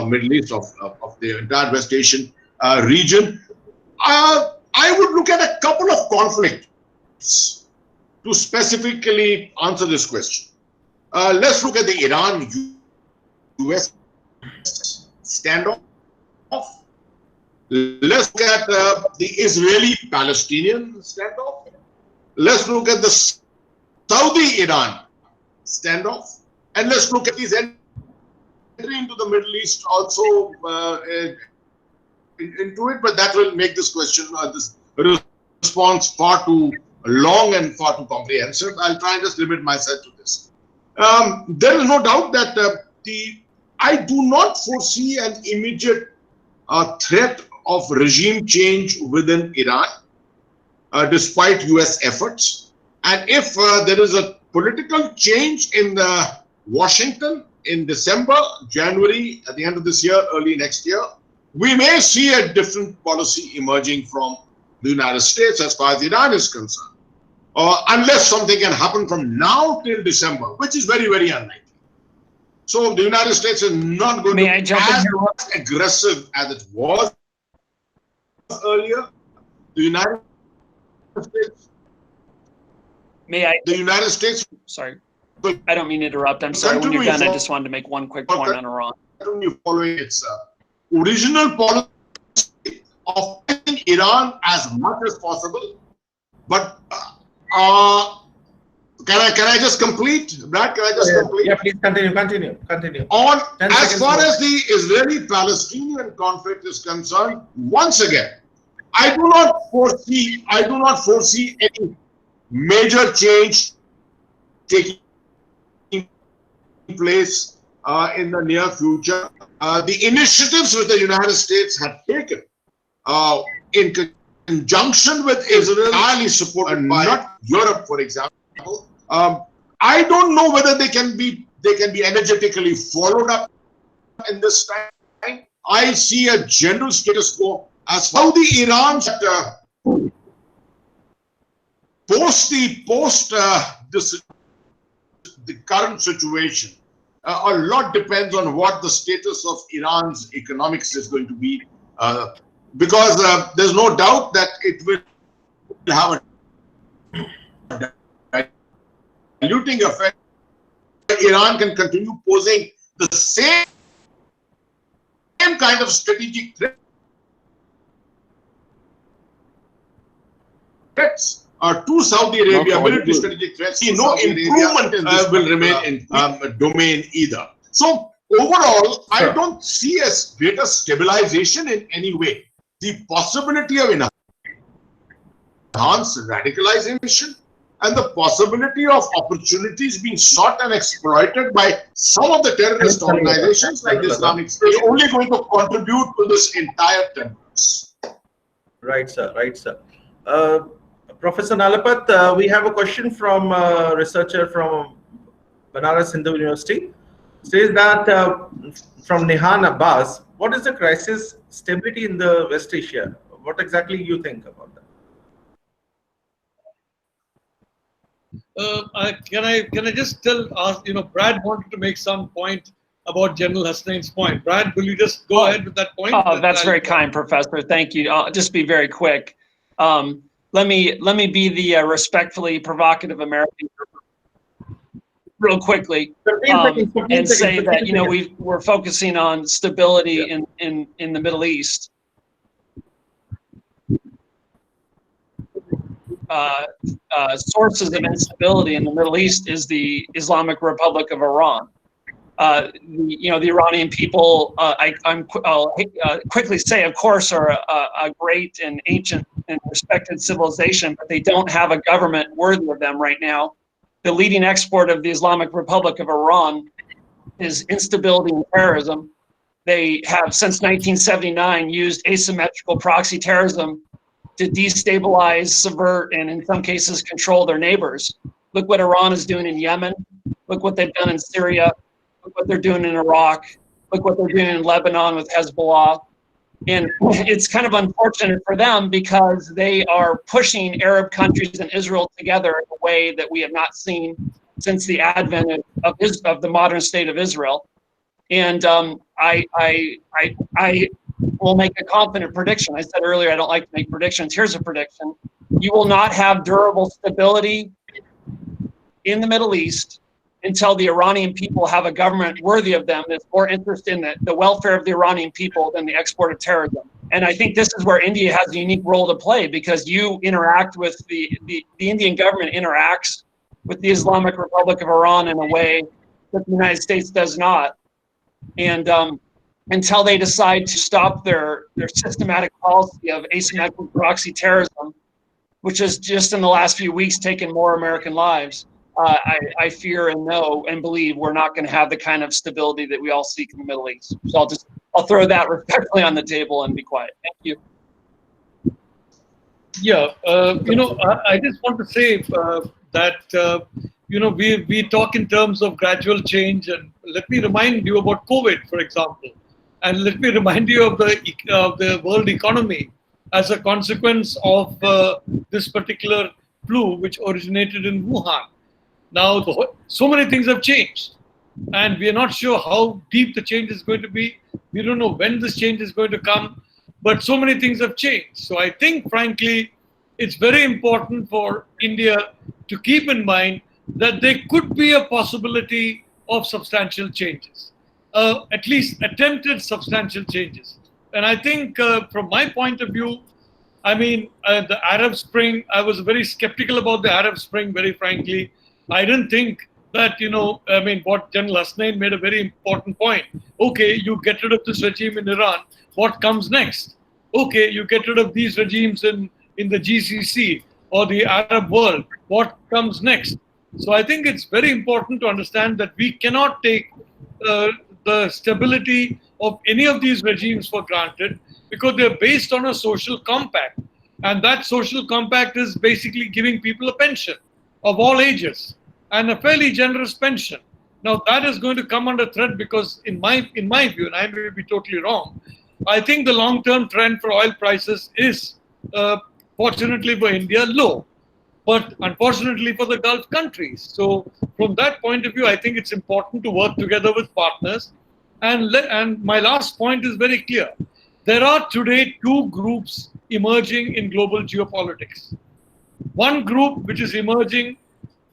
Speaker 8: Middle East, of the entire West Asian region. I would look at a couple of conflicts to specifically answer this question. Let's look at the Iran-US standoff. Let's look at the Israeli-Palestinian standoff. Let's look at the Saudi-Iran standoff. And let's look at these entry into the Middle East also into it, but that will make this question, this response far too long and far too comprehensive. I'll try and just limit myself to this. There is no doubt that I do not foresee an immediate threat of regime change within Iran, despite US efforts. And if there is a political change in Washington in December, January, at the end of this year, early next year, we may see a different policy emerging from the United States as far as Iran is concerned. Unless something can happen from now till December, which is very, very unlikely. So the United States is not going to be as aggressive as it was earlier. The United States. The United States.
Speaker 2: Sorry, I don't mean to interrupt. I'm sorry. When you're done, I just wanted to make one quick point on Iran.
Speaker 8: Following its original policy of Iran as much as possible, but can I just complete, Brad? Can I just complete?
Speaker 3: Yeah, please continue.
Speaker 8: On as far as the Israeli-Palestinian conflict is concerned, once again, I do not foresee any major change taking place in the near future. The initiatives which the United States have taken in conjunction with Israel, highly supported by not Europe, for example. I don't know whether they can be energetically followed up in this time, I see a general status quo as how the Iran post the current situation. A lot depends on what the status of Iran's economics is going to be, because there's no doubt that it will have a diluting effect. Iran can continue posing the same kind of strategic threats to Saudi Arabia, military strategic threats. See, no improvement in this will remain in domain either. So overall, I don't see a greater stabilization in any way. The possibility of enhanced radicalization and the possibility of opportunities being sought and exploited by some of the terrorist organizations like the Islamic State is only going to contribute to this entire tendency.
Speaker 3: Right, sir. Right, sir. Professor Nalapat, we have a question from a researcher from Banaras Hindu University. Says that from Nehan Abbas, what is the crisis stability in the West Asia? What exactly you think about that?
Speaker 1: Can I just ask, Brad wanted to make some point about General Hasnain's point. Brad, will you just go ahead with that point?
Speaker 2: Oh, that's very kind, Professor. Thank you. I'll just be very quick. Let me be the respectfully provocative American real quickly, and say that we're focusing on stability in the Middle East. Sources of instability in the Middle East is the Islamic Republic of Iran. The Iranian people, I'll quickly say, of course, are a great and ancient and respected civilization, but they don't have a government worthy of them right now. The leading export of the Islamic Republic of Iran is instability and terrorism. They have, since 1979, used asymmetrical proxy terrorism to destabilize, subvert, and in some cases control their neighbors. Look what Iran is doing in Yemen. Look what they've done in Syria. Look what they're doing in Iraq. Look what they're doing in Lebanon with Hezbollah. And it's kind of unfortunate for them because they are pushing Arab countries and Israel together in a way that we have not seen since the advent of the modern state of Israel. And I will make a confident prediction. I said earlier I don't like to make predictions. Here's a prediction. You will not have durable stability in the Middle East until the Iranian people have a government worthy of them that's more interested in the welfare of the Iranian people than the export of terrorism. And I think this is where India has a unique role to play, because you interact with the Indian government interacts with the Islamic Republic of Iran in a way that the United States does not. And until they decide to stop their systematic policy of asymmetric proxy terrorism, which has just in the last few weeks taken more American lives, I fear and know and believe we're not going to have the kind of stability that we all seek in the Middle East. So I'll throw that respectfully on the table and be quiet. Thank you.
Speaker 1: Yeah, I just want to say that we talk in terms of gradual change, and let me remind you about COVID, for example, and let me remind you of the world economy as a consequence of this particular flu, which originated in Wuhan. Now, so many things have changed, and we are not sure how deep the change is going to be. We don't know when this change is going to come, but so many things have changed. So I think, frankly, it's very important for India to keep in mind that there could be a possibility of substantial changes, at least attempted substantial changes. And I think from my point of view, the Arab Spring, I was very skeptical about the Arab Spring, very frankly. I didn't think that, what General Hasnain made a very important point. Okay, you get rid of this regime in Iran. What comes next? Okay, you get rid of these regimes in the GCC or the Arab world. What comes next? So I think it's very important to understand that we cannot take the stability of any of these regimes for granted, because they're based on a social compact. And that social compact is basically giving people a pension of all ages, and a fairly generous pension. Now that is going to come under threat because in my view, and I may be totally wrong, I think the long-term trend for oil prices is, fortunately for India, low, but unfortunately for the Gulf countries. So from that point of view, I think it's important to work together with partners. And my last point is very clear. There are today two groups emerging in global geopolitics. One group which is emerging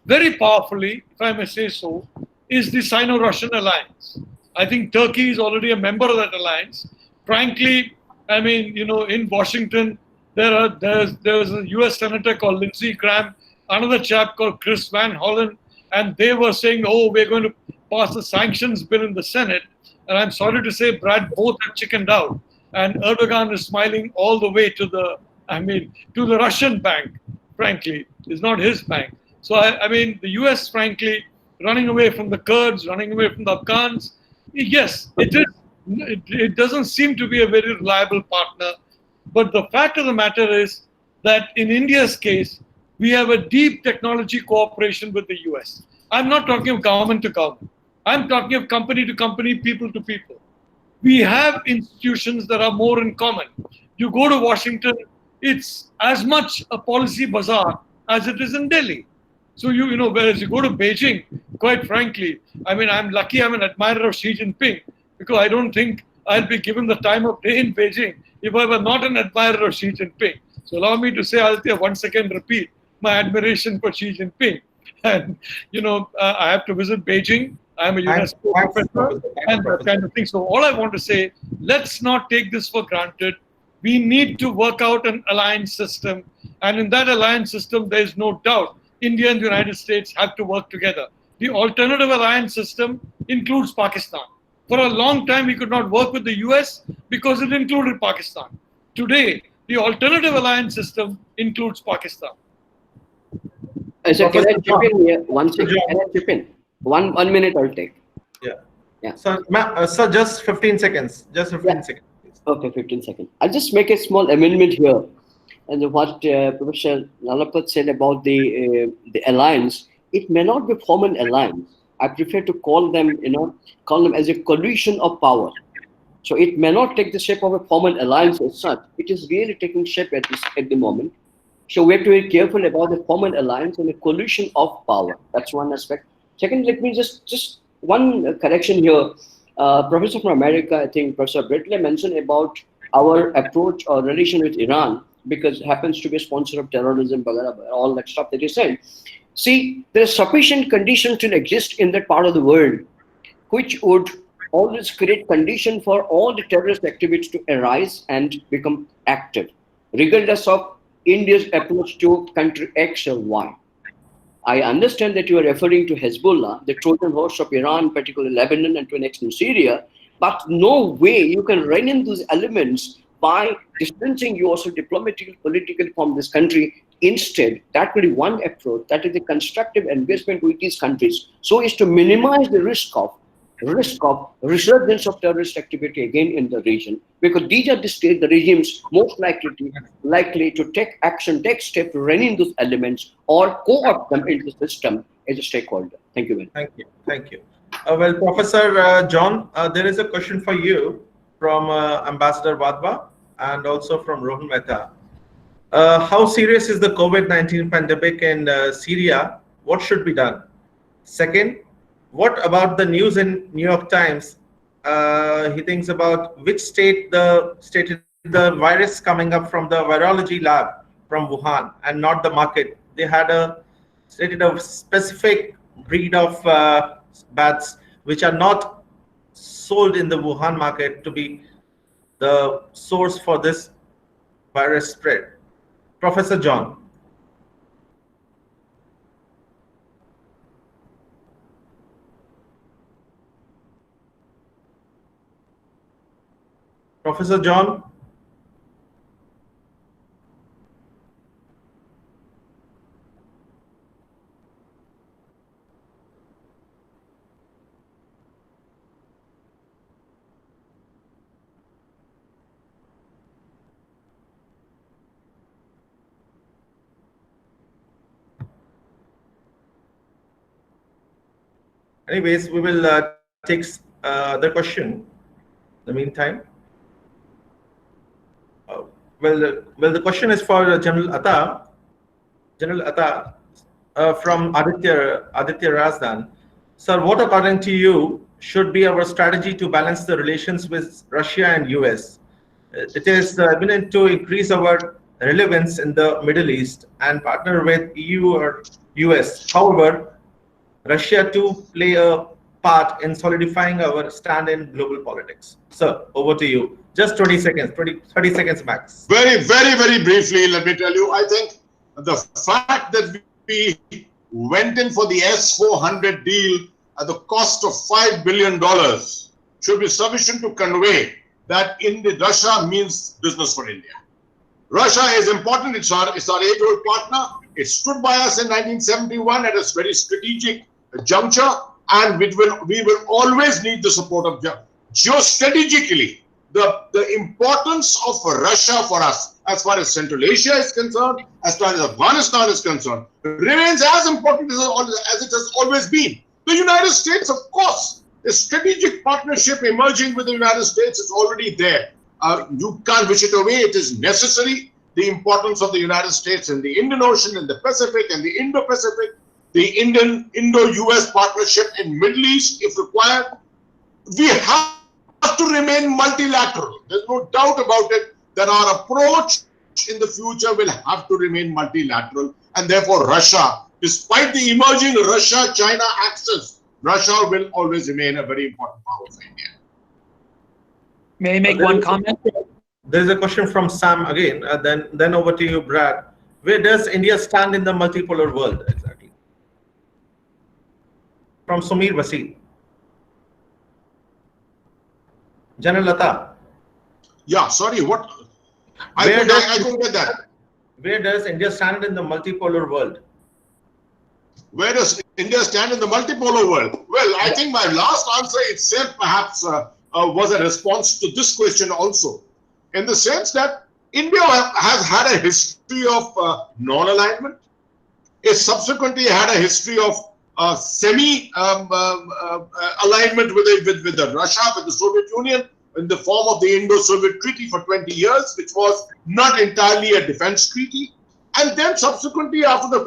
Speaker 1: very powerfully, if I may say so, is the Sino-Russian alliance. I think Turkey is already a member of that alliance. Frankly, I mean, in Washington, there's a U.S. senator called Lindsey Graham, another chap called Chris Van Hollen, and they were saying, "Oh, we're going to pass a sanctions bill in the Senate." And I'm sorry to say, Brad, both have chickened out, and Erdogan is smiling all the way to the Russian bank. Frankly, it's not his bank. So I mean, the U.S. frankly running away from the Kurds, running away from the Afghans. Yes, it is. It doesn't seem to be a very reliable partner. But the fact of the matter is that in India's case, we have a deep technology cooperation with the US. I'm not talking of government to government. I'm talking of company to company, people to people. We have institutions that are more in common. You go to Washington, it's as much a policy bazaar as it is in Delhi. So whereas you go to Beijing, quite frankly, I mean, I'm lucky I'm an admirer of Xi Jinping because I don't think I'll be given the time of day in Beijing if I were not an admirer of Xi Jinping. So allow me to say, I'll once again repeat my admiration for Xi Jinping. And, I have to visit Beijing. I'm a UNESCO professor and that kind of thing. So all I want to say, let's not take this for granted. We need to work out an alliance system. And in that alliance system, there is no doubt India and the United States have to work together. The alternative alliance system includes Pakistan. For a long time, we could not work with the US because it included Pakistan. Today, the alternative alliance system includes Pakistan.
Speaker 5: So can I chip in here? One second. Can I chip in? One minute I'll take. Yeah.
Speaker 3: So just 15 seconds. Just 15 seconds. Please.
Speaker 5: Okay, 15 seconds. I'll just make a small amendment here. And what Professor Nalapat said about the alliance, it may not be form an alliance. I prefer to call them as a coalition of power. So it may not take the shape of a formal alliance as such. It is really taking shape at the moment. So we have to be careful about the formal alliance and a coalition of power. That's one aspect. Second, let me just one correction here. Professor from America, I think Professor Bradley mentioned about our approach or relation with Iran because it happens to be a sponsor of terrorism, all that stuff that he said. See, there are sufficient conditions to exist in that part of the world, which would always create condition for all the terrorist activities to arise and become active, regardless of India's approach to country X or Y. I understand that you are referring to Hezbollah, the Trojan horse of Iran, particularly Lebanon, and to an extent Syria, but no way you can rein in those elements by distancing yourself diplomatically, politically from this country. Instead, that will be one approach, that is the constructive investment with these countries, so as to minimize the risk of resurgence of terrorist activity again in the region, because these are the regimes most likely to take action, take steps to rein in those elements or co-opt them into the system as a stakeholder. Thank you very much.
Speaker 3: Thank you. Well, Professor John, there is a question for you from Ambassador Wadhwa and also from Rohan Mehta. How serious is the COVID-19 pandemic in Syria? What should be done? Second, what about the news in New York Times? He thinks about which state the virus coming up from the virology lab from Wuhan and not the market. They had stated a specific breed of bats which are not sold in the Wuhan market to be the source for this virus spread. Professor John. Professor John. Anyways, we will take the question in the meantime. Well, the question is for General Atta. General Atta from Aditya Razdan. Sir, what according to you should be our strategy to balance the relations with Russia and US? It is evident to increase our relevance in the Middle East and partner with EU or US. However, Russia to play a part in solidifying our stand in global politics. Sir, over to you. Just 20 seconds, 30 seconds max.
Speaker 8: Very, very, very briefly, let me tell you, I think the fact that we went in for the S-400 deal at the cost of $5 billion should be sufficient to convey that Russia means business for India. Russia is important. It's our age-old partner. It stood by us in 1971 at a very strategic juncture, and we will always need the support of geostrategically. The importance of Russia for us, as far as Central Asia is concerned, as far as Afghanistan is concerned, remains as important as it has always been. The United States, of course, a strategic partnership emerging with the United States is already there. You can't wish it away. It is necessary. The importance of the United States in the Indian Ocean, in the Pacific, and the Indo-Pacific, the Indo-US partnership in Middle East, if required. We have to remain multilateral. There's no doubt about it that our approach in the future will have to remain multilateral, and therefore Russia, despite the emerging Russia-China axis, Russia will always remain a very important power for India.
Speaker 2: May I make one comment?
Speaker 3: There's a question from Sam again, then over to you, Brad. Where does India stand in the multipolar world exactly? From Sumir Basil. General Lata.
Speaker 8: Yeah, sorry, what? I couldn't get that.
Speaker 3: Where does India stand in the multipolar world?
Speaker 8: Where does India stand in the multipolar world? Well, I think my last answer itself perhaps was a response to this question also, in the sense that India has had a history of non-alignment. It subsequently had a history of semi-alignment with Russia, with the Soviet Union, in the form of the Indo-Soviet Treaty for 20 years, which was not entirely a defense treaty. And then subsequently, after the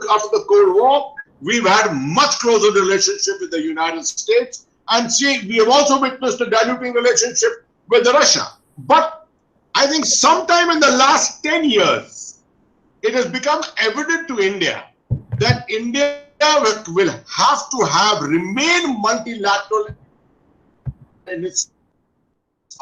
Speaker 8: Cold War, we've had much closer relationship with the United States. And we have also witnessed a diluting relationship with Russia. But I think sometime in the last 10 years, it has become evident to India that India will have to remain multilateral in its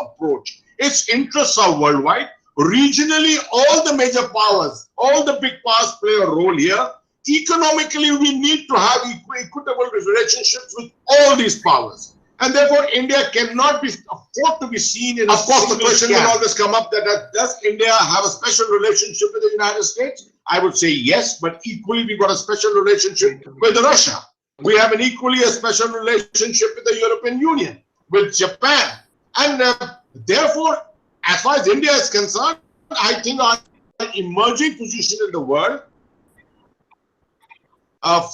Speaker 8: approach. Its interests are worldwide. Regionally, all the major powers, all the big powers play a role here. Economically, we need to have equitable relationships with all these powers. And therefore, India cannot afford to be seen in a Of course, the question will always come up that does India have a special relationship with the United States? I would say yes, but equally we've got a special relationship with Russia. We have a special relationship with the European Union, with Japan. And therefore, as far as India is concerned, I think our emerging position in the world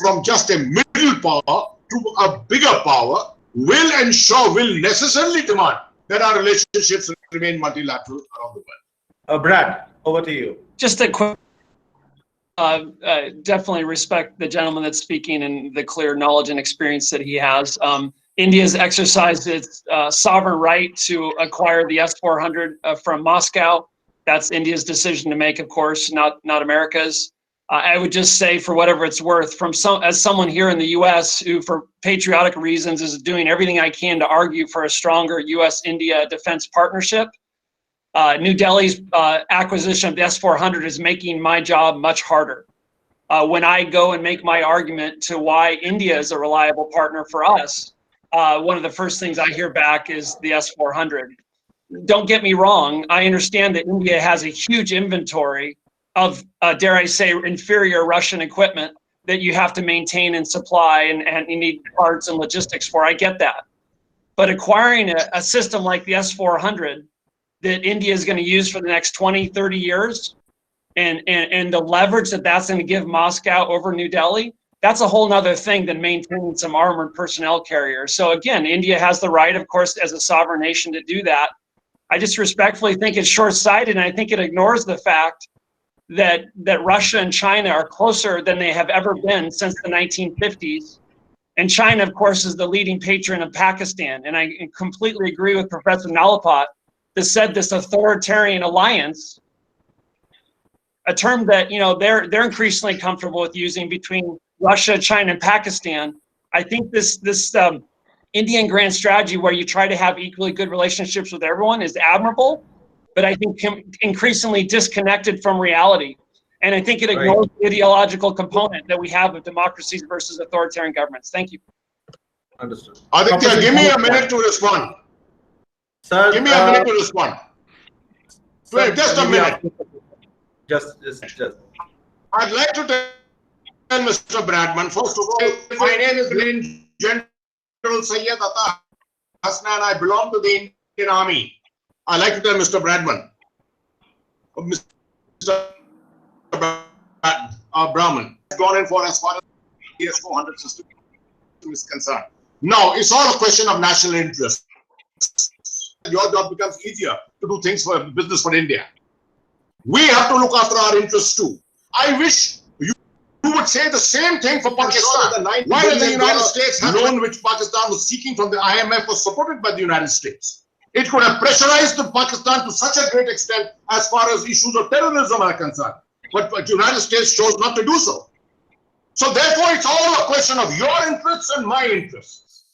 Speaker 8: from just a middle power to a bigger power will necessarily demand that our relationships remain multilateral around the world.
Speaker 3: Brad, over to you.
Speaker 2: Just a quick, definitely respect the gentleman that's speaking and the clear knowledge and experience that he has. India has exercised its sovereign right to acquire the S-400 from Moscow. That's India's decision to make, of course, not America's. I would just say, for whatever it's worth, as someone here in the U.S. who, for patriotic reasons, is doing everything I can to argue for a stronger U.S.-India defense partnership, New Delhi's acquisition of the S-400 is making my job much harder. When I go and make my argument to why India is a reliable partner for us, one of the first things I hear back is the S-400. Don't get me wrong. I understand that India has a huge inventory of, dare I say, inferior Russian equipment that you have to maintain and supply, and you need parts and logistics for. I get that. But acquiring a system like the S-400 that India is going to use for the next 20, 30 years, and the leverage that that's going to give Moscow over New Delhi, that's a whole nother thing than maintaining some armored personnel carriers. So again, India has the right, of course, as a sovereign nation to do that. I just respectfully think it's short-sighted, and I think it ignores the fact that Russia and China are closer than they have ever been since the 1950s. And China, of course, is the leading patron of Pakistan. And I completely agree with Professor Nalapat that said this authoritarian alliance, a term that, you know, they're increasingly comfortable with using between Russia, China, and Pakistan. I think this Indian grand strategy where you try to have equally good relationships with everyone is admirable, but I think increasingly disconnected from reality. And I think it ignores the ideological component that we have of democracies versus authoritarian governments. Thank you.
Speaker 3: Understood.
Speaker 8: Aditya, give me a minute to respond.
Speaker 3: Sir,
Speaker 8: give me a minute to respond.
Speaker 3: Sir,
Speaker 8: just a minute.
Speaker 3: Just.
Speaker 8: I'd like to tell Mr. Bradman, first of all, my name is General Syed Hasnain. I belong to the Indian Army. I'd like to tell Mr. Bradman, Mr. Brahman has gone in for as far as the PS400 system is concerned. Now, it's all a question of national interest. Your job becomes easier to do things for business for India. We have to look after our interests too. I wish you would say the same thing for Pakistan. Why does the United States have loan which Pakistan was seeking from the IMF was supported by the United States? It could have pressurized Pakistan to such a great extent as far as issues of terrorism are concerned. But the United States chose not to do so. So therefore, it's all a question of your interests and my interests.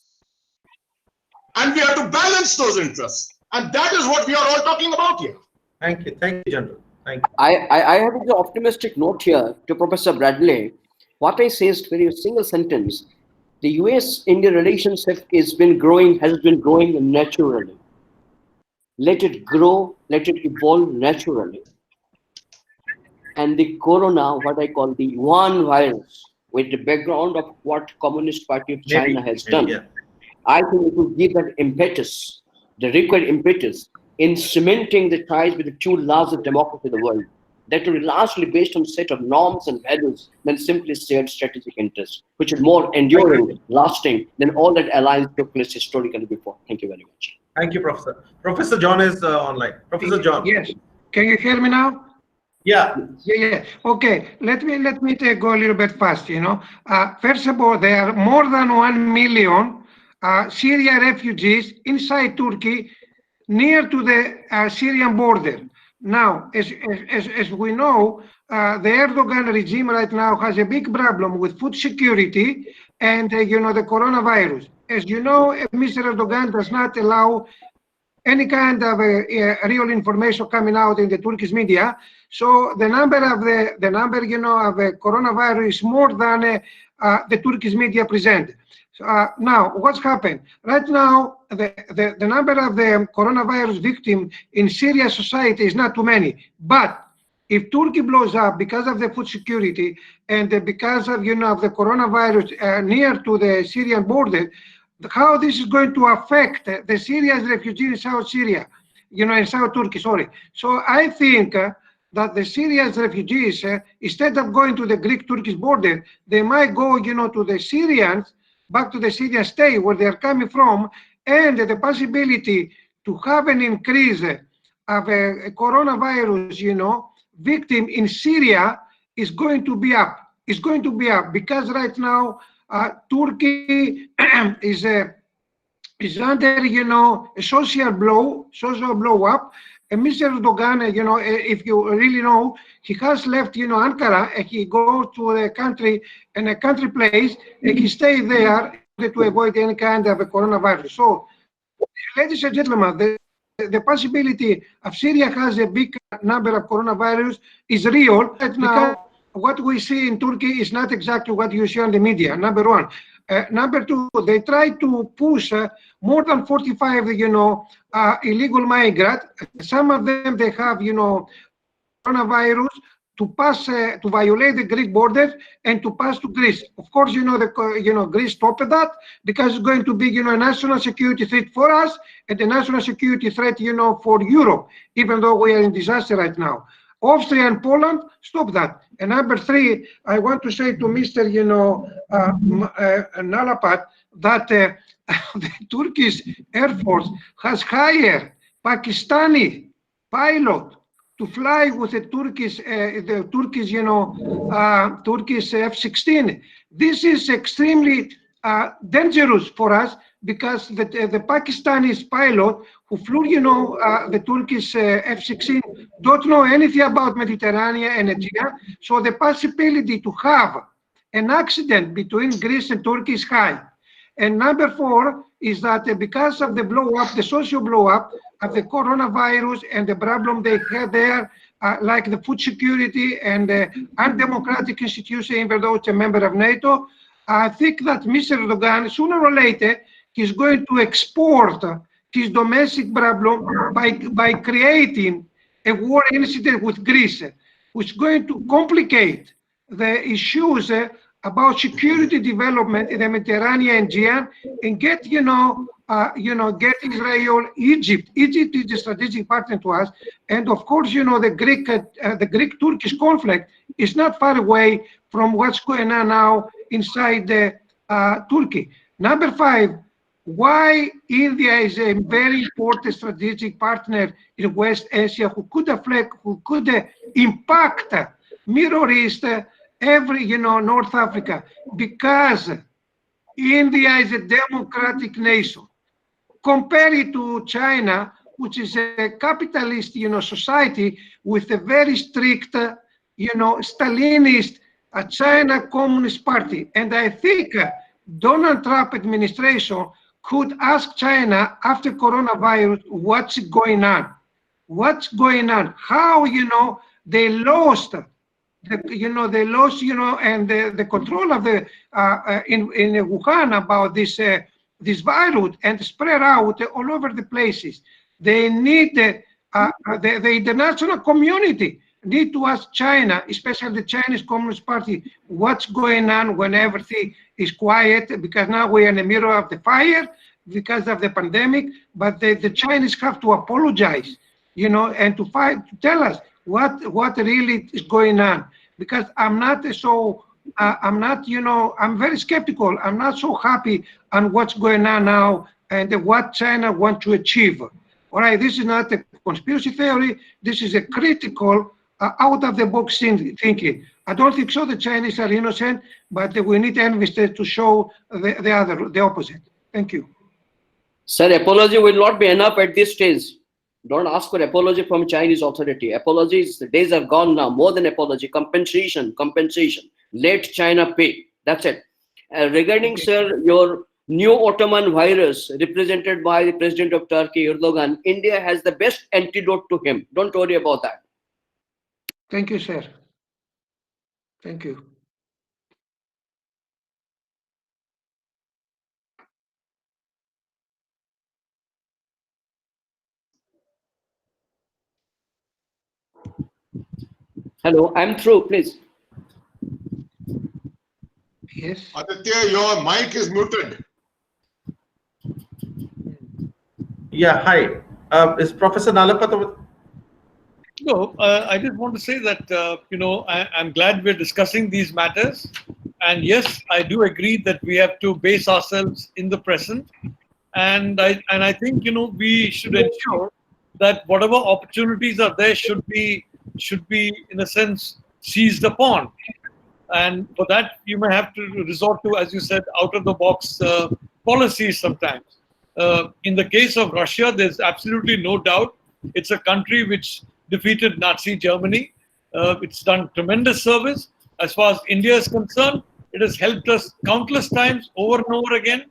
Speaker 8: And we have to balance those interests. And that is what we are all talking about here.
Speaker 3: Thank you, General. Thank you.
Speaker 5: I have an optimistic note here to Professor Bradley. What I say is very single sentence. The US-India relationship has been growing naturally. Let it grow, let it evolve naturally. And the corona, what I call the one virus, with the background of what Communist Party of China has done,
Speaker 3: yeah.
Speaker 5: I think it will give that impetus, the required impetus, in cementing the ties with the two largest democracies in the world, that will be largely based on a set of norms and values than simply shared strategic interests, which is more enduring, lasting than all that alliance took place historically before. Thank you very much.
Speaker 3: Thank you, Professor. Professor John is online. Professor John.
Speaker 7: Yes. Can you hear me now?
Speaker 3: Yeah.
Speaker 7: Yeah. Okay. Let me go a little bit fast. You know, first of all, there are more than 1 million Syrian refugees inside Turkey, near to the Syrian border. Now, as we know, the Erdogan regime right now has a big problem with food security and you know, the coronavirus. As you know, Mr. Erdogan does not allow any kind of real information coming out in the Turkish media. So the number you know, of coronavirus is more than the Turkish media present. Now, what's happened? Right now, the number of the coronavirus victims in Syrian society is not too many. But if Turkey blows up because of the food security and because of, you know, of the coronavirus near to the Syrian border, how this is going to affect the Syrian refugees in South Syria, you know, in South Turkey, sorry. So I think that the Syrian refugees, instead of going to the Greek-Turkish border, they might go, you know, to the Syrians, back to the Syrian state where they are coming from, and the possibility to have an increase of a coronavirus, you know, victim in Syria is going to be up. It's going to be up because right now Turkey is under, you know, a social blow up. And Mr. Erdogan, you know, if you really know, he has left, you know, Ankara, and he goes to a country, in a country place, and he stays there to avoid any kind of a coronavirus. So, ladies and gentlemen, the possibility of Syria has a big number of coronavirus is real. Right now, what we see in Turkey is not exactly what you see on the media, number one. Number two, they try to push more than 45, you know, illegal migrants. Some of them, they have, you know, coronavirus to pass, to violate the Greek border and to pass to Greece. Of course, you know, Greece stopped that because it's going to be, you know, a national security threat for us and a national security threat, you know, for Europe, even though we are in disaster right now. Austria and Poland, stop that. And number three, I want to say to Mr. Nalapat that the Turkish Air Force has hired Pakistani pilot to fly with the Turkish F-16. This is extremely dangerous for us because the Pakistani pilot who flew, the Turkish F-16 don't know anything about Mediterranean and Aegean. So the possibility to have an accident between Greece and Turkey is high. And number four is that because of the blow-up, the social blow-up of the coronavirus and the problem they had there, like the food security and the undemocratic institution, even though it's a member of NATO, I think that Mr. Erdogan, sooner or later, he's going to export his domestic problem by creating a war incident with Greece, which is going to complicate the issues about security development in the Mediterranean Aegean and get, get Israel, Egypt. Egypt is a strategic partner to us. And of course, the Greek-Turkish conflict is not far away from what's going on now inside Turkey. Number five, why India is a very important strategic partner in West Asia who could impact Middle East, North Africa, because India is a democratic nation. Compare it to China, which is a capitalist, society with a very strict, Stalinist China Communist Party. And I think Donald Trump administration could ask China after coronavirus, what's going on? What's going on? How, they lost and the control of the in Wuhan about this virus and spread out all over the places. They need the international community need to ask China, especially the Chinese Communist Party, what's going on when everything is quiet, because now we're in the middle of the fire because of the pandemic. But the Chinese have to apologize, and to tell us what really is going on. Because I'm not so, I'm very skeptical. I'm not so happy on what's going on now and what China wants to achieve. All right, this is not a conspiracy theory. This is a critical, out-of-the-box thinking. I don't think so. The Chinese are innocent, but we need evidence to show the opposite. Thank you.
Speaker 5: Sir, apology will not be enough at this stage. Don't ask for apology from Chinese authority. Apologies, the days are gone now. More than apology, compensation. Let China pay. That's it. Regarding, sir, your new Ottoman virus represented by the President of Turkey, Erdogan, India has the best antidote to him. Don't worry about that.
Speaker 7: Thank you, sir. Thank you.
Speaker 5: Hello, I'm through, please.
Speaker 7: Yes.
Speaker 8: Aditya, your mic is muted.
Speaker 3: Yeah, hi. Is Professor Nalapat over?
Speaker 1: No, I just want to say that, I'm glad we're discussing these matters. And yes, I do agree that we have to base ourselves in the present. And I think, we should ensure that whatever opportunities are there should be, in a sense, seized upon. And for that, you may have to resort to, as you said, out-of-the-box policies sometimes. In the case of Russia, there's absolutely no doubt. It's a country which defeated Nazi Germany. It's done tremendous service. As far as India is concerned, it has helped us countless times over and over again.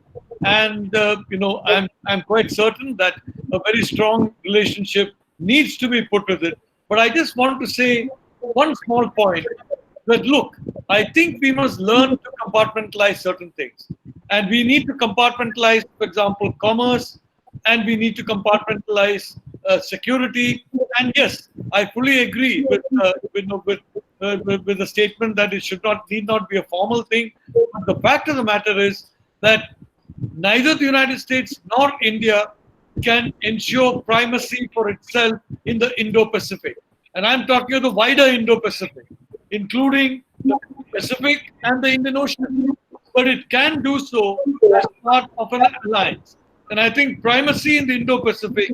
Speaker 1: And, I'm quite certain that a very strong relationship needs to be put with it. But I just want to say one small point, that look, I think we must learn to compartmentalize certain things. And we need to compartmentalize, for example, commerce, and we need to compartmentalize security. And yes, I fully agree with the statement that it need not be a formal thing. But the fact of the matter is that neither the United States nor India can ensure primacy for itself in the Indo-Pacific. And I'm talking of the wider Indo-Pacific, including the Pacific and the Indian Ocean. But it can do so as part of an alliance. And I think primacy in the Indo-Pacific,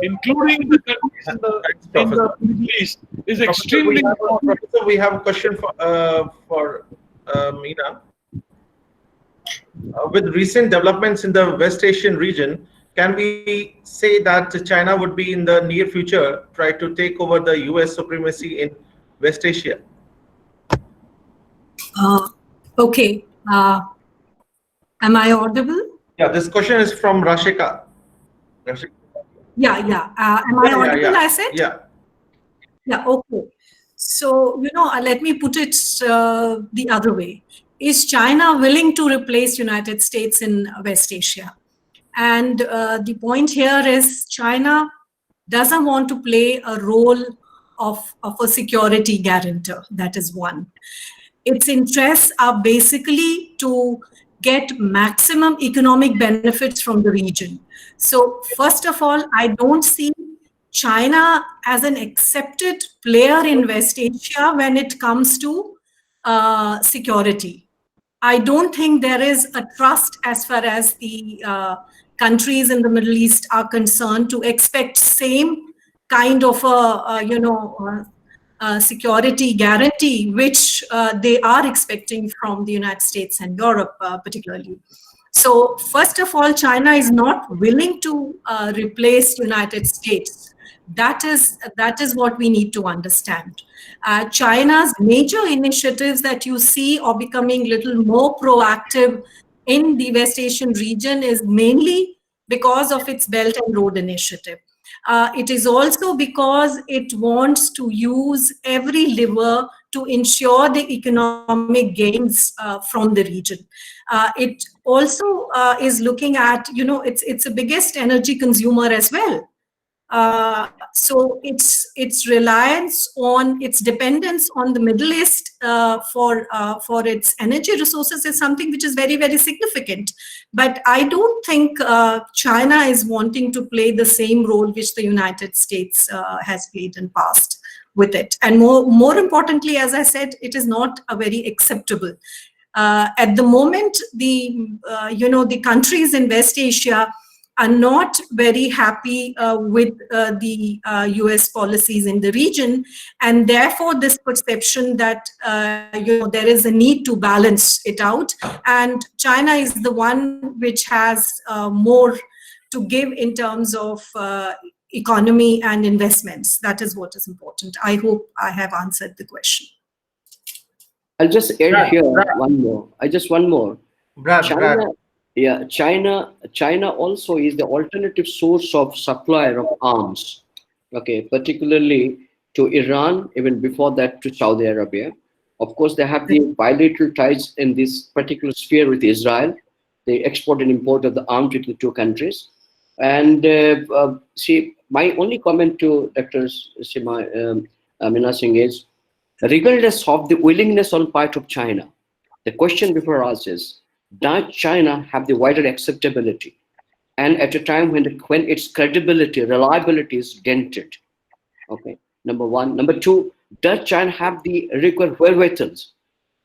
Speaker 1: including the countries in the Middle East, is extremely important.
Speaker 3: Professor, we have a question for Meena. With recent developments in the West Asian region, can we say that China would be in the near future try to take over the US supremacy in West Asia?
Speaker 4: Okay. Am I audible?
Speaker 3: Yeah, this question is from Rashika.
Speaker 4: Yeah. Am I audible, I said?
Speaker 3: Yeah.
Speaker 4: Yeah, okay. So, let me put it the other way. Is China willing to replace United States in West Asia? And the point here is China doesn't want to play a role of a security guarantor. That is one. Its interests are basically to get maximum economic benefits from the region. So first of all, I don't see China as an accepted player in West Asia when it comes to security. I don't think there is a trust as far as the countries in the Middle East are concerned to expect same kind of a security guarantee which they are expecting from the United States and Europe particularly. So first of all, China is not willing to replace United States. That is what we need to understand. China's major initiatives that you see are becoming a little more proactive in the West Asian region is mainly because of its Belt and Road Initiative. It is also because it wants to use every lever to ensure the economic gains from the region. It also is looking at, it's the biggest energy consumer as well. So its reliance on, its dependence on the Middle East for its energy resources is something which is very, very significant. But I don't think China is wanting to play the same role which the United States has played in past with it. And more importantly, as I said, it is not a very acceptable. At the moment, the countries in West Asia are not very happy with the US policies in the region, and therefore this perception that there is a need to balance it out, and China is the one which has more to give in terms of economy and investments. That is what is important. I hope I have answered the question.
Speaker 5: I'll just add here one more. One more.
Speaker 3: Brad.
Speaker 5: Yeah, China also is the alternative source of supplier of arms, okay, particularly to Iran, even before that to Saudi Arabia. Of course, they have the bilateral ties in this particular sphere with Israel. They export and import of the arms between the two countries. And see, my only comment to Dr. Meena Singh is, regardless of the willingness on part of China, the question before us is, does China have the wider acceptability? And at a time when its credibility, reliability is dented, okay, number one. Number two, does China have the required wherewithal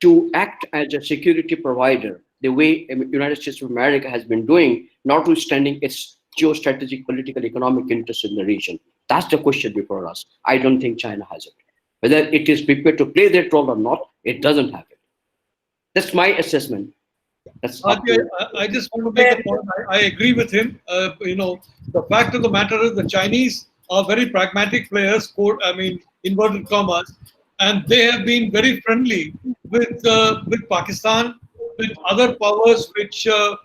Speaker 5: to act as a security provider, the way United States of America has been doing, notwithstanding its geostrategic, political, economic interests in the region? That's the question before us. I don't think China has it. Whether it is prepared to play that role or not, it doesn't have it. That's my assessment.
Speaker 1: I just want to make a point. I agree with him. The fact of the matter is the Chinese are very pragmatic players, inverted commas, and they have been very friendly with Pakistan, with other powers which are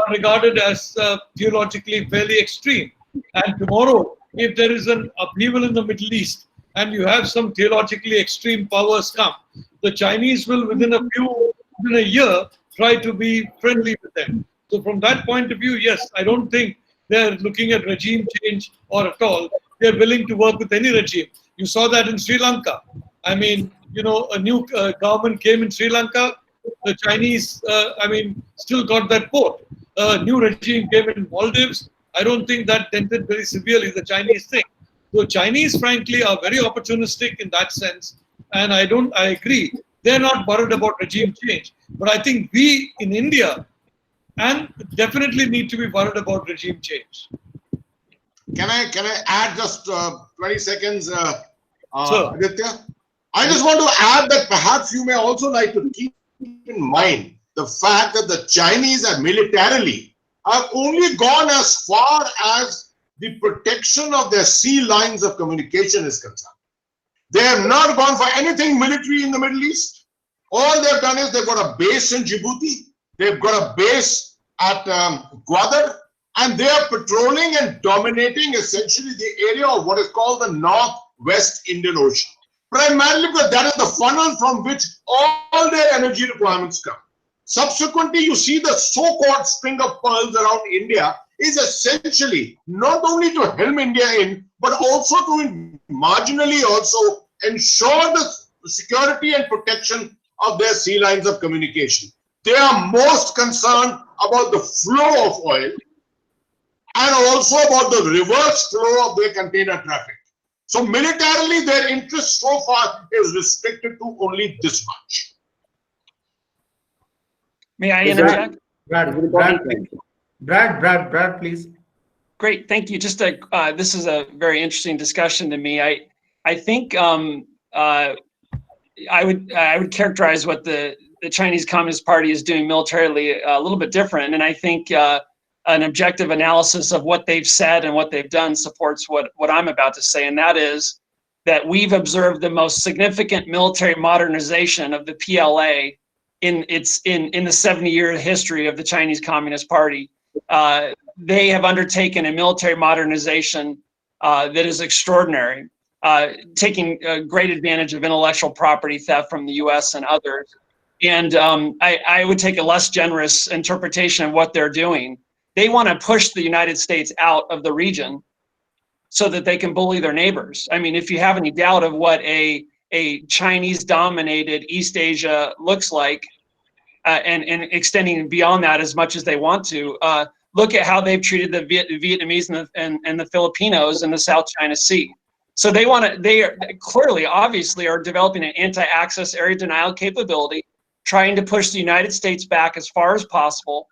Speaker 1: regarded as theologically fairly extreme. And tomorrow, if there is an upheaval in the Middle East and you have some theologically extreme powers come, the Chinese will within a year try to be friendly with them. So from that point of view, yes, I don't think they're looking at regime change or at all. They're willing to work with any regime. You saw that in Sri Lanka. A new government came in Sri Lanka. The Chinese, still got that port. A new regime came in Maldives. I don't think that dented very severely the Chinese thing. So Chinese, frankly, are very opportunistic in that sense, and I agree. They're not worried about regime change, but I think we in India and definitely need to be worried about regime change.
Speaker 8: Can I add just 20 seconds,
Speaker 1: Sure.
Speaker 8: Aditya? I just want to add that perhaps you may also like to keep in mind the fact that the Chinese are militarily have only gone as far as the protection of their sea lines of communication is concerned. They have not gone for anything military in the Middle East. All they've done is they've got a base in Djibouti, they've got a base at Govt, and they are patrolling and dominating essentially the area of what is called the Northwest Indian Ocean. Primarily because that is the funnel from which all their energy requirements come. Subsequently, you see the so-called string of pearls around India is essentially not only to hem India in, but also to marginally also ensure the security and protection of their sea lines of communication. They are most concerned about the flow of oil and also about the reverse flow of their container traffic. So militarily, their interest so far is restricted to only this much.
Speaker 2: May I interject?
Speaker 3: Brad, please.
Speaker 2: Great, thank you. Just this is a very interesting discussion to me. I think I would characterize what the Chinese Communist Party is doing militarily a little bit different, and I think an objective analysis of what they've said and what they've done supports what I'm about to say, and that is that we've observed the most significant military modernization of the PLA in the 70-year history of the Chinese Communist Party. They have undertaken a military modernization that is extraordinary, taking great advantage of intellectual property theft from the U.S. and others. And I would take a less generous interpretation of what they're doing. They want to push the United States out of the region so that they can bully their neighbors. I mean, if you have any doubt of what a Chinese-dominated East Asia looks like, and extending beyond that as much as they want to, look at how they've treated the Vietnamese and the Filipinos in the South China Sea. So they are clearly, obviously, are developing an anti-access area denial capability, trying to push the United States back as far as possible.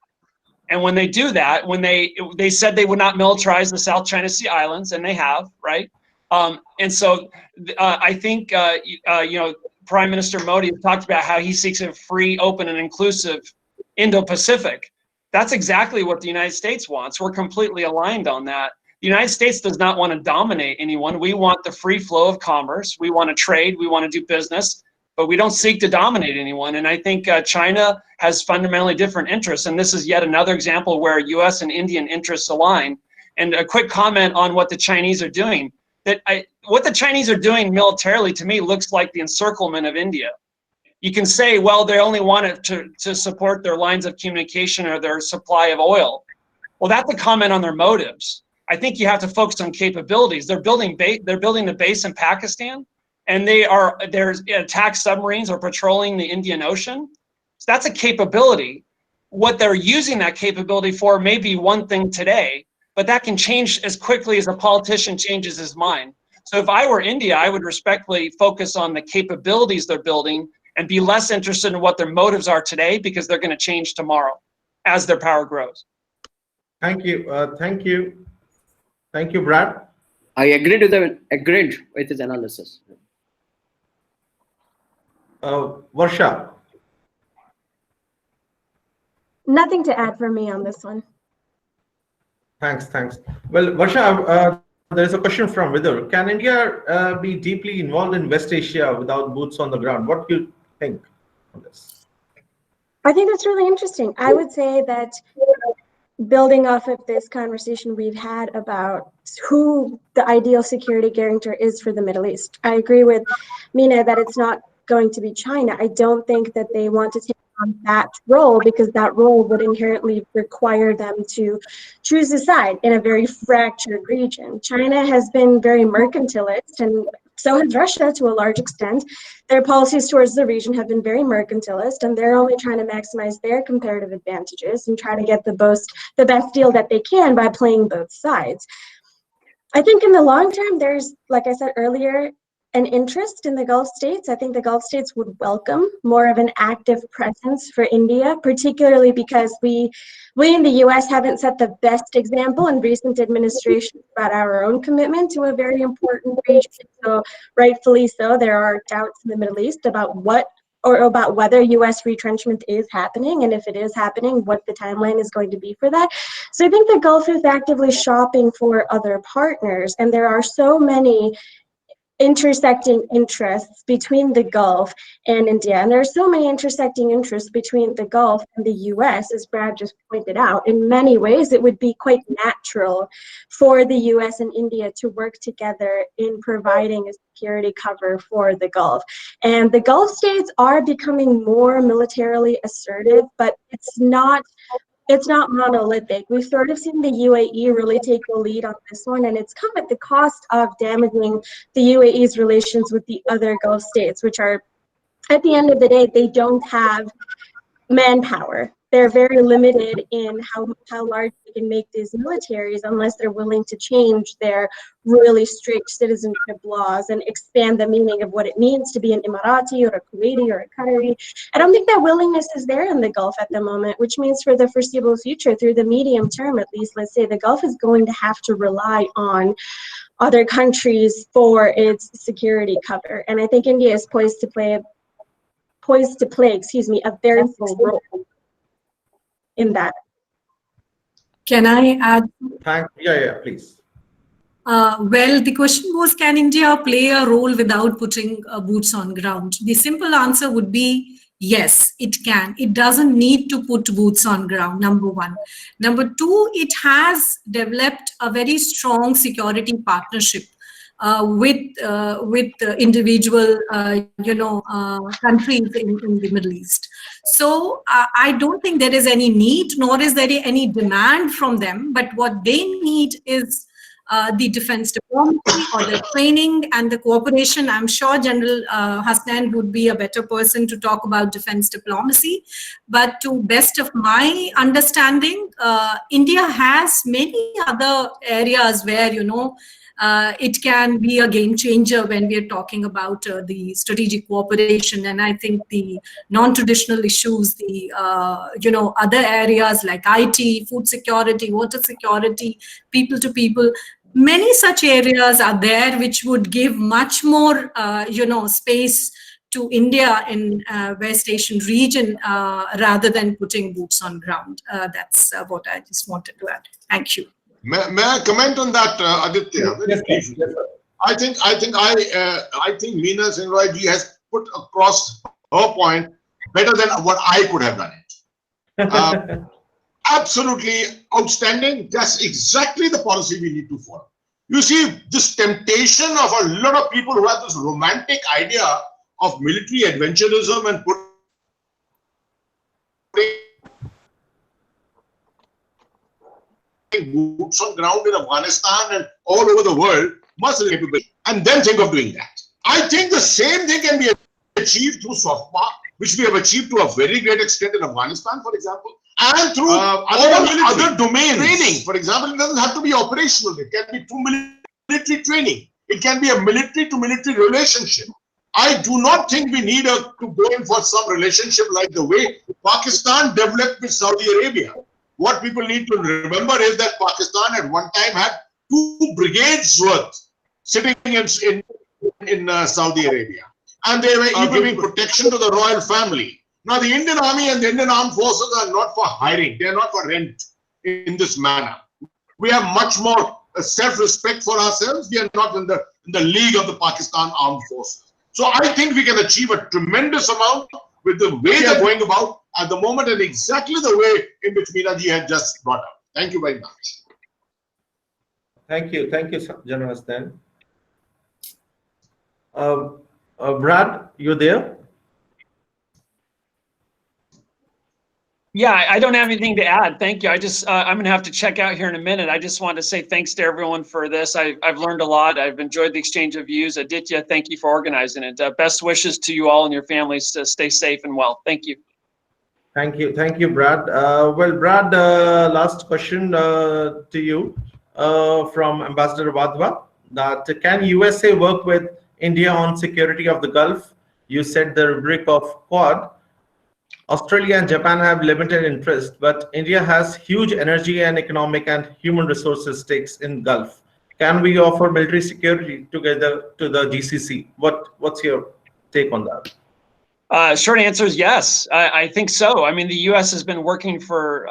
Speaker 2: And when they do that, when they said they would not militarize the South China Sea islands, and they have, right? And so I think, Prime Minister Modi has talked about how he seeks a free, open, and inclusive Indo-Pacific. That's exactly what the United States wants. We're completely aligned on that. The United States does not want to dominate anyone. We want the free flow of commerce. We want to trade. We want to do business, but we don't seek to dominate anyone. And I think China has fundamentally different interests. And this is yet another example where U.S. and Indian interests align. And a quick comment on what the Chinese are doing. What the Chinese are doing militarily, to me, looks like the encirclement of India. You can say, well, they only want it to support their lines of communication or their supply of oil. Well, that's a comment on their motives. I think you have to focus on capabilities. They're building the base in Pakistan, and there's attack submarines or patrolling the Indian Ocean. So that's a capability. What they're using that capability for may be one thing today, but that can change as quickly as a politician changes his mind. So if I were India, I would respectfully focus on the capabilities they're building and be less interested in what their motives are today, because they're going to change tomorrow as their power grows.
Speaker 3: Thank you. Thank you, Brad.
Speaker 5: I agreed with his analysis.
Speaker 3: Varsha.
Speaker 6: Nothing to add from me on this one.
Speaker 3: Thanks. Well, Varsha, there's a question from Vidur. Can India be deeply involved in West Asia without boots on the ground? What do you think on this?
Speaker 6: I think that's really interesting. I would say that building off of this conversation we've had about who the ideal security guarantor is for the Middle East, I agree with Meena that it's not going to be China. I don't think that they want to take on that role, because that role would inherently require them to choose a side in a very fractured region. China has been very mercantilist, and so has Russia to a large extent. Their policies towards the region have been very mercantilist, and they're only trying to maximize their comparative advantages and try to get the best deal that they can by playing both sides. I think in the long term, there's, like I said earlier, an interest in the Gulf states. I think the Gulf states would welcome more of an active presence for India, particularly because we in the US haven't set the best example in recent administrations about our own commitment to a very important region. So rightfully so, there are doubts in the Middle East about about whether US retrenchment is happening, and if it is happening, what the timeline is going to be for that. So I think the Gulf is actively shopping for other partners, and there are so many intersecting interests between the Gulf and India. And there are so many intersecting interests between the Gulf and the US, as Brad just pointed out. In many ways, it would be quite natural for the US and India to work together in providing a security cover for the Gulf. And the Gulf states are becoming more militarily assertive, but it's not monolithic. We've sort of seen the UAE really take the lead on this one, and it's come at the cost of damaging the UAE's relations with the other Gulf states, which are, at the end of the day, they don't have manpower. They're very limited in how large they can make these militaries unless they're willing to change their really strict citizenship laws and expand the meaning of what it means to be an Emirati or a Kuwaiti or a Qatari. I don't think that willingness is there in the Gulf at the moment, which means for the foreseeable future, through the medium term at least, let's say, the Gulf is going to have to rely on other countries for its security cover. And I think India is poised to play a very full role in that.
Speaker 4: Can I add?
Speaker 3: Yeah, please.
Speaker 4: Well, the question was, can India play a role without putting boots on ground? The simple answer would be yes, it can. It doesn't need to put boots on ground, number one. Number two, it has developed a very strong security partnership with individual, countries in the Middle East. So I don't think there is any need, nor is there any demand from them. But what they need is the defense diplomacy or the training and the cooperation. I'm sure General Hasnain would be a better person to talk about defense diplomacy. But to best of my understanding, India has many other areas where, it can be a game changer when we are talking about the strategic cooperation. And I think the non-traditional issues, the other areas like IT, food security, water security, people to people, many such areas are there which would give much more space to India in West Asian region rather than putting boots on ground. That's what I just wanted to add. Thank you.
Speaker 8: May I comment on that, Aditya?
Speaker 3: Yes,
Speaker 8: I think Meena Singh Roy ji has put across her point better than what I could have done it. Absolutely outstanding. That's exactly the policy we need to follow. You see, this temptation of a lot of people who have this romantic idea of military adventurism and putting boots on ground in Afghanistan and all over the world must be capable, and then think of doing that. I think the same thing can be achieved through soft power, which we have achieved to a very great extent in Afghanistan, for example, and through other domains. Training, for example, it doesn't have to be operational. It can be through military training. It can be a military to military relationship. I do not think we need to go in for some relationship like the way Pakistan developed with Saudi Arabia. What people need to remember is that Pakistan at one time had 2 brigades worth sitting in Saudi Arabia. And they were giving protection to the royal family. Now, the Indian Army and the Indian Armed Forces are not for hiring. They are not for rent in this manner. We have much more self-respect for ourselves. We are not in the league of the Pakistan Armed Forces. So I think we can achieve a tremendous amount with the way they're going about at the moment and exactly the way in which Meena ji had just brought up. Thank you very much.
Speaker 3: Thank you, General Hasnain. Brad, you there?
Speaker 2: Yeah, I don't have anything to add. Thank you. I'm going to have to check out here in a minute. I just want to say thanks to everyone for this. I've learned a lot. I've enjoyed the exchange of views. Aditya, thank you for organizing it. Best wishes to you all and your families to stay safe and well. Thank you.
Speaker 3: Thank you, Brad. Well, Brad, last question to you. from Ambassador Madhav, that can USA work with India on security of the Gulf? You said the rubric of Quad. Australia and Japan have limited interest, but India has huge energy and economic and human resources stakes in Gulf. Can we offer military security together to the GCC? What's your take on that?
Speaker 2: Short answer is yes. I think so. I mean, the U.S. has been working for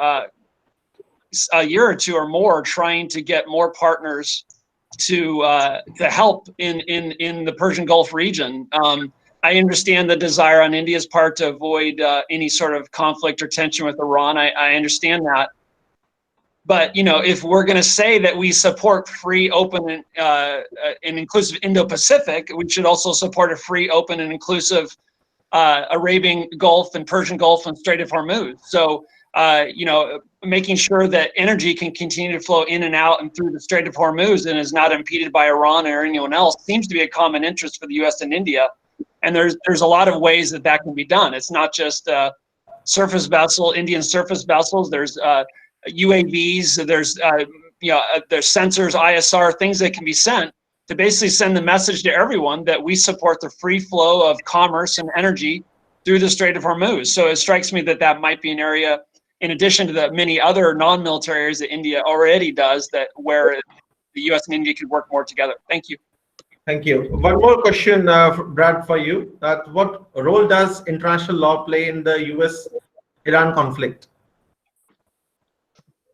Speaker 2: a year or two or more, trying to get more partners to help in the Persian Gulf region. I understand the desire on India's part to avoid any sort of conflict or tension with Iran. I understand that. But, you know, if we're going to say that we support free, open, and inclusive Indo-Pacific, we should also support a free, open, and inclusive Arabian Gulf and Persian Gulf and Strait of Hormuz. So, you know, making sure that energy can continue to flow in and out and through the Strait of Hormuz and is not impeded by Iran or anyone else seems to be a common interest for the U.S. and India. And there's a lot of ways that that can be done. It's not just surface vessel, Indian surface vessels. There's UAVs. There's there's sensors, ISR, things that can be sent to basically send the message to everyone that we support the free flow of commerce and energy through the Strait of Hormuz. So it strikes me that that might be an area, in addition to the many other non-military areas that India already does, that where the U.S. and India could work more together. Thank you.
Speaker 3: Thank you. One more question, Brad, for you. That what role does international law play in the U.S.-Iran conflict?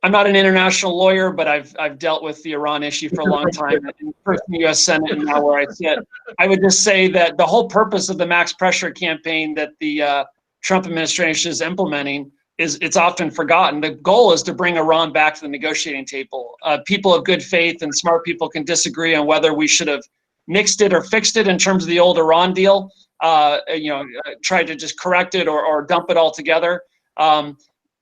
Speaker 2: I'm not an international lawyer, but I've dealt with the Iran issue for a long time, first in the U.S. Senate and now where I sit. I would just say that the whole purpose of the max pressure campaign that the Trump administration is implementing it's often forgotten. The goal is to bring Iran back to the negotiating table. People of good faith and smart people can disagree on whether we should have nixed it or fixed it in terms of the old Iran deal, try to just correct it or dump it altogether.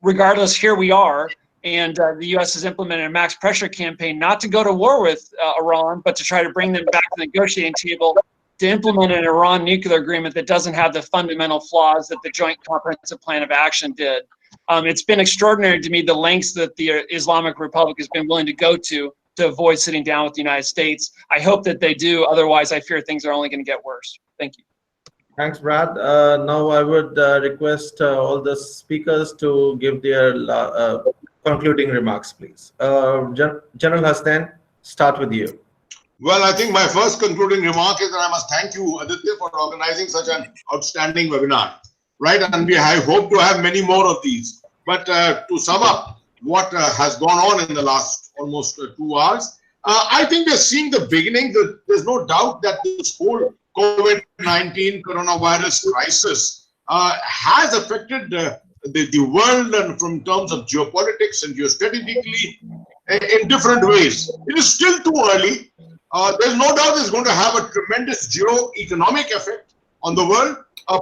Speaker 2: Regardless, here we are, and the U.S. has implemented a max pressure campaign not to go to war with Iran, but to try to bring them back to the negotiating table to implement an Iran nuclear agreement that doesn't have the fundamental flaws that the Joint Comprehensive Plan of Action did. It's been extraordinary to me the lengths that the Islamic Republic has been willing to go to avoid sitting down with the United States. I hope that they do. Otherwise, I fear things are only going to get worse. Thank you.
Speaker 3: Thanks, Brad. Now I would request all the speakers to give their concluding remarks, please. General Hasnain, start with you.
Speaker 8: Well, I think my first concluding remark is that I must thank you, Aditya, for organizing such an outstanding webinar. Right, and I hope to have many more of these. But to sum up what has gone on in the last almost 2 hours, I think we're seeing the beginning. There's no doubt that this whole COVID-19 coronavirus crisis has affected the world, and from terms of geopolitics and geostrategically in different ways. It is still too early. There's no doubt it's going to have a tremendous geo-economic effect on the world,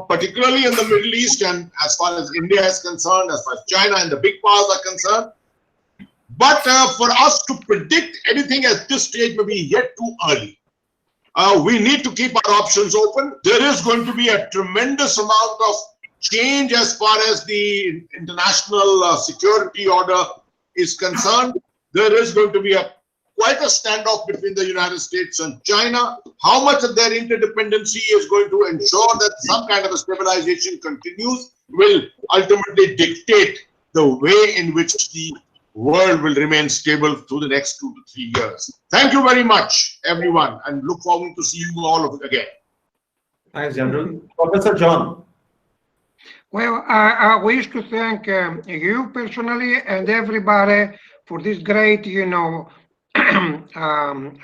Speaker 8: particularly in the Middle East, and as far as India is concerned, as far as China and the big powers are concerned. But for us to predict anything at this stage may be yet too early. We need to keep our options open. There is going to be a tremendous amount of change as far as the international security order is concerned. There is going to be quite a standoff between the United States and China. How much of their interdependency is going to ensure that some kind of a stabilization continues will ultimately dictate the way in which the world will remain stable through the next 2 to 3 years. Thank you very much, everyone, and look forward to see you all again.
Speaker 3: Thanks, General. Professor John.
Speaker 7: Well, I wish to thank you personally and everybody for this great,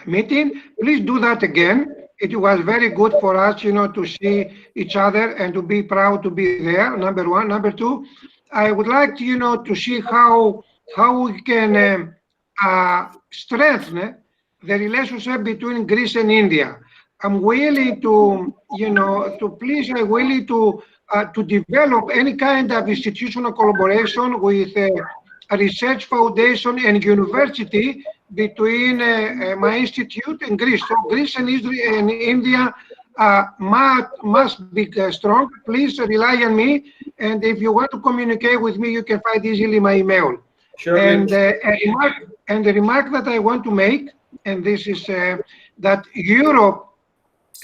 Speaker 7: meeting. Please do that again. It was very good for us, to see each other and to be proud to be there. Number one. Number two, I would like to, to see how we can strengthen the relationship between Greece and India. I'm willing to, I'm willing to develop any kind of institutional collaboration with a research foundation and university between my institute and Greece. So Greece and Israel and India must be strong. Please rely on me. And if you want to communicate with me, you can find easily my email.
Speaker 3: Sure.
Speaker 7: And And the remark that I want to make, and this is that Europe,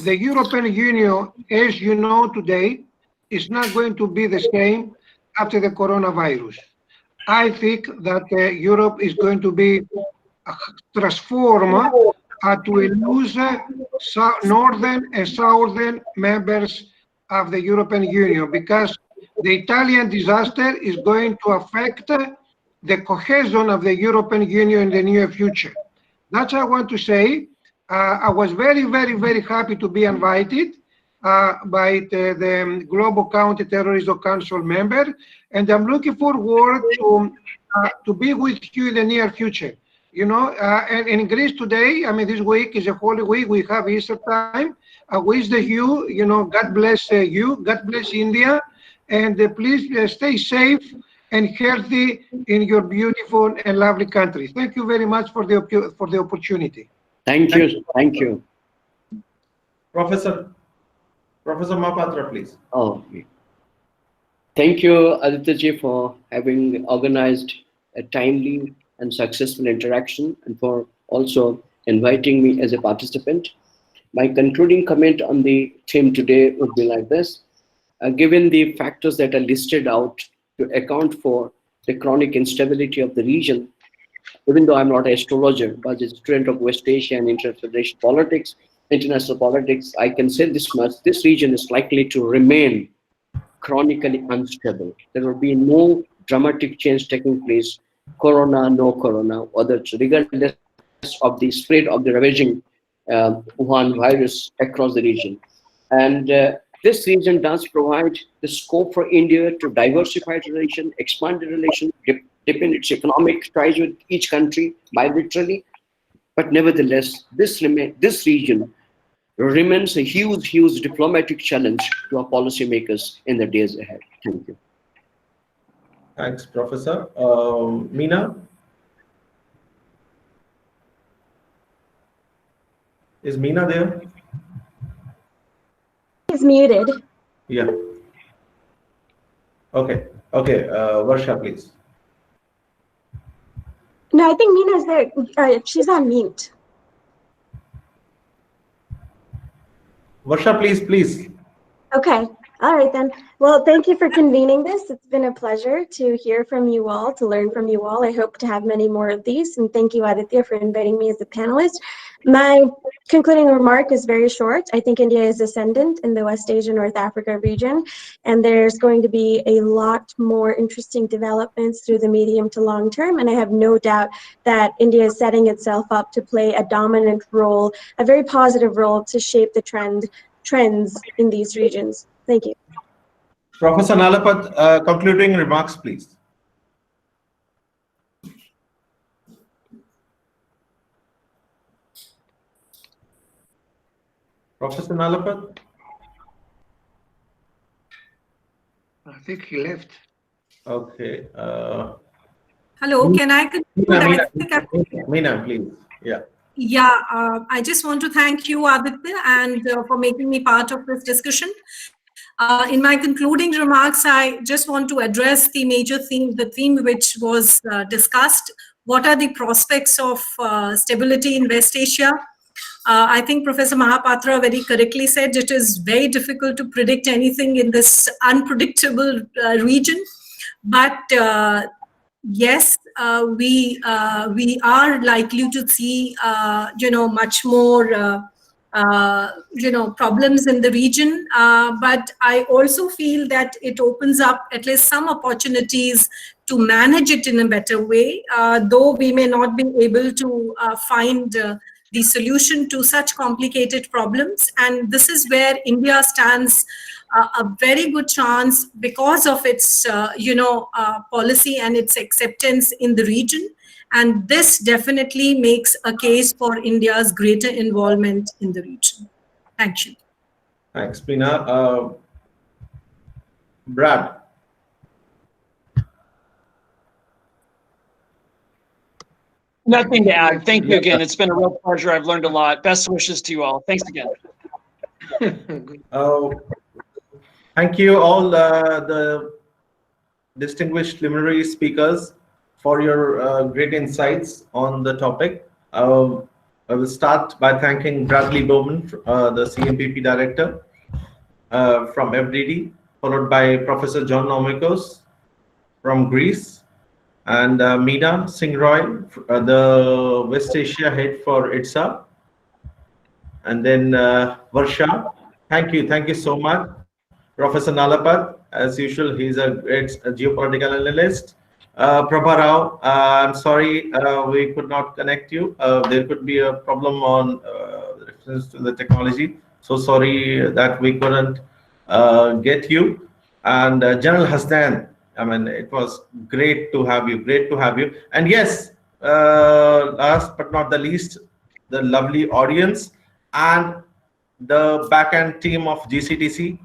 Speaker 7: the European Union, as you know today, is not going to be the same after the coronavirus. I think that Europe is going to be transformed to lose northern and southern members of the European Union, because the Italian disaster is going to affect the cohesion of the European Union in the near future. That's what I want to say. I was very, very, very happy to be invited by the Global Counter-Terrorism Council member, and I'm looking forward to be with you in the near future. You know, and in Greece today, I mean, this week is a holy week. We have Easter time. I wish you, you know, God bless you, God bless India, and please stay safe and healthy in your beautiful and lovely country. Thank you very much for the opportunity.
Speaker 5: Thank you. Thank you.
Speaker 3: Professor Mohapatra, please.
Speaker 5: Oh, thank you, Aditya, for having organized a timely and successful interaction, and for also inviting me as a participant. My concluding comment on the theme today would be like this. Given the factors that are listed out to account for the chronic instability of the region, even though I'm not an astrologer, but a student of West Asia and international politics, I can say this much: this region is likely to remain chronically unstable. There will be no dramatic change taking place, corona, no corona, regardless of the spread of the ravaging Wuhan virus across the region. And this region does provide the scope for India to diversify its relation, expand the relation, deepen its economic ties with each country bilaterally. But nevertheless, this region remains a huge diplomatic challenge to our policymakers in the days ahead. Thank you.
Speaker 3: Thanks, Professor. Meena? Is Meena there?
Speaker 6: He's muted.
Speaker 3: Yeah. Okay. Varsha, please.
Speaker 6: No, I think Meena's there. She's on mute.
Speaker 3: Varsha, please.
Speaker 6: Okay. All right, then. Well, thank you for convening this. It's been a pleasure to hear from you all, to learn from you all. I hope to have many more of these. And thank you, Aditya, for inviting me as a panelist. My concluding remark is very short. I think India is ascendant in the West Asia, North Africa region, and there's going to be a lot more interesting developments through the medium to long term. And I have no doubt that India is setting itself up to play a dominant role, a very positive role, to shape the trends in these regions. Thank you.
Speaker 3: Professor Nalapat, concluding remarks, please. Professor Nalapat?
Speaker 7: I think he left.
Speaker 3: Okay.
Speaker 4: Hello, can I conclude?
Speaker 3: Meena, please. Yeah.
Speaker 4: Yeah, I just want to thank you, Aditya, and for making me part of this discussion. In my concluding remarks, I just want to address the major theme, the theme which was discussed. What are the prospects of stability in West Asia? I think Professor Mohapatra very correctly said it is very difficult to predict anything in this unpredictable region. But yes, we are likely to see, much more, problems in the region. But I also feel that it opens up at least some opportunities to manage it in a better way, though we may not be able to find the solution to such complicated problems. And this is where India stands a very good chance because of its, policy and its acceptance in the region. And this definitely makes a case for India's greater involvement in the region. Thank you.
Speaker 3: Thanks, Meena. Brad.
Speaker 2: Nothing to add. Thank you again. It's been a real pleasure. I've learned a lot. Best wishes to you all. Thanks again.
Speaker 3: Thank you all the distinguished preliminary speakers for your great insights on the topic. I will start by thanking Bradley Bowman, the CMPP director from FDD, followed by Professor John Nomikos from Greece, and Meena Singh Roy, the West Asia head for IDSA, and then Varsha. Thank you so much. Professor Nalapat, as usual, he's a great geopolitical analyst. Prabha Rao, I'm sorry we could not connect you. There could be a problem on reference to the technology. So sorry that we couldn't get you. And General Hasnain, I mean, it was great to have you. Great to have you. And yes, last but not the least, the lovely audience and the back-end team of GCTC.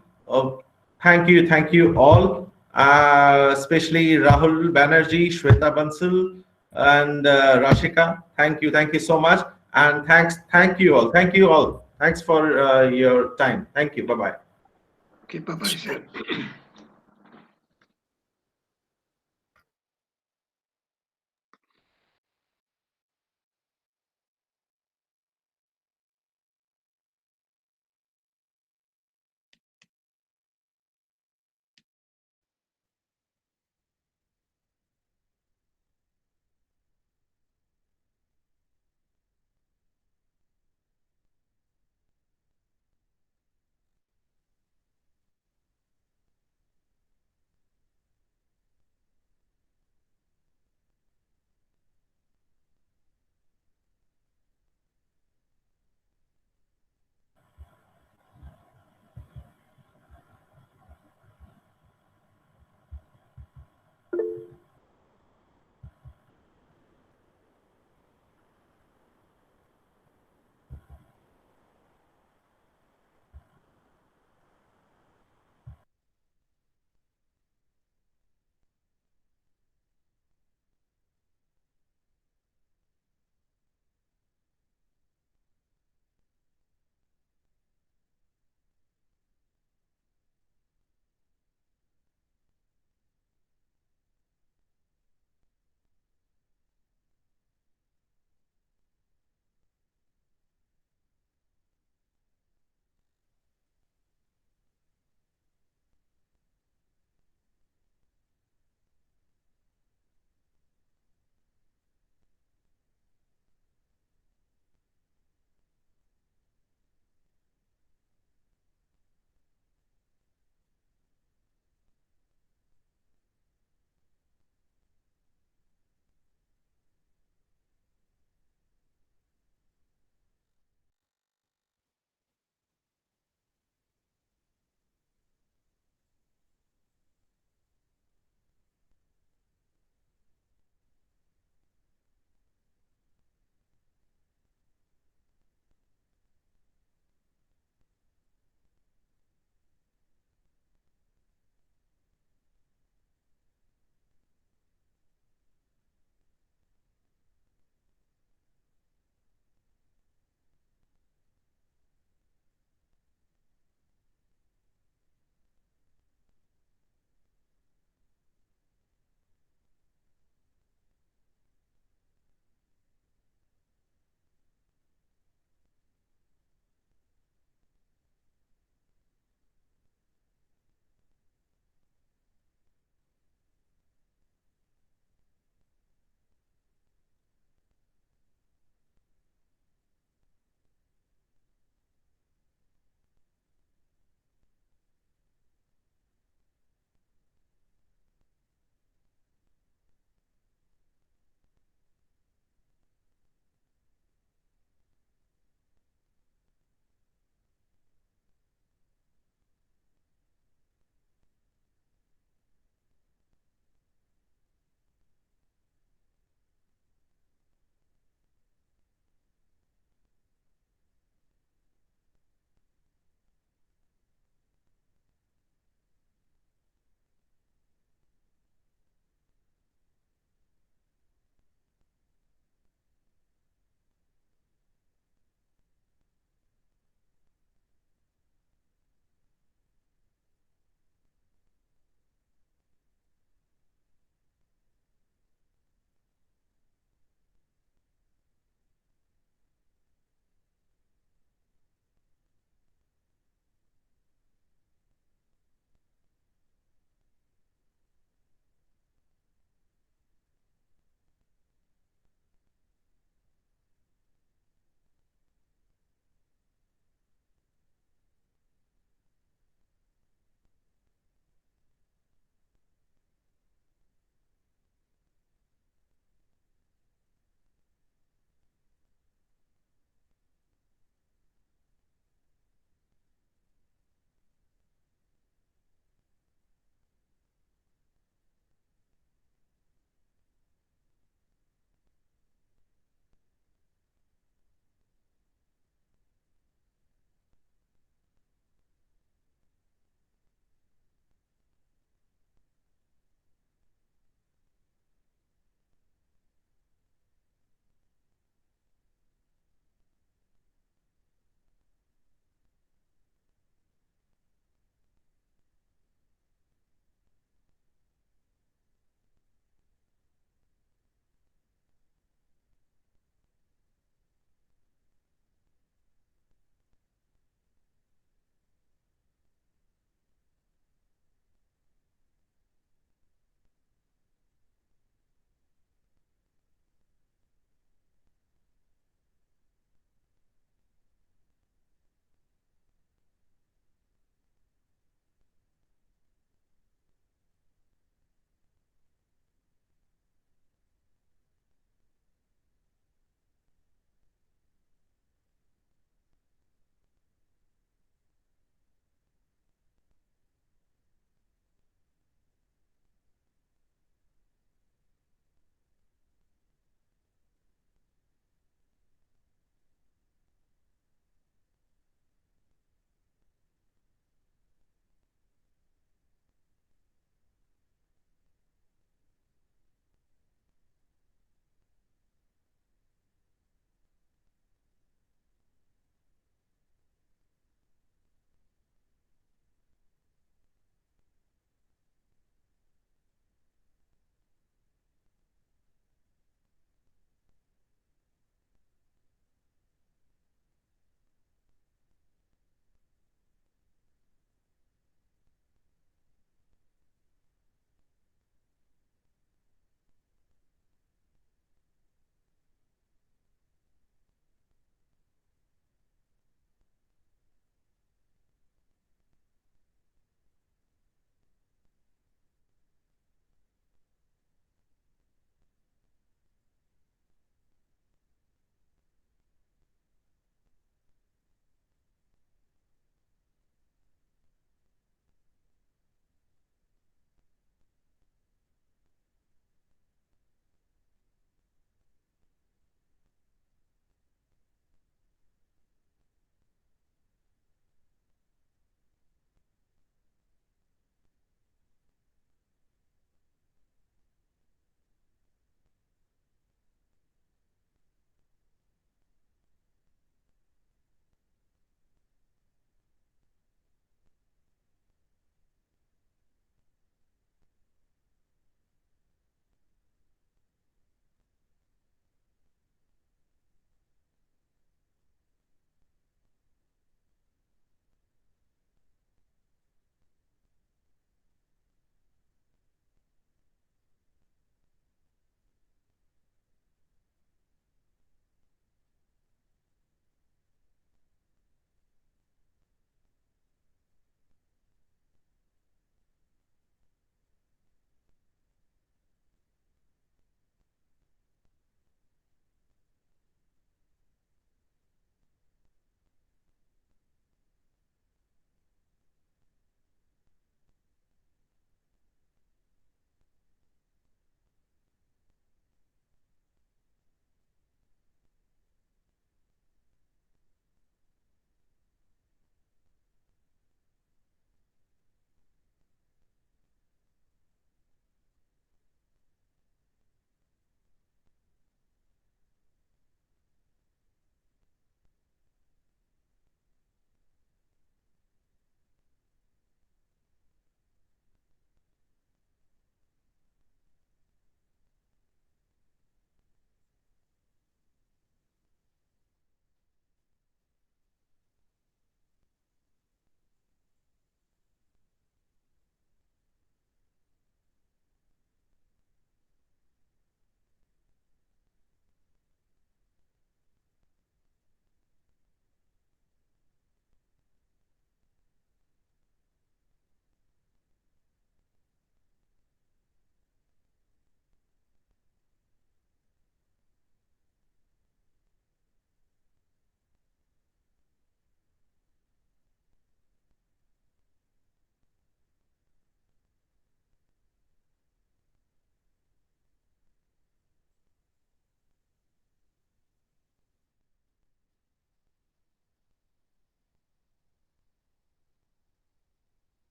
Speaker 3: Thank you all, especially Rahul Banerjee, Shweta Bansal, and Rashika. Thank you so much, and thank you all. Thanks for your time. Thank you. Bye bye.
Speaker 7: Okay, bye bye.